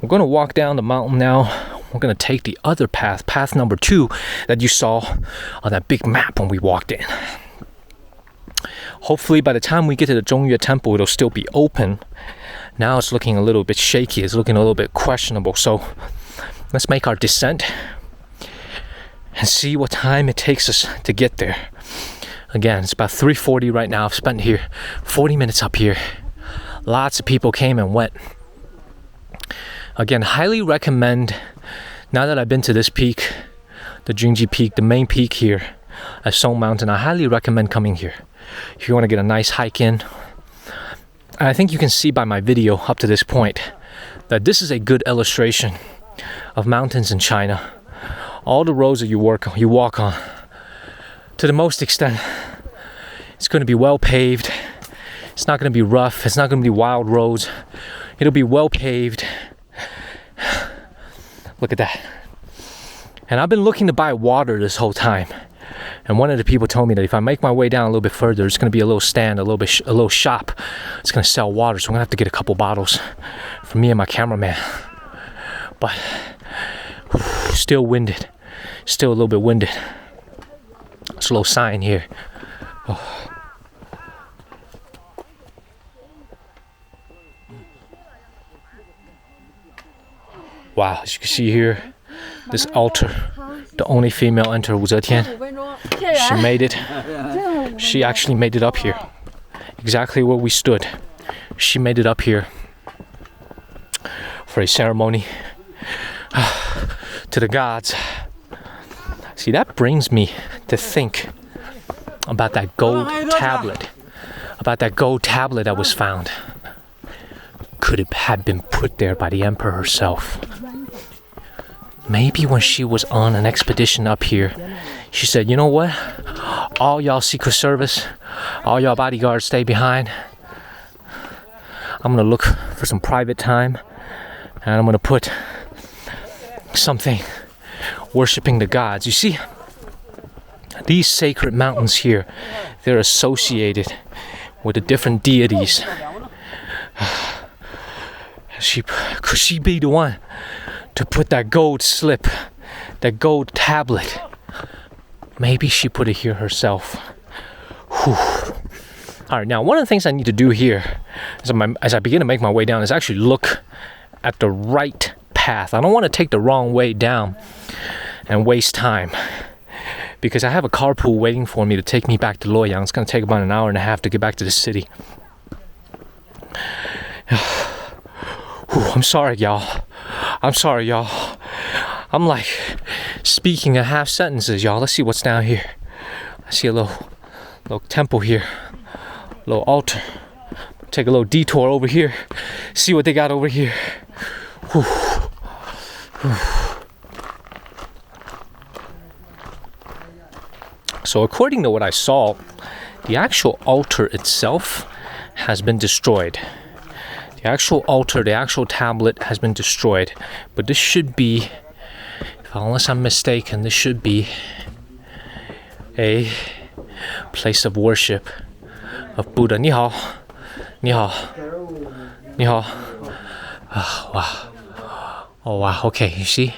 We're going to walk down the mountain now. We're going to take the other path, path number 2 that you saw on that big map when we walked in. Hopefully by the time we get to the Songyue temple, it'll still be open. Now it's looking a little bit shaky. It's looking a little bit questionable. So let's make our descent and see what time it takes us to get there. Again, it's about 3:40 right now. I've spent here 40 minutes up here. Lots of people came and went. Again, highly recommend, now that I've been to this peak, the Junji Peak, the main peak here at Song Mountain, I highly recommend coming here if you want to get a nice hike in. And I think you can see by my video up to this point that this is a good illustration of mountains in China. All the roads that you walk on, to the most extent, it's going to be well paved. It's not going to be rough. It's not going to be wild roads. It'll be well paved. Look at that. And I've been looking to buy water this whole time. And one of the people told me that if I make my way down a little bit further, there's going to be a little stand, a little shop. It's going to sell water. So I'm going to have to get a couple bottles for me and my cameraman. But still winded. Still a little bit winded. It's a little sign here. Oh. Wow, as you can see here, this altar, the only female enter Wu Zetian. She made it. She actually made it up here. Exactly where we stood. She made it up here for a ceremony to the gods. See, that brings me to think about that gold tablet. About that gold tablet that was found. Could it have been put there by the emperor herself? Maybe when she was on an expedition up here, she said, you know what? All y'all Secret Service, all y'all bodyguards stay behind. I'm gonna look for some private time, and I'm gonna put something worshiping the gods. You see, these sacred mountains here, they're associated with the different deities. Could she be the one to put that gold slip, that gold tablet? Maybe she put it here herself. Whew. All right, now one of the things I need to do here as I begin to make my way down is actually look at the right path. I don't want to take the wrong way down and waste time, because I have a carpool waiting for me to take me back to Luoyang. It's going to take about an hour and a half to get back to the city. I'm sorry, y'all. I'm like speaking in half sentences, y'all. Let's see what's down here. I see a little temple here, a little altar. Take a little detour over here, see what they got over here. Whew. So according to what I saw, the actual altar itself has been destroyed. The actual altar, the actual tablet has been destroyed. But this should be, unless I'm mistaken, this should be a place of worship of Buddha. 你好，你好，你好。Oh, wow. Oh, wow. Okay, you see?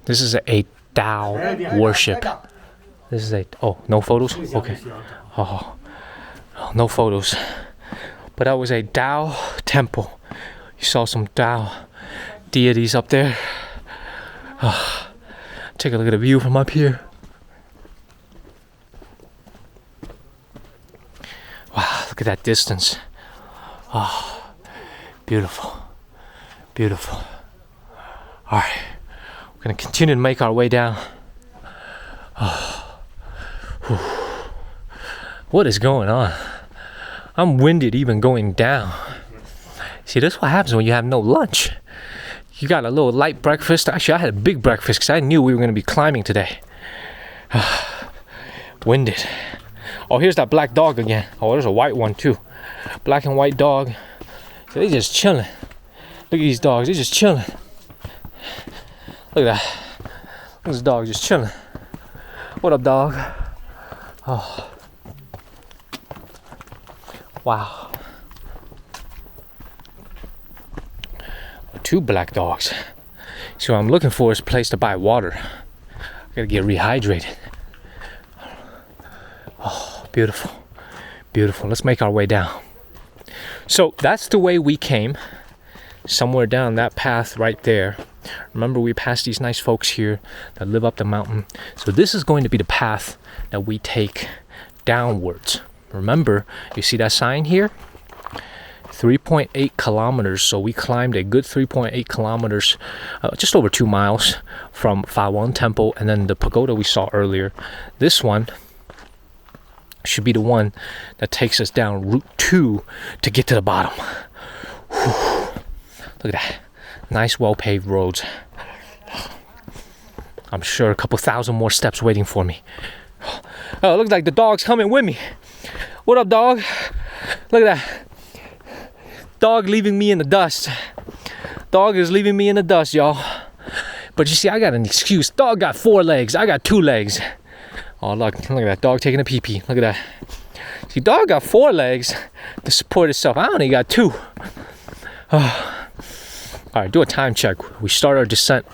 This is a Tao worship. This is no photos? Okay. Oh, no photos. But that was a Tao temple. You saw some Tao deities up there. Take a look at the view from up here. Wow, look at that distance. Beautiful. Beautiful. Alright. We're gonna continue to make our way down. What is going on? I'm winded even going down. See, that's what happens when you have no lunch. You got a little light breakfast. Actually, I had a big breakfast because I knew we were going to be climbing today. Winded. Oh, here's that black dog again. Oh, there's a white one too. Black and white dog. So they just chilling. Look at these dogs. They're just chilling. Look at that. Look at this dog just chilling. What up, dog? Oh. Wow. 2 black dogs. So what I'm looking for is a place to buy water. I gotta get rehydrated. Oh, beautiful. Beautiful. Let's make our way down. So that's the way we came. Somewhere down that path right there. Remember, we passed these nice folks here that live up the mountain. So this is going to be the path that we take downwards. Remember, you see that sign here? 3.8 kilometers. So we climbed a good 3.8 kilometers, just over 2 miles from Fawang Temple and then the pagoda we saw earlier. This one should be the one that takes us down Route 2 to get to the bottom. Whew. Look at that. Nice, well-paved roads. I'm sure a couple thousand more steps waiting for me. Oh, it looks like the dog's coming with me. What up, dog? Look at that. Dog leaving me in the dust. Dog is leaving me in the dust, y'all. But you see, I got an excuse. Dog got 4 legs. I got 2 legs. Oh, look at that dog taking a pee-pee. Look at that. See, dog got 4 legs to support itself. I only got 2. Oh. All right, do a time check. We start our descent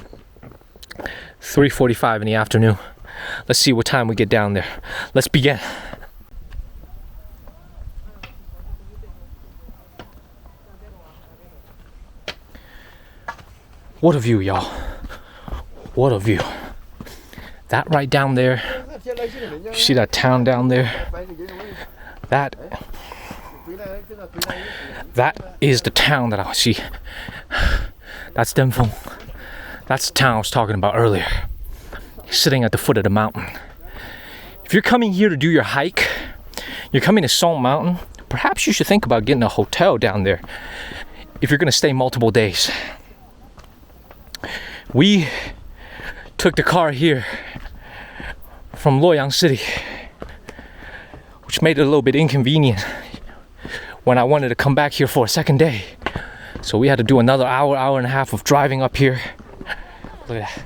3:45 in the afternoon. Let's see what time we get down there. Let's begin. What a view, y'all. What a view. That right down there. You see that town down there? That is the town that I see. That's Demfeng. That's the town I was talking about earlier. Sitting at the foot of the mountain. If you're coming here to do your hike, you're coming to Song Mountain, perhaps you should think about getting a hotel down there if you're going to stay multiple days. We took the car here from Luoyang City, which made it a little bit inconvenient when I wanted to come back here for a second day. So we had to do another hour and a half of driving up here. Look at that.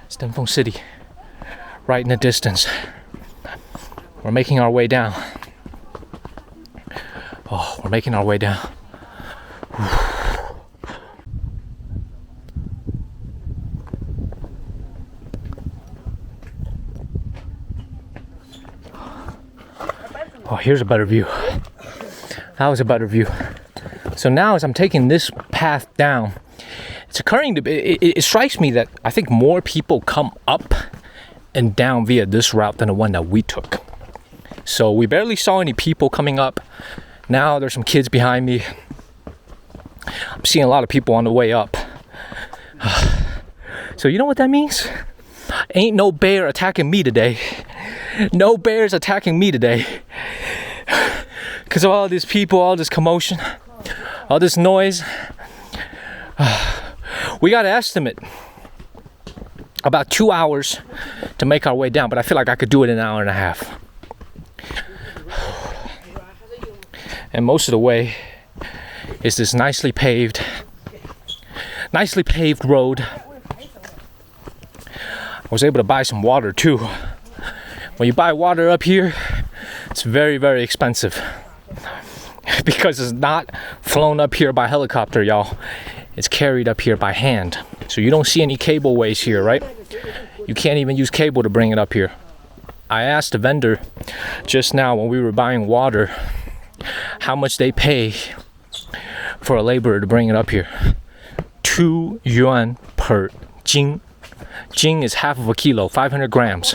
It's Demfeng City, right in the distance. We're making our way down. Oh, we're making our way down. Oh, here's a better view. That was a better view. So now as I'm taking this path down, it's occurring to it strikes me that I think more people come up and down via this route than the one that we took. So we barely saw any people coming up. Now there's some kids behind me. I'm seeing a lot of people on the way up. So you know what that means? Ain't no bear attacking me today. No bears attacking me today. Because of all these people, all this commotion, all this noise. We got an estimate about 2 hours to make our way down, but I feel like I could do it in an hour and a half. And most of the way is this nicely paved road. I was able to buy some water too. When you buy water up here, it's very, very expensive because it's not flown up here by helicopter, y'all. It's carried up here by hand. So you don't see any cableways here, right? You can't even use cable to bring it up here. I asked the vendor just now when we were buying water how much they pay for a laborer to bring it up here. 2 yuan per jing. Jing is half of a kilo, 500 grams.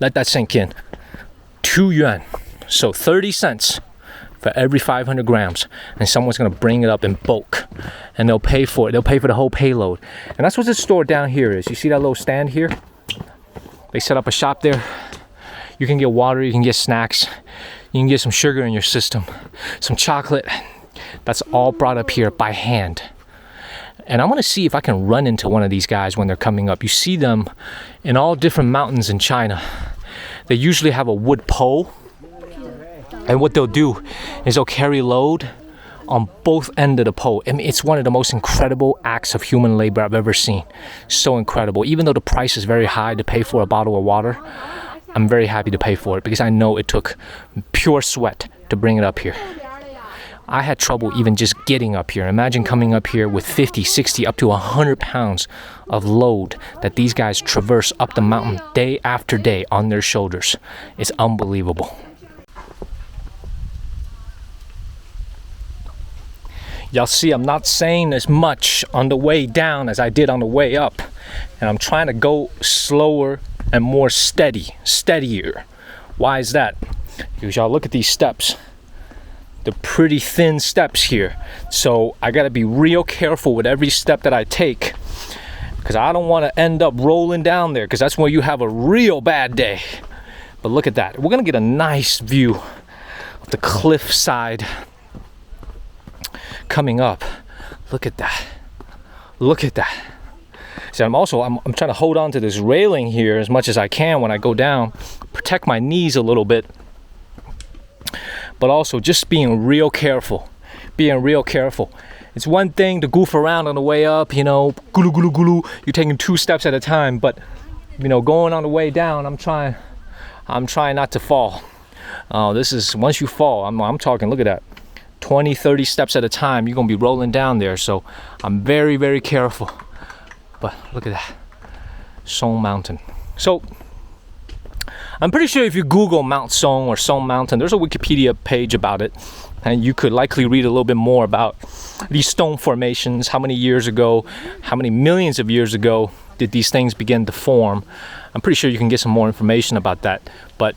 Let that sink in. 2 yuan. So 30 cents for every 500 grams, and someone's gonna bring it up in bulk, and they'll pay for it. They'll pay for the whole payload. And that's what this store down here is. You see that little stand here? They set up a shop there. You can get water, you can get snacks, you can get some sugar in your system, some chocolate. That's all brought up here by hand. And I want to see if I can run into one of these guys when they're coming up. You see them in all different mountains in China. They usually have a wood pole. And what they'll do is they'll carry load on both ends of the pole. I mean, it's one of the most incredible acts of human labor I've ever seen. So incredible. Even though the price is very high to pay for a bottle of water, I'm very happy to pay for it because I know it took pure sweat to bring it up here. I had trouble even just getting up here. Imagine coming up here with 50, 60, up to 100 pounds of load that these guys traverse up the mountain day after day on their shoulders. It's unbelievable. Y'all see, I'm not saying as much on the way down as I did on the way up. And I'm trying to go slower and more steadier. Why is that? Because y'all look at these steps. They're pretty thin steps here. So I gotta be real careful with every step that I take, because I don't want to end up rolling down there, because that's when you have a real bad day. But look at that. We're gonna get a nice view of the cliff side coming up. Look at that. Look at that. So I'm trying to hold on to this railing here as much as I can when I go down, protect my knees a little bit. But also just being real careful. It's one thing to goof around on the way up, you know, gulu gulu gulu. You're taking 2 steps at a time, but you know, going on the way down, I'm trying not to fall. This is, once you fall, I'm talking, look at that, 20, 30 steps at a time, you're gonna be rolling down there. So I'm very, very careful. But look at that, Song Mountain. So I'm pretty sure if you Google Mount Song or Song Mountain, there's a Wikipedia page about it, and you could likely read a little bit more about these stone formations. How many years ago, how many millions of years ago did these things begin to form? I'm pretty sure you can get some more information about that. But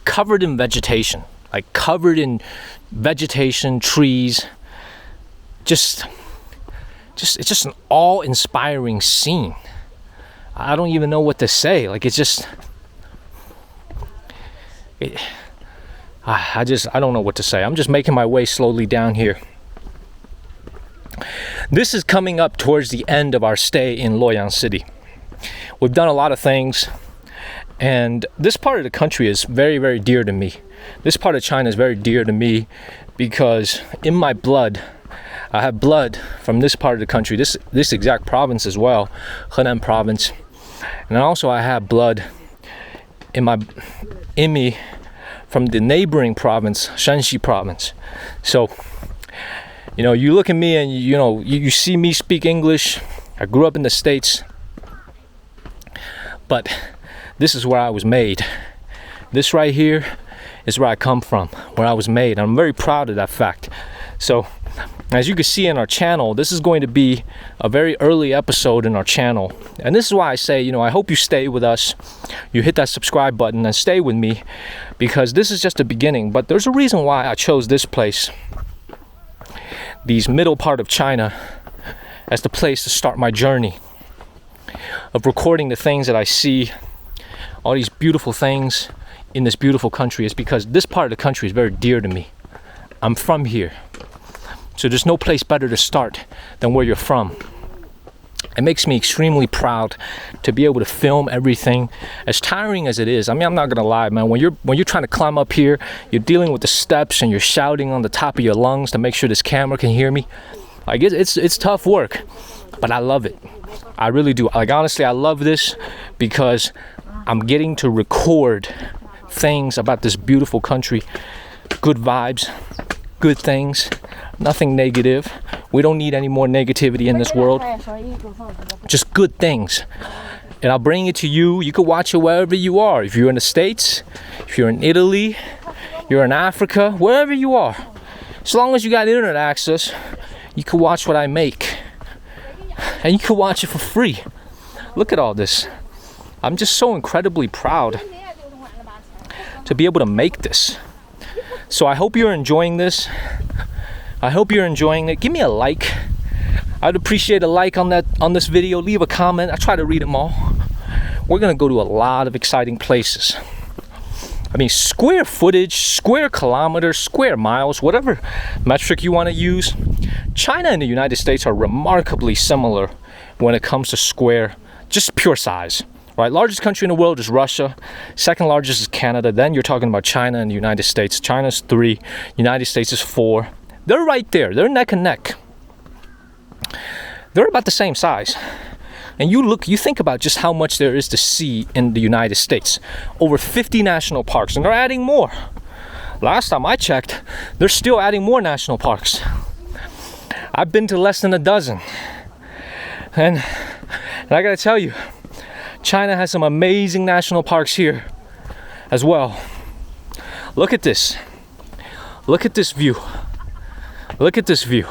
covered in vegetation, trees, it's just an awe-inspiring scene. I don't even know what to say. Like, it's just, I don't know what to say. I'm just making my way slowly down here. This is coming up towards the end of our stay in Luoyang City. We've done a lot of things, and this part of the country is very, very dear to me. This part of China is very dear to me because in my blood, I have blood from this part of the country, this exact province as well, Henan province. And also I have blood in me from the neighboring province, Shanxi province. So, you know, you look at me and you see me speak English. I grew up in the States, but this is where I was made. This right here is where I come from, where I was made. And I'm very proud of that fact. So, as you can see in our channel, this is going to be a very early episode in our channel. And this is why I say, you know, I hope you stay with us. You hit that subscribe button and stay with me, because this is just the beginning. But there's a reason why I chose this place, these middle part of China, as the place to start my journey of recording the things that I see, all these beautiful things in this beautiful country, is because this part of the country is very dear to me. I'm from here. So there's no place better to start than where you're from. It makes me extremely proud to be able to film everything, as tiring as it is. I mean, I'm not gonna lie, man. When you're trying to climb up here, you're dealing with the steps and you're shouting on the top of your lungs to make sure this camera can hear me. Like, it's tough work, but I love it. I really do. Like, honestly, I love this because I'm getting to record things about this beautiful country. Good vibes, good things, nothing negative. We don't need any more negativity in this world. Just good things. And I'll bring it to you. You can watch it wherever you are. If you're in the States, if you're in Italy, you're in Africa, wherever you are. As long as you got internet access, you can watch what I make. And you can watch it for free. Look at all this. I'm just so incredibly proud to be able to make this. So I hope you're enjoying this. I hope you're enjoying it. Give me a like. I'd appreciate a like on this video. Leave a comment. I try to read them all. We're gonna go to a lot of exciting places. I mean, square footage, square kilometers, square miles, whatever metric you want to use. China and the United States are remarkably similar when it comes to square, just pure size. Right? Largest country in the world is Russia. Second largest is Canada. Then you're talking about China and the United States. China's 3, United States is 4. They're right there. They're neck and neck. They're about the same size. And you think about just how much there is to see in the United States. Over 50 national parks, and they're adding more. Last time I checked, they're still adding more national parks. I've been to less than a dozen. And I gotta tell you, China has some amazing national parks here as well. Look at this. Look at this view. Look at this view.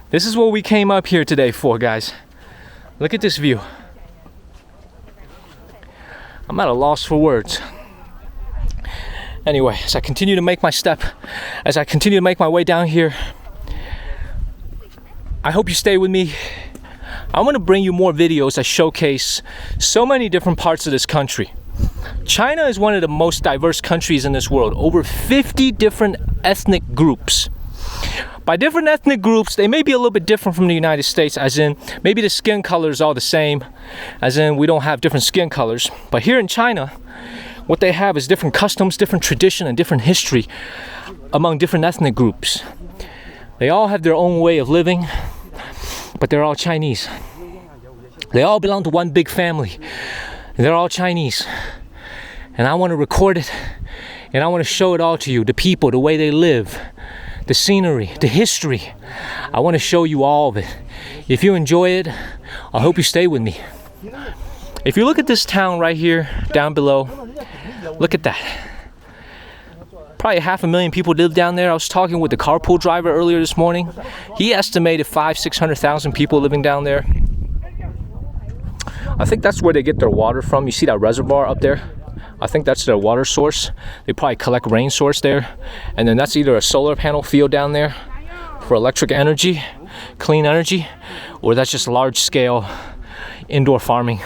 This is what we came up here today for, guys. Look at this view. I'm at a loss for words. Anyway, as I continue to make my way down here, I hope you stay with me. I'm gonna bring you more videos that showcase so many different parts of this country. China is one of the most diverse countries in this world. Over 50 different ethnic groups. By different ethnic groups, they may be a little bit different from the United States, as in maybe the skin color is all the same, as in we don't have different skin colors. But here in China, what they have is different customs, different tradition, and different history among different ethnic groups. They all have their own way of living, but they're all Chinese. They all belong to one big family. They're all Chinese. And I want to record it, and I want to show it all to you, the people, the way they live, the scenery, the history. I want to show you all of it. If you enjoy it, I hope you stay with me. If you look at this town right here, down below, look at that. Probably 500,000 people live down there. I was talking with the carpool driver earlier this morning. He estimated 500,000-600,000 people living down there. I think that's where they get their water from. You see that reservoir up there? I think that's their water source. They probably collect rain source there. And then that's either a solar panel field down there for electric energy, clean energy, or that's just large scale indoor farming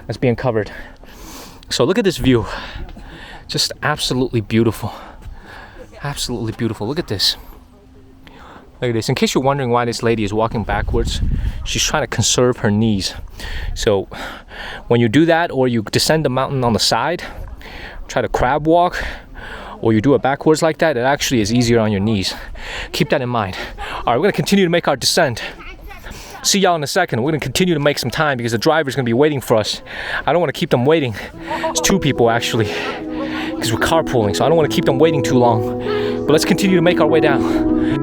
that's being covered. So look at this view. Just absolutely beautiful. Absolutely beautiful. Look at this. Look at this. In case you're wondering why this lady is walking backwards, she's trying to conserve her knees. So when you do that, or you descend the mountain on the side, try to crab walk, or you do it backwards like that, it actually is easier on your knees. Keep that in mind. All right, we're gonna continue to make our descent. See y'all in a second. We're gonna continue to make some time because the driver's gonna be waiting for us. I don't wanna keep them waiting. It's 2 people actually, because we're carpooling, so I don't wanna keep them waiting too long. But let's continue to make our way down.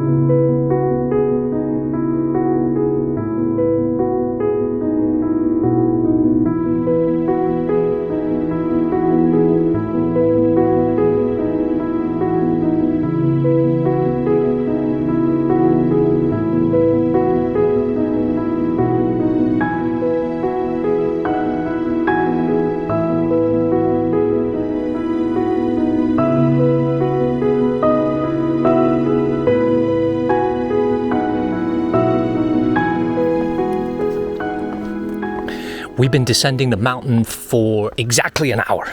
We've been descending the mountain for exactly an hour.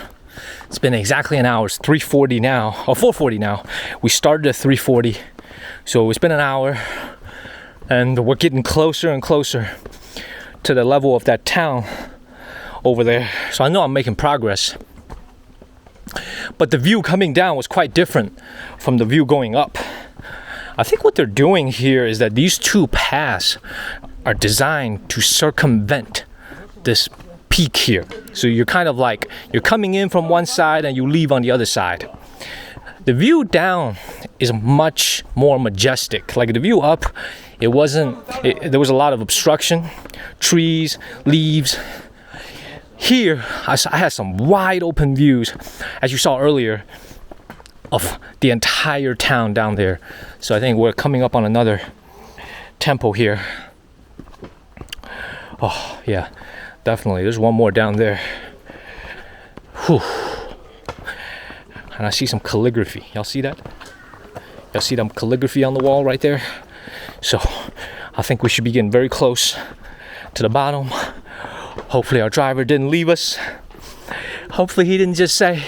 It's been exactly an hour. It's 3:40 now, or 4:40 now. We started at 3:40, so it's been an hour, and we're getting closer and closer to the level of that town over there. So I know I'm making progress. But the view coming down was quite different from the view going up. I think what they're doing here is that these 2 paths are designed to circumvent this peak here. So you're kind of like, you're coming in from one side and you leave on the other side. The view down is much more majestic. Like the view up, there was a lot of obstruction, trees, leaves. Here, I had some wide open views, as you saw earlier, of the entire town down there. So I think we're coming up on another temple here. Oh, yeah. Definitely, there's one more down there. Whew. And I see some calligraphy. Y'all see that? Y'all see that calligraphy on the wall right there? So I think we should be getting very close to the bottom. Hopefully our driver didn't leave us. Hopefully he didn't just say,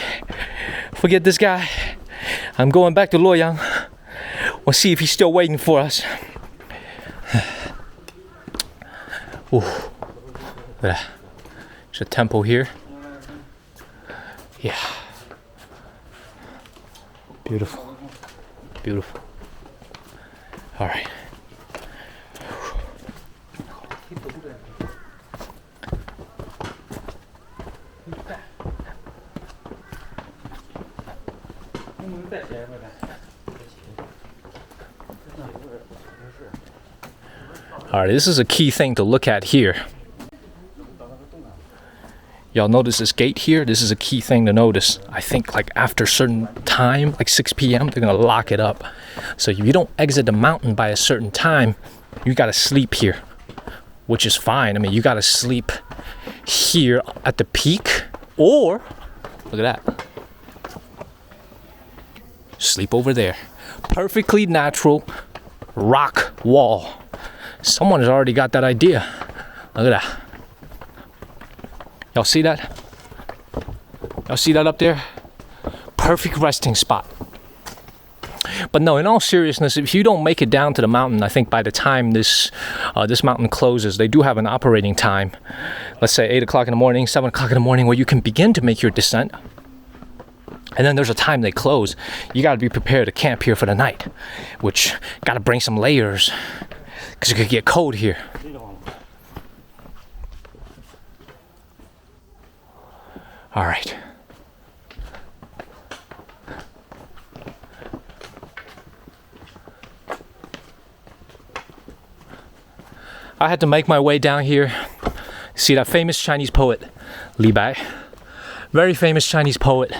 forget this guy, I'm going back to Luoyang. We'll see if he's still waiting for us. Ooh, look at that. There's a temple here. Yeah. Beautiful. Beautiful. All right. All right, this is a key thing to look at here. Y'all notice this gate here? This is a key thing to notice. I think like after a certain time, like 6 p.m., they're gonna lock it up. So if you don't exit the mountain by a certain time, you gotta sleep here, which is fine. I mean, you gotta sleep here at the peak, or, look at that, sleep over there. Perfectly natural rock wall. Someone has already got that idea. Look at that. Y'all see that? Y'all see that up there? Perfect resting spot. But no, in all seriousness, if you don't make it down to the mountain, I think by the time this mountain closes, they do have an operating time. Let's say 8 o'clock in the morning, 7 o'clock in the morning, where you can begin to make your descent. And then there's a time they close. You got to be prepared to camp here for the night, which got to bring some layers because it could get cold here. All right. I had to make my way down here. See that famous Chinese poet, Li Bai. Very famous Chinese poet.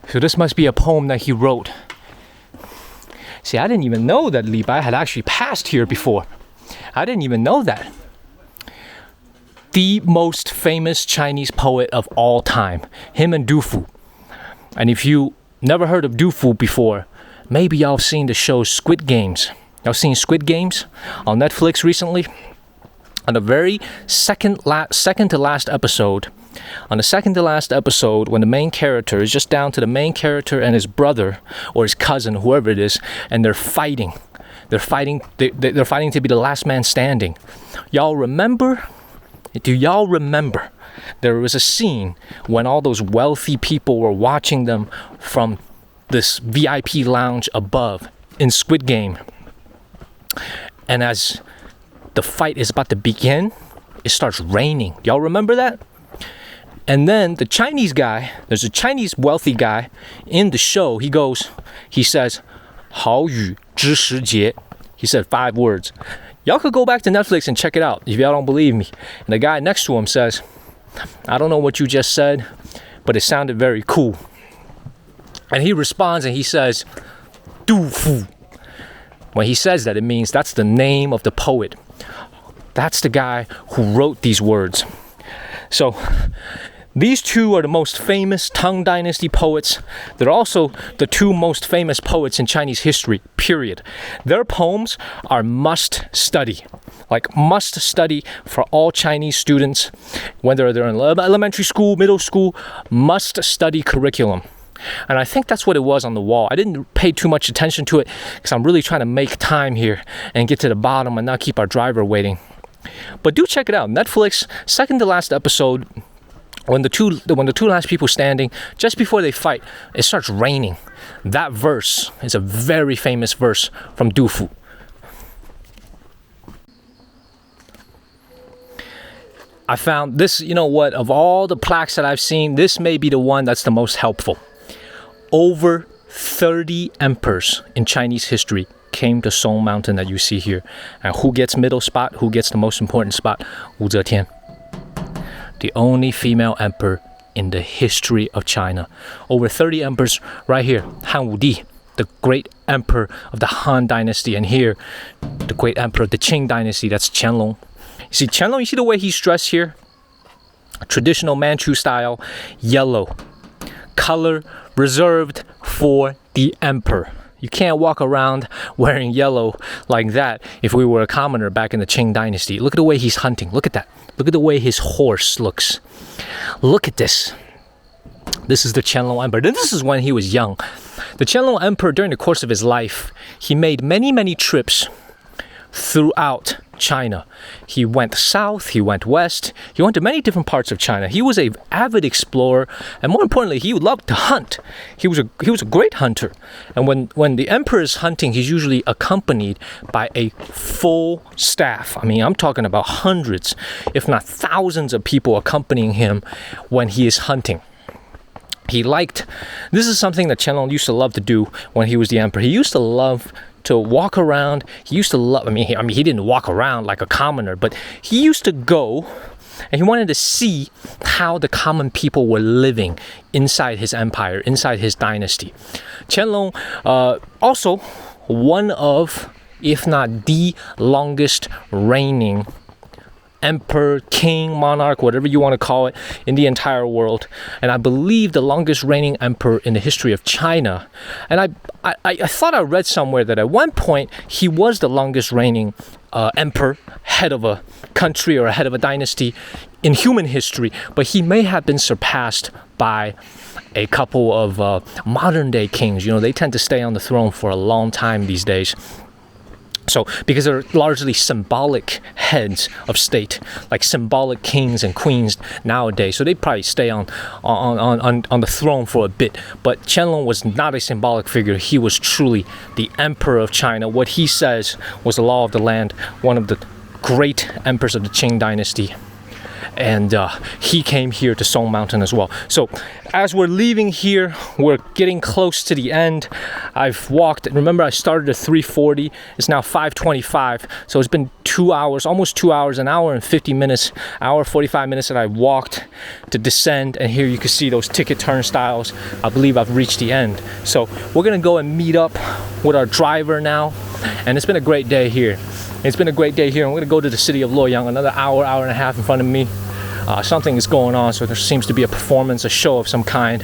So this must be a poem that he wrote. See, I didn't even know that Li Bai had actually passed here before. I didn't even know that. The most famous Chinese poet of all time. Him and Du Fu. And if you never heard of Du Fu before, maybe y'all seen the show Squid Games. Y'all seen Squid Games on Netflix recently? On the very second to last episode, when the main character is just down to the main character and his brother or his cousin, whoever it is, and they're fighting. They're fighting to be the last man standing. Y'all remember? Do y'all remember? There was a scene when all those wealthy people were watching them from this VIP lounge above in Squid Game. And as the fight is about to begin, it starts raining. Y'all remember that? And then the Chinese guy, there's a Chinese wealthy guy in the show, he says, 好雨知时节. He said 5 words. Y'all could go back to Netflix and check it out if y'all don't believe me. And the guy next to him says, I don't know what you just said, but it sounded very cool. And he responds and he says, Du Fu. When he says that, it means that's the name of the poet. That's the guy who wrote these words. So these two are the most famous Tang Dynasty poets. They're also the 2 most famous poets in Chinese history, period. Their poems are must study for all Chinese students, whether they're in elementary school, middle school, must study curriculum. And I think that's what it was on the wall. I didn't pay too much attention to it because I'm really trying to make time here and get to the bottom and not keep our driver waiting. But do check it out. Netflix, second to last episode, when the two last people standing, just before they fight, it starts raining. That verse is a very famous verse from Du Fu. I found this, you know what, of all the plaques that I've seen, this may be the one that's the most helpful. Over 30 emperors in Chinese history came to Song Mountain that you see here. And who gets middle spot? Who gets the most important spot? Wu Zetian. The only female emperor in the history of China. Over 30 emperors right here. Han Wudi, the great emperor of the Han Dynasty. And here, the great emperor of the Qing Dynasty. That's Qianlong. You see Qianlong, you see the way he's dressed here? Traditional Manchu style, yellow. Color reserved for the emperor. You can't walk around wearing yellow like that if we were a commoner back in the Qing Dynasty. Look at the way he's hunting. Look at that. Look at the way his horse looks. Look at this. This is the Qianlong Emperor. This is when he was young. The Qianlong Emperor, during the course of his life, he made many, many trips throughout China. He went south, he went west, he went to many different parts of China. He was an avid explorer, and more importantly, he loved to hunt. He was a great hunter. And when the emperor is hunting, he's usually accompanied by a full staff. I mean, I'm talking about hundreds, if not thousands of people accompanying him when he is hunting. This is something that Qianlong used to love to do when he was the emperor. He used to love to walk around. He used to love, he didn't walk around like a commoner, but he used to go and he wanted to see how the common people were living inside his empire, inside his dynasty. Qianlong, also one of, if not the longest reigning emperor, king, monarch, whatever you want to call it, in the entire world. And I believe the longest reigning emperor in the history of China. And I thought I read somewhere that at one point he was the longest reigning emperor, head of a country or head of a dynasty in human history, but he may have been surpassed by a couple of modern day kings. You know, they tend to stay on the throne for a long time these days. So, because they're largely symbolic heads of state, like symbolic kings and queens nowadays, so they probably stay on the throne for a bit. But Qianlong was not a symbolic figure. He was truly the emperor of China. What he says was the law of the land, one of the great emperors of the Qing Dynasty. And he came here to Song Mountain as well. So as we're leaving here, we're getting close to the end. I've walked, remember I started at 3:40, it's now 5:25. So it's been 2 hours, almost 2 hours, an hour and 50 minutes, hour 45 minutes that I walked to descend. And here you can see those ticket turnstiles. I believe I've reached the end. So we're gonna go and meet up with our driver now. And it's been a great day here. It's been a great day here. I'm gonna go to the city of Luoyang, another hour and a half in front of me. Something is going on, so there seems to be a performance, a show of some kind.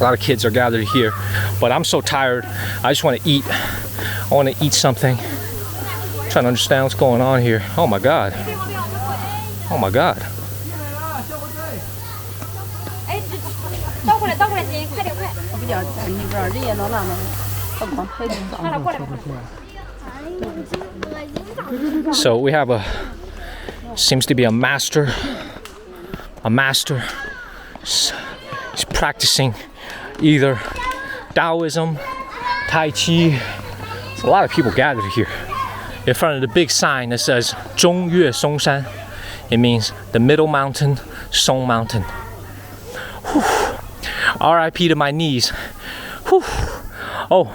A lot of kids are gathered here, but I'm so tired. I just want to eat. I want to eat something. I'm trying to understand what's going on here. Oh my God. Oh my God. So we have seems to be a master. He's practicing either Taoism, Tai Chi. There's a lot of people gathered here in front of the big sign that says Songyue Songshan. It means the middle mountain, Song Mountain. R.I.P. to my knees. Whew. Oh,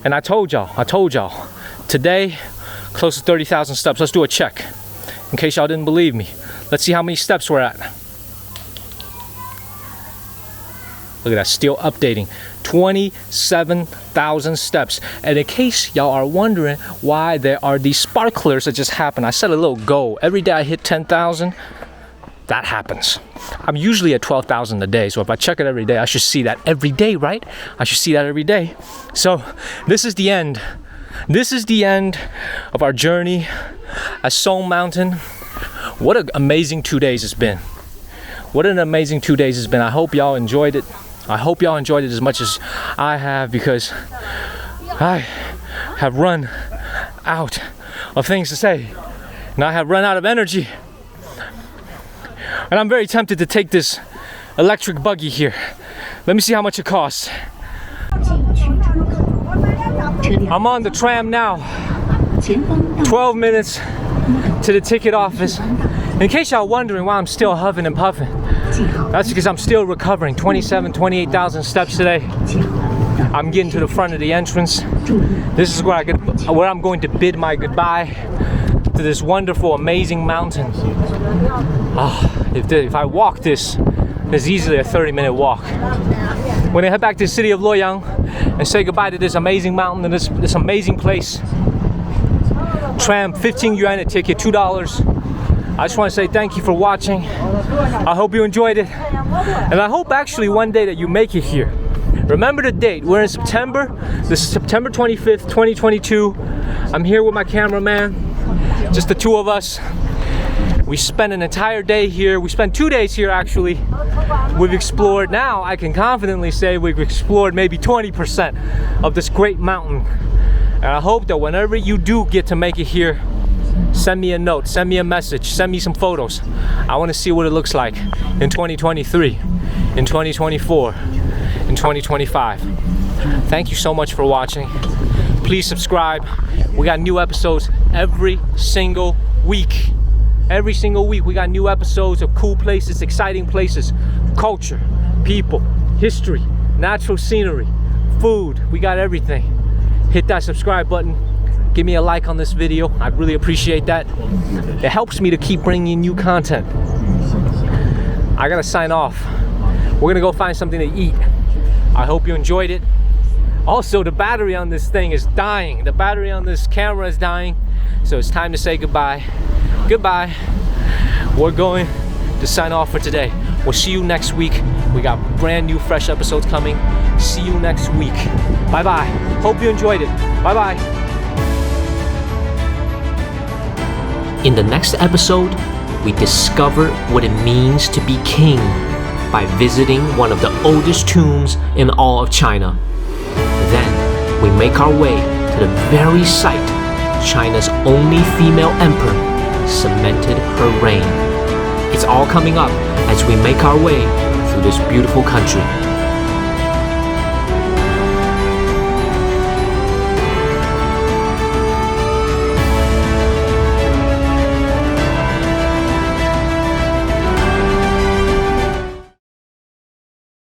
and I told y'all, today, close to 30,000 steps. Let's do a check. In case y'all didn't believe me. Let's see how many steps we're at. Look at that, still updating. 27,000 steps. And in case y'all are wondering why there are these sparklers that just happen, I set a little goal. Every day I hit 10,000, that happens. I'm usually at 12,000 a day, so if I check it every day, I should see that every day, right? I should see that every day. So this is the end. This is the end of our journey at Song Mountain. What an amazing 2 days it's been. What an amazing 2 days it's been. I hope y'all enjoyed it. I hope y'all enjoyed it as much as I have, because I have run out of things to say. And I have run out of energy. And I'm very tempted to take this electric buggy here. Let me see how much it costs. I'm on the tram now. 12 minutes to the ticket office. In case y'all wondering why I'm still huffing and puffing, that's because I'm still recovering. 28,000 steps today. I'm getting to the front of the entrance. This is where I'm going to bid my goodbye to this wonderful, amazing mountain. If I walk this, it's easily a 30-minute walk. When I head back to the city of Luoyang and say goodbye to this amazing mountain and this amazing place. Tram, 15 yuan a ticket, $2. I just want to say thank you for watching. I hope you enjoyed it. And I hope actually one day that you make it here. Remember the date. We're in September. This is September 25th, 2022. I'm here with my cameraman. Just the two of us. We spent an entire day here. We spent 2 days here actually. We've explored, now I can confidently say we've explored maybe 20% of this great mountain. And I hope that whenever you do get to make it here, send me a note, send me a message, send me some photos. I want to see what it looks like in 2023, in 2024, in 2025. Thank you so much for watching. Please subscribe. We got new episodes every single week. Every single week we got new episodes of cool places, exciting places, culture, people, history, natural scenery, food. We got everything. Hit that subscribe button. Give me a like on this video. I'd really appreciate that. It helps me to keep bringing you content. I gotta sign off. We're gonna go find something to eat. I hope you enjoyed it. Also, the battery on this thing is dying. The battery on this camera is dying. So it's time to say goodbye. Goodbye. We're going to sign off for today. We'll see you next week. We got brand new fresh episodes coming. See you next week. Bye bye. Hope you enjoyed it. Bye bye. In the next episode, we discover what it means to be king by visiting one of the oldest tombs in all of China. Then we make our way to the very site China's only female emperor cemented her reign. It's all coming up as we make our way through this beautiful country.